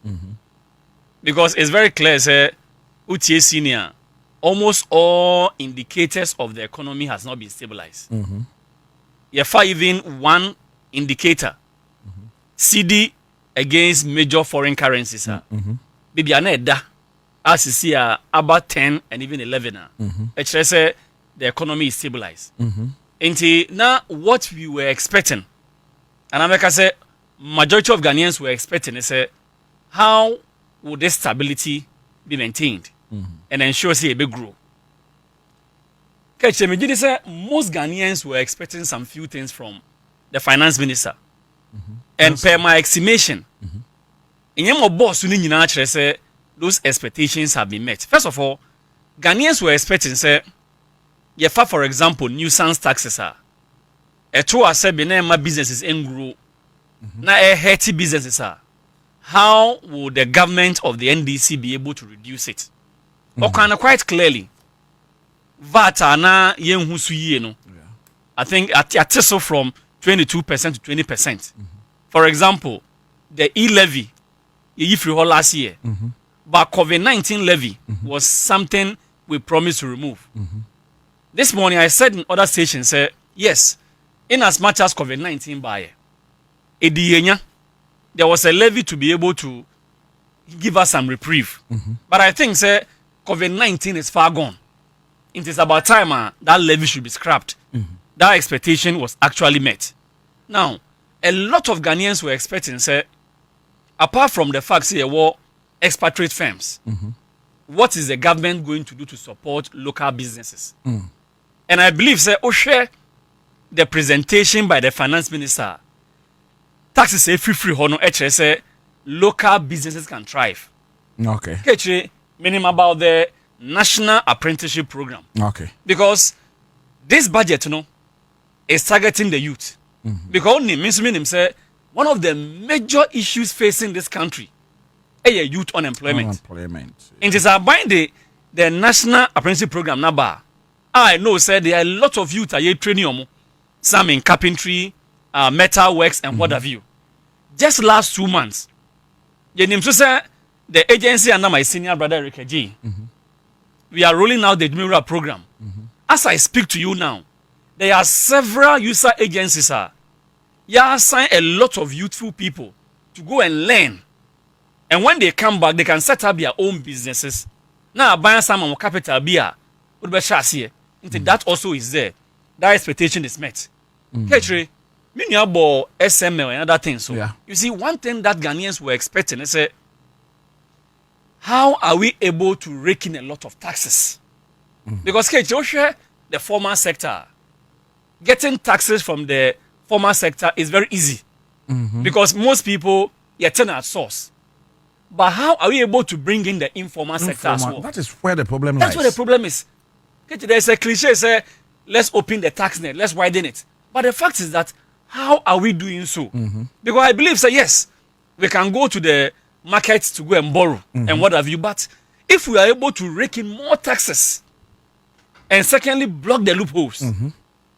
Because it's very clear, say, UTA Senior, almost all indicators of the economy has not been stabilized. Even one indicator, CD against major foreign currencies, maybe as you see, about 10 and even 11. Actually, say the economy is stabilized. And now, what we were expecting, and America say, majority of Ghanaians were expecting, is how would this stability be maintained and ensure a big growth? Most Ghanaians were expecting some few things from the finance minister. And per my estimation, in your boss, those expectations have been met. First of all, Ghanaians were expecting, say, for example, nuisance taxes are. A two are said, my businesses and grow. Now, a healthy businesses are. How would the government of the NDC be able to reduce it? Okay, quite clearly, VAT na yen husu no. I think at so from 22% to 20%. For example, the e-levy you free last year, but COVID-19 levy was something we promised to remove. This morning I said in other stations, yes, in as much as COVID-19 by there was a levy to be able to give us some reprieve. But I think, COVID-19 is far gone. It is about time that levy should be scrapped. That expectation was actually met. Now, a lot of Ghanaians were expecting, apart from the fact there were expatriate firms, what is the government going to do to support local businesses? And I believe, the presentation by the finance minister, taxes say free hono say local businesses can thrive. Okay. Meaning about the national apprenticeship program. Okay. Because this budget, is targeting the youth. Because meaning say one of the major issues facing this country is youth unemployment. It is about the national apprenticeship program number. I know there are a lot of youth are training some in carpentry, metal works, and what have you. Just last 2 months, the agency under my senior brother Eric G, we are rolling out the Admiral program. As I speak to you now, there are several user agencies. Assign a lot of youthful people to go and learn. And when they come back, they can set up their own businesses. Now, buying some capital beer, that also is there. That expectation is met. Many about SML and other things. So, you see, one thing that Ghanaians were expecting is how are we able to rake in a lot of taxes? Because the formal sector, getting taxes from the formal sector is very easy. Because most people turn at source. But how are we able to bring in the informal sector as well? That is where the problem lies. That's where the problem is. There's a cliche, let's open the tax net, let's widen it. But the fact is that, how are we doing so? Because I believe, yes, we can go to the markets to go and borrow and what have you. But if we are able to rake in more taxes and secondly, block the loopholes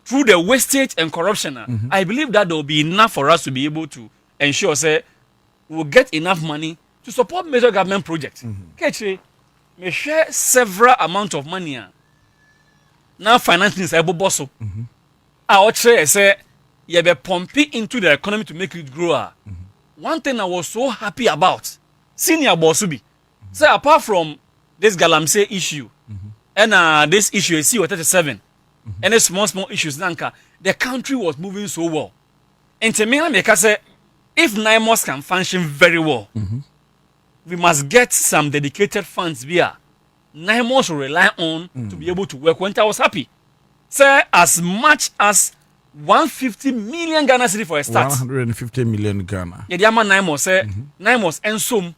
through the wastage and corruption, I believe that there will be enough for us to be able to ensure, we'll get enough money to support major government projects. We share several amount of money. Now financing is able to I would say, you be pumping into the economy to make it grow. One thing I was so happy about, senior Bosubi, apart from this Galamsey issue, and this issue is CO37, and the small issues, the country was moving so well. And to me, I say, if NIMOS can function very well, we must get some dedicated funds via NIMOS will rely on to be able to work. When I was happy, as much as 150 million Ghana cedi for a start. 150 million Ghana. Yeah, the amount NIMOS and some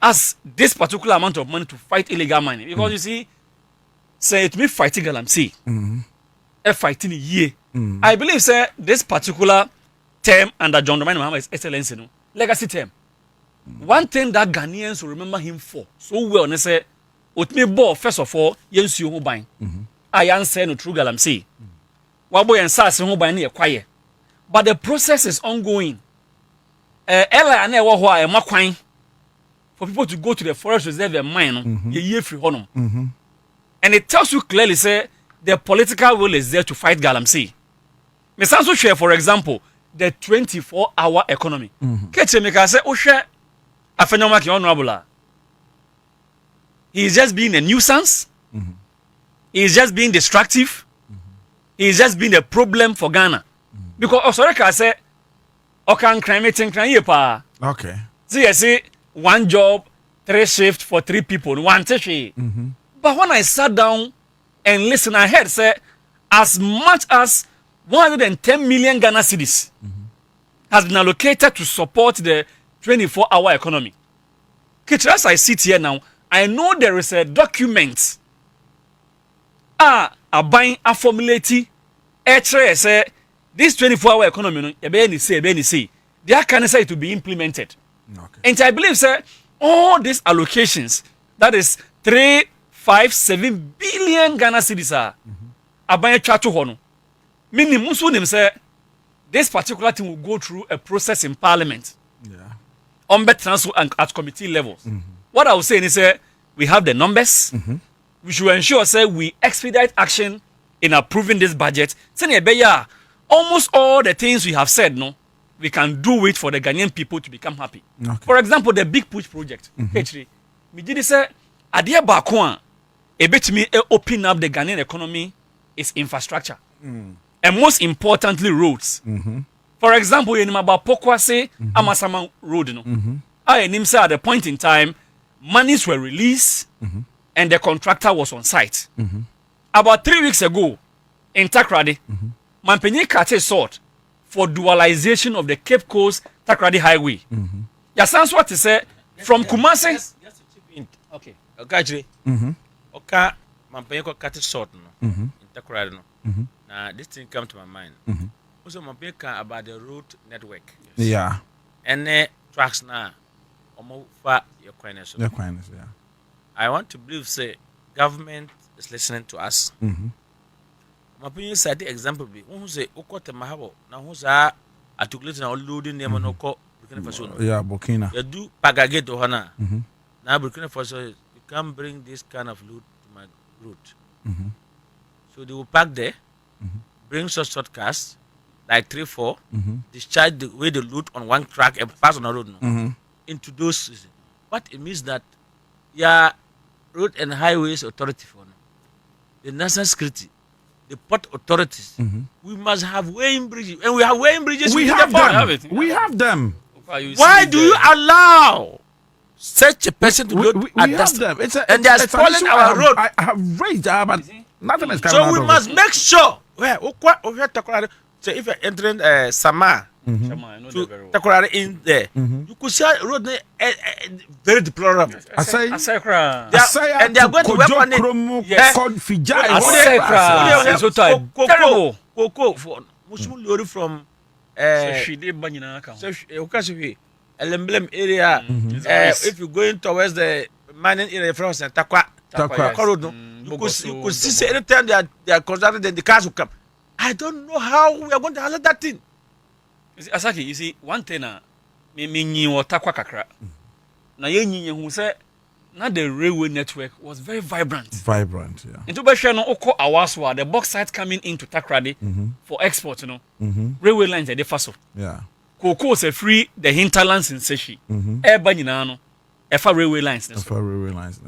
as this particular amount of money to fight illegal mining. Because you see, it me fighting Galamsey. Fighting a year. I believe, this particular term under John Dramani Mahama is excellency, legacy term. One thing that Ghanaians will remember him for so well, they say, me ball first of all, yensu ho ban. I answer no true Galamsey. Wabo and Sas ho ban near quiet. but the process is ongoing. Ella and a makwan for people to go to the forest reserve and mine, ye free honum. And it tells you clearly, say, the political will is there to fight galamsey. Me also share, for example, the 24-hour economy. Ketche me ka say, oh share, afenoma ki honorable. He is just being a nuisance. He is just being destructive. He is just being a problem for Ghana. Because Osoreka say, "Okan crime it and crime pa." Okay. See, I say 1 job, 3 shifts for 3 people, 1 tishi. But when I sat down and listened, I heard say as much as 110 million Ghana cedis has been allocated to support the 24-hour economy. As I sit here now, I know there is a document. A buying a formulate say this 24-hour economy no you say they can say to be implemented. Okay. And I believe sir all these allocations that is 357 billion Ghana cedis are buying chato hono. Meaning musu nim say this particular thing will go through a process in parliament. Yeah. On transfer and at committee levels. What I was saying is we have the numbers. We should ensure say we expedite action in approving this budget. Almost all the things we have said, no, we can do it for the Ghanaian people to become happy. Okay. For example, the Big Push project. Actually, we did say, Adia Bakwan, a bit me open up the Ghanaian economy is infrastructure. And most importantly, roads. For example, in Mabapokwase, Amasama Road, no. I name say at the point in time, monies were released and the contractor was on site. About 3 weeks ago, in Takrady, Mampenye Kate sought for dualization of the Cape Coast Takrady Highway. Ya sounds what to say from Kumasi. Yes, to chip in. Okay. Okay. Okay. Mampenye Kate sought no in Takrady no. Now this thing come to my mind. Also Mampenye about the road network. Yes. Yeah. And tracks now. Omo fa your kindness. Your kindness, yeah. I want to believe say government is listening to us. My opinion said the example be who say Okota Mahabo now who's articulating or loading them on Oko Burkina Faso. Yeah, Burkina. You do Pagagate to Hana. Now Burkina Faso you can't bring this kind of load to my route. So they will park there, bring such short cars like 3-4, discharge the way they load on one track and pass on the road into those. What it means that road and highways authority for the national security, the port authorities, we must have weighing bridges, and we have weighing bridges. We have them. We have them. Why do you allow such a person to load we have them? And they are spoiling our road. I have raised but nothing is coming so out we of must it. make sure. So if you're entering Sama to Takoradi in there, you could see road very deplorable. And they are going to work on it. Yes. Terrible. Cocoa for Muslim lorry from Elemblem area. If you're going towards the mining area from Takwa Road, you could see anytime they are constructed, then the cars will come. I don't know how we are going to handle that thing. Asaki, you see, one thing me nyi wo Takwa kakra. Na ye nyi hu say na the railway network was very vibrant. Vibrant, yeah. Into be no oko awaswa the bauxite coming into Takrady for export, you know. Railway lines are the faso. Yeah. Cocoa say free the hinterlands in Seshi. Eba nyina no. Efa railway lines. Efa railway lines.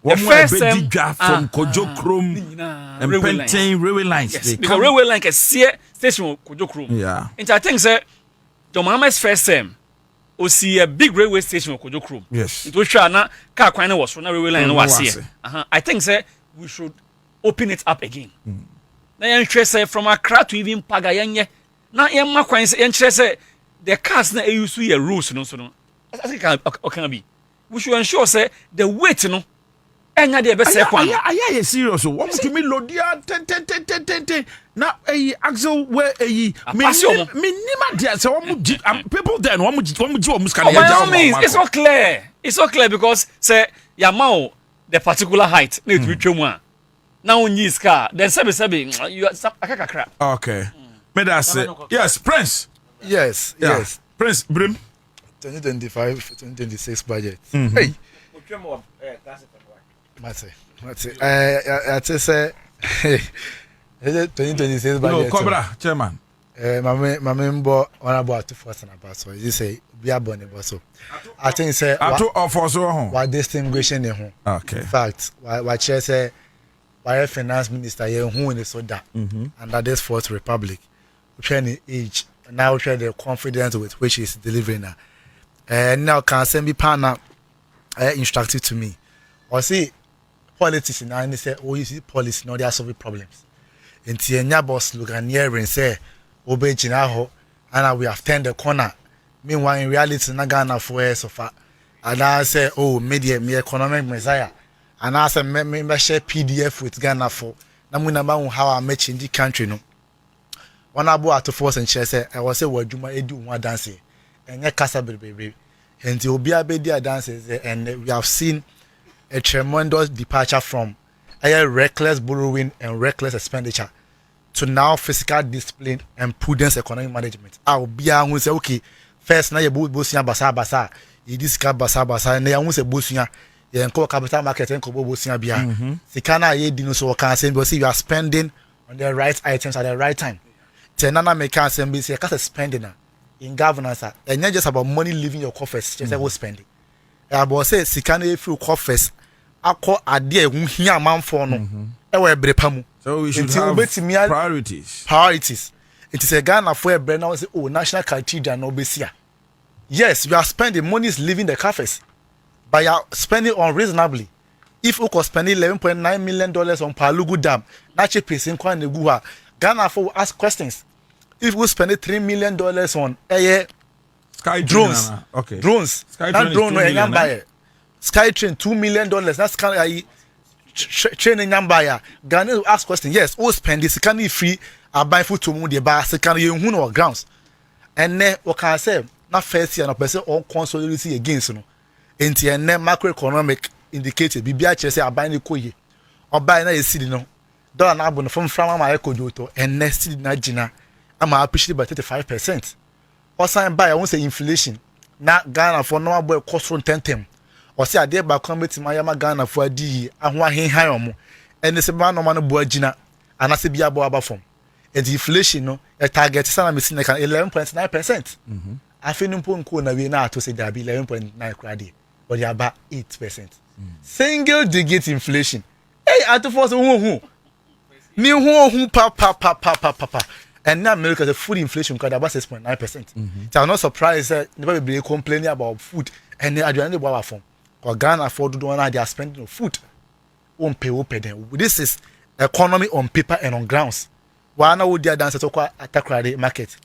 The first from Kojo Krom and Pentain railway lines. Yes, because railway line can see station Kojo Krom. Yeah. And I think say John Mahama's first time we see a big railway station Kojo Krom. Yes. It was sure na car kwan was from railway line was here. I think say we should open it up again. Na yen say from Accra to even Pagayanye. Na yen ma kwan say yen say the cars na use your rules no so no. I think can be. We should ensure say the weight no enya de be say kwan. Aya serious. What to me lodia ten na axle where me nima there say people then one means it's so clear. It's so clear because say yamao the particular height na it twetwem a na onyi ska then sebe you akakakra. Okay. Me that say. Yes, Prince. Yes, Yeah. yes. Prince Brim. 2025-2026 budget. Mhm. Hey. I just say 2026 budget. No, Cobra, chairman. My member honorable to Forson about so you say we are born about so. I think say Ato of Forson. what distinguishing him. Okay. In fact, what chair say why finance minister here who in the soda under this fourth republic, training age now share the confidence with which is delivering now. Now can send me partner instructed to me. Or see politics in and say, oh, you see policy now they are solving problems. In Tienya boss slogan here and say obey Jinaho and we have turned the corner. Meanwhile in reality Nagana for so far. And I say, oh, media me economic messiah. And I say me share PDF with Ghana for Namunaba how I met in the country no. One about to force and share say I was say what Juma do one dance and kasa baby. And the Obia Bedia dances and we have seen a tremendous departure from a reckless borrowing and reckless expenditure to now physical discipline and prudence economic management. I'll be who say okay, first now you bosia basa. You discuss basa and then say bosia. You call capital market and kobo bosia bia. Sikana ye dino so can say but see you are spending on the right items at the right time. Tenana make can say say cause spending in governance and not just about money leaving your coffers just about spending. About say sikana if you coffers akọ ade ehun hia manfo no e we brepamu. So we should have priorities. It is a Ghana for a brand now say oh national cathedral no besia. Yes, you are spending money is leaving the coffers. But you are spending unreasonably. If you could spend $11.9 million on Palugu Dam, naturally pacing kwa neguha, Ghana for ask questions. If we spend $3 million on Sky drones, okay. Drones, Sky not drone drone is $2 million, Skytrain $2 million. That's kind of training number. Ghana will ask question. Yes, all spend this. Can you free? I buy food to the bar. So can you who grounds? And then what can I say? Not first year, no person all consolidate against you know. Into a macroeconomic indicator. BBI say I buy the koye or buy na city no. Dollar na abon from my ekojoto and next na jina. I'm appreciated by 35%. Or sign by I won't say inflation. Na Ghana for no boy cost from 10. Or say I dare back come to my Ghana for a D and one high on and this man no man boy jina and I say be about from. And the inflation no a target is 11.9%. I feel no we now to say that be 11.9 crady, but they are about 8%. Single digit inflation. Hey, at the first who papa. And now America the food inflation got about 6.9%. So I'm not surprised that nobody be complaining about food and they are doing the form. Because Ghana afford to do one they are spending on food. Pay them. This is economy on paper and on grounds. Why now would they dance to attack market?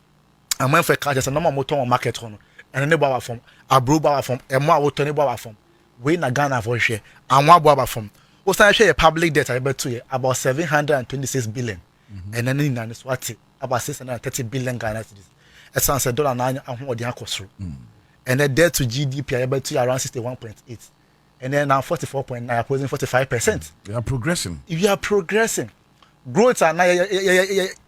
And when for catches a normal motor on market on and then bower from a brew bower from a more would turn bower from. We na Ghana for share and one bower from. What's I share a public debt I bet to you about 726 billion. And then in Swati about 630 billion Ghana cedis. It sounds $1.9 and what the cost through. And then debt to GDP I bet to you around 61.8. And then now 44.9 opposing 45%. We are progressing. We are progressing. Growth are now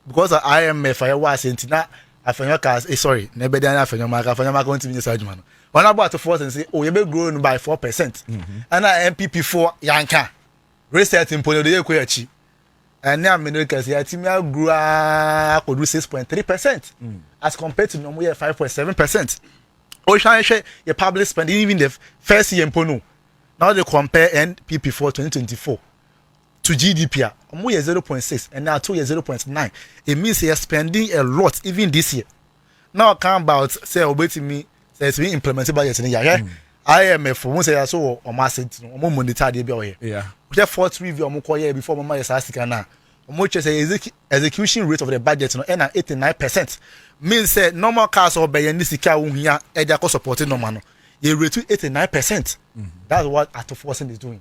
because of IMF I was in Tina. Sorry, nobody going to be inside man. When I bought to force and say, oh, you be growing by 4%. And I MPP for Yanka. Reset in Polo de Kuyachi. And now America say Timia grew could do 6.3% as compared to normal year 5.7%. Ocean share your public spending even the first year in Pono. Now they compare NPP for 2024 to GDP. More year 0.6 and now 2 year 0.9. It means you're spending a lot even this year. Now come about say obey me says we implemented budget in the year. IMF for one say so or mass no monetary be here. We fourth review omo before mama yes asika na. Omo say execution rate of the budget no na 89%. Means say normal cars or be any sika wo hia e dey support normal no. You rate 89%. That's what Forson is doing.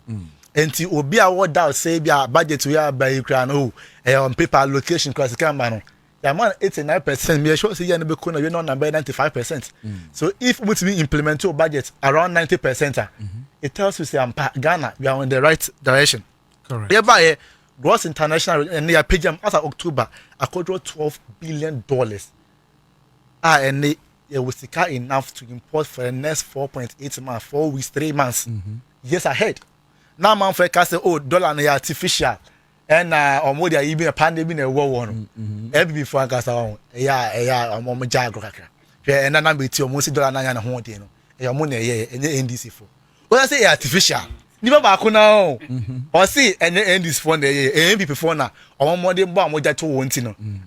And to obi a what doubt say be a budget we are by Ukraine on paper allocation class can man. The man 89%. Me sure say you be corner we not number 95%. So if we to implement your budget around 90%, it tells you say Ghana we are on the right direction. Correct. Hereby gross international and they are paying as of October according $12 billion. And they was enough to import for the next 4.8 months, 4 weeks, 3 months, years ahead. Now, man, for say, oh, dollar na artificial, and or more than even a pandemic in a war one. Every before I got on, I'm on my jagger. And then I'm with you, almost $1 and a hundred, you know, your money, and the NDC for. Well, I say artificial. Never back now. Or see, and end this phone, the before now, or more than bomb with that 2 1,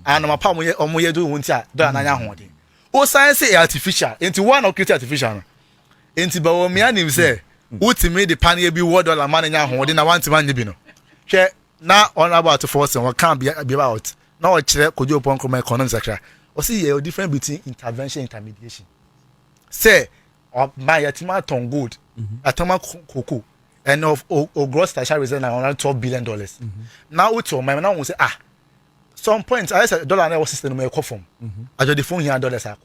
and my palm or more do $1 and a hundred. Oh, science say artificial, into one or create artificial. Into Bawomian, say. Who made the panny be $1 man in your home? Didn't want to man the bino. Share now on about to Forson what can't be about. Now a chair could you upon my economics, etc. Or see a difference between intervention and intermediation. Say, or my atimaton good, atoma cocoa, and of gross station reserve around $12 billion. Now, to my man will say, some points I said dollar was system may call from. I do the phone here $1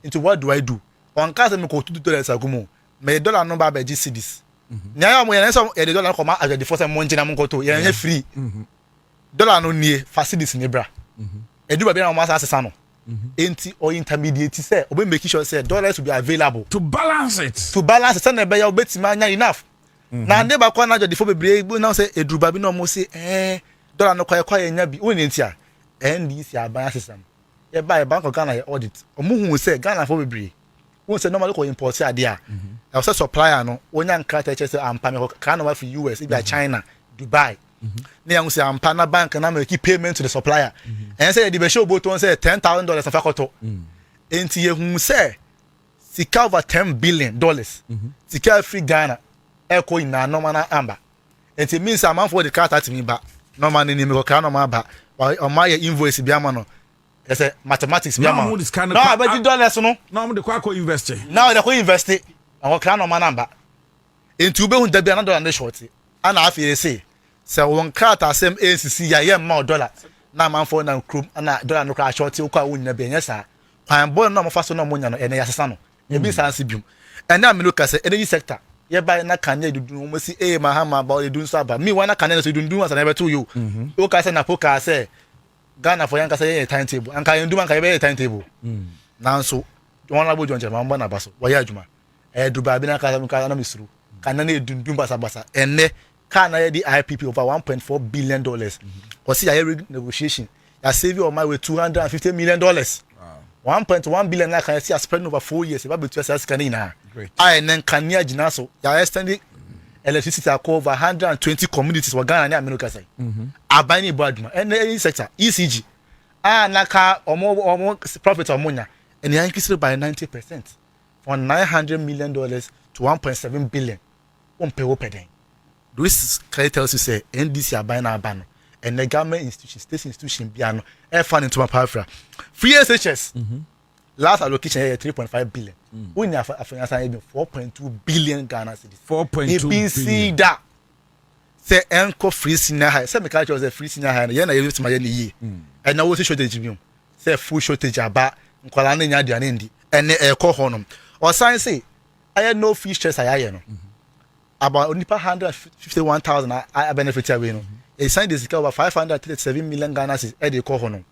into what do I do? On case me go $2 a go. Me dollar number by GCDs. Nya mo yen so e de dollar come as the first time monji na mo to yen free. Dollar no nie facilities ne bra. E do ba na mo asasa no. Enti or intermediate say obe make sure say dollars will be available to balance it. To balance it na be ya obetima nya enough. Na ne ba kwa na the for bebre na say edruba bi na mo say dollar no kwa nya bi woni ntia. NDC aban system. E ba bank of Ghana audit. Omo hu say Ghana for bebre. Wọ́n sẹ́ normally kò import adé a ẹ̀ sẹ́ supplier no wọ́n yàn nkrata ẹ̀kyẹ́ sẹ́ ampa mi kàn náà wà fi US ibi a China Dubai ní yàn sẹ́ ampa na bank náà mẹ́ kí payment to the supplier ẹ̀ sẹ́ yẹ di bẹ̀ ṣe òbó tó ń sẹ́ $10,000 afa kọ́tọ́ nti yẹ hun sẹ́ sika over $10 billion sika free Ghana ẹ̀ kọ́ ìnà normal na amba nti means amanfo de krata ti mi ba normal ni mi kọ́ kran normal ba ọmọ ayẹ invoice bi ama no. Yes, mathematics. No, but $2 no. No, I'm the Quaco investor. Now the invest it. I will crown on my number. In two billion, there be another on the shorty. And I feel say, so one cat as same ACC, I am more dollar. Now, man for now, crew, and I don't know, shorty, who can win the business. I am born no more fast no money and a son. A business bill. And now, me look at the energy sector. Yeah, by na Kanye do almost see Mahama about the doing something. Me, one Kanye, so you do as I never told you. Look at the poker, say. Ghana for yanka say timetable anka yen duma anka be timetable nanso honorable John Chairman mba na baso waya adwuma duba bi na ka na misru kana na edundum basa enne ka na di IPP over $1.4 billion or see a negotiation ya save on my way $250 million. Wow. $1.1 billion na can see a spread over 4 years about between us Canada. Great. I then can ya jinaso ya extended electricity are over 120 communities wa Ghana and America say. Abani Boadu and any sector ECG. Naka almost profit of money and they increased by 90% from $900 million to $1.7 billion. One per day. This clearly tells you say NDC are buying our ban and the government institution, state institution, biano, air fund into my power free SHS. Last allocation here 3.5 billion. When you have 4.2 billion Ghana cedis. 4.2 billion. That say enko free senior high. Say me catch was a free senior high. You na use to my year. And now what shortage biom. Say full shortage aba. Nkwala na nya aduane ndi. Ene eko honom. Or sign say I no free stress I no. About only 151,000 I benefit away no. A sign this over 537 million Ghana cedis e dey call honom.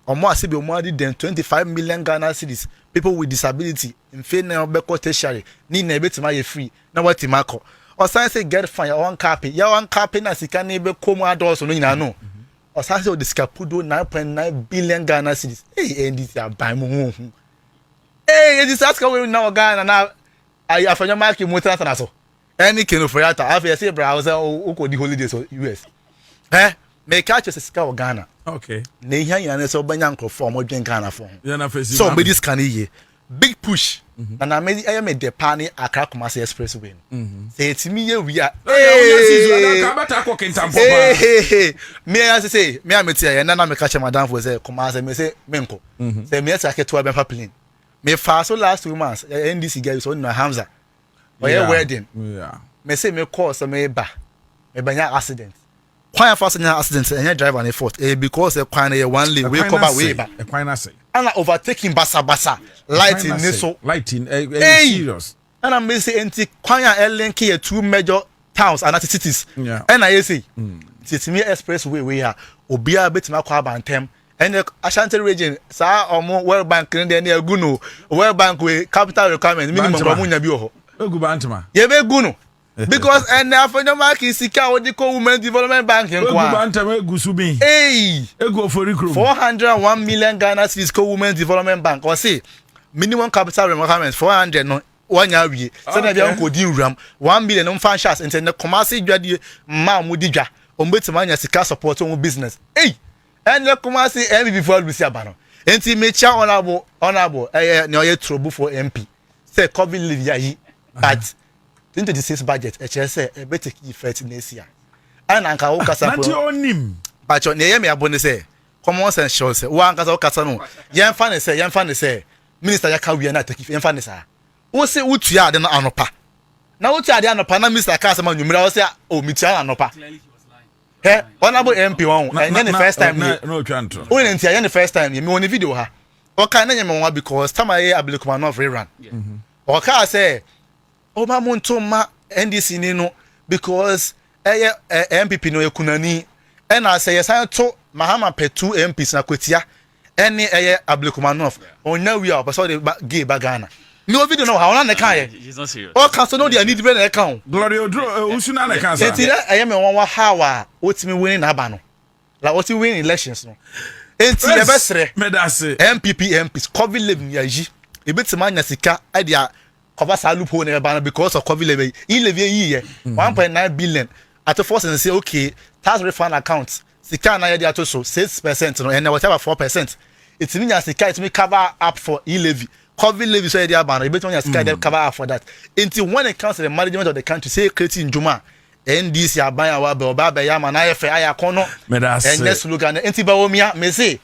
Or more see be more than 25 million Ghana cedis. People with disability in fair na obeko tertiary ni na betima ye free na wati mako. Or sign say get fine one copy. Ya one copy na sika na be komo adults no nyina no. Or sign say the scapudo 9.9 billion Ghana cedis. Hey, and this are buy mo. Hey, this ask we now Ghana na afanya mark motor na so. Any kino for yata. After say browser o ko di holidays so US. Me catch us sika Ghana. Okay. Ne hia yana so banya nkrofo mo dwen Ghana for. So me this can ye. Big push. And I made I made the pani Accra Kumasi Expressway. Say it me we are. Me as say me am tie na me catch madam for say Kumasi me say menko. Say me say to be plane. Me fast so last 2 months NDC guy so na Hamza. Oye wedding. Yeah. Me say me call so me ba. Me banya accident. Why fast accident and driver on fault because the kwan one lane we cover way back a kwan say and overtaking basa lighting so lighting serious and I'm say anti kwan link here 2 major towns and cities and I say titimi expressway we ya obia betima kwa bantem and Ashanti region sa omo World Bank in the near Guno World Bank with capital requirement minimum bamunya bi ho egu bantama ye be guno because and for no mark is sika wo the women development bank en kwa egu bantama egu subi egu ofori krom 401 million Ghana cedis women development bank or say minimum capital requirement 400 no wanya wie say na bia nko di nram 1 million no fan shares into the commercial dwade ma mu di dwa ombetima anya sika support on business and the commercial MVP for Lucy Abano enti mecha honorable ne oye trouble for MP say COVID live yi but 2026 budget say e better key effect next year and anka wo kasa na ti onim but ne ye me abone say common sense show say wo anka wo kasa no yen fa ne say minister ya ka wi na take yen fa ne sa wo say utu ade na anopa na utu ade anopa na minister ka sama nwumira wo say o mitia anopa he honorable MP won and then the first time no twanto when entia yen the first time me won video ha o ka na nyeme won because time I abilikuma no free run o ka say o ma monto ma NDC ni no because MPP no ekunani and I say yes to Mahama pe 2 MPs na kwetia any abilikuma no on now we are so the gay bagana no video no how na kan ye He's not serious. o ka so no dey need be na kan Gloria Owusu na kan sa enti I am one how otimi winning aba no like what you win elections no enti e be sere medase MPs COVID living ya yi e betima nya sika e dia cover sa loophole na eba because of COVID living in levy yi 1.9 billion at Forson and say okay tax refund account sika na ye dia to so 6% no and whatever 4% it mean nya sika it me cover up for e-levy COVID levy so dia ban e betima nya sika dem cover up for that until when it comes to the management of the country say creating Juma NDC aban wa be oba be ya ma na yefe aya kono medase and slogan enti ba wo mia me say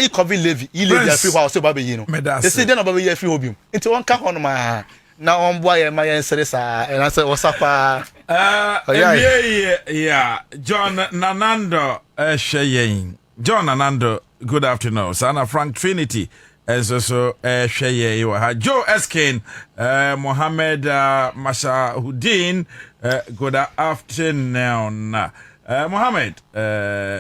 you COVID levy e-levy free house so ba be yi no they say dem ba be free obium enti won ka hono ma na on boy ma yen sere sa and I say wasapa yeah John Nanando Sheyin John Nanando good afternoon Sana Frank Trinity so Sheye you Joe Eskin Mohammed Mashahudin good afternoon Mohammed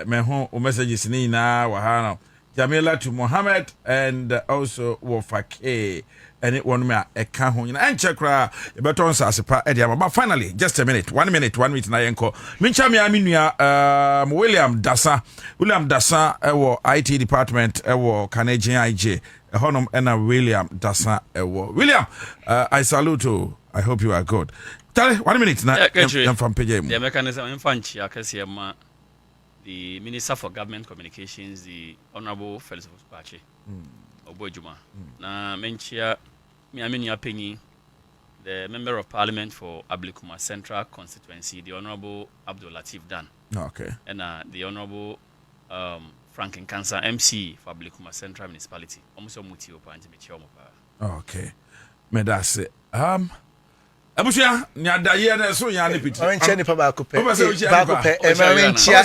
me ho messages ni na wahana Jamila to Mohammed and also Wofake and it one me a ka ho nyina enchekra e beton sa sepa e dia but finally just a minute 1 minute na yenko mincha me aminua William Dasa ewo IT department ewo Canadian IJ honom ena William Dasa ewo William I salute you. I hope you are good. Tell 1 minute na from PJ the mechanism infanchi akase ma the Minister for Government Communications, the Honorable Felix Pache, Obojuma. Na menchia Miaminia Penny, the Member of Parliament for Ablikuma Central Constituency, the Honorable Abdul Latif Dan. Okay. And the Honorable Franklin Cancer MC for Ablikuma Central Municipality. Almost muti opanti mechi okay. Medase. Abusia nyada ye na so nya ne piti. O nche nipa ba ko pe. Ba pe e ma nchia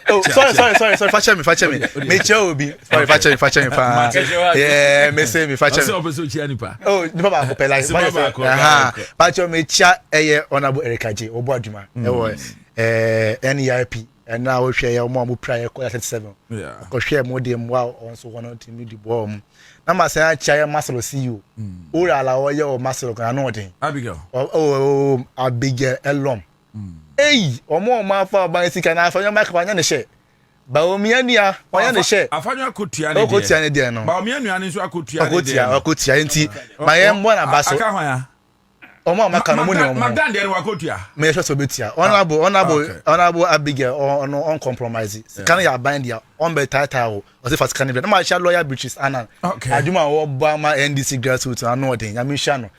oh sorry fache me. Me che obi. Sorry fache me pa. Yeah, me say me fache me. So obeso chia nipa. Oh, nipa ba ko pe like. Fache me chia eye honorable Erikaji Boadu e wo NEIP and now we share mo prior 37. Yeah. Ko share mo dem wa on so one team di bo mu. Na ma say chia masolo see you. Ora la wo ye o masolo kan no den. Abigail. Abigail Elom. Hey, omo ma fa ba sika na afanyo ma ka nya ne she. Ba omi anua, onya ne she. Afanyo akotua ne de. Akotua ne de no. Ba omi anua ne so akotua ne de. Akotua enti. Ma ye mbo na ba so. Aka hwan ya. Omo ma ka no mo ne omo. Magdan de wakotua. Me sure so betia. Honorable Abigail on compromise. Kan ya bind dia on be title o se fast kan be. Na ma sha lawyer British Anan. Aduma wo ba ma NDC grassroots anu odin. Ya me sha no.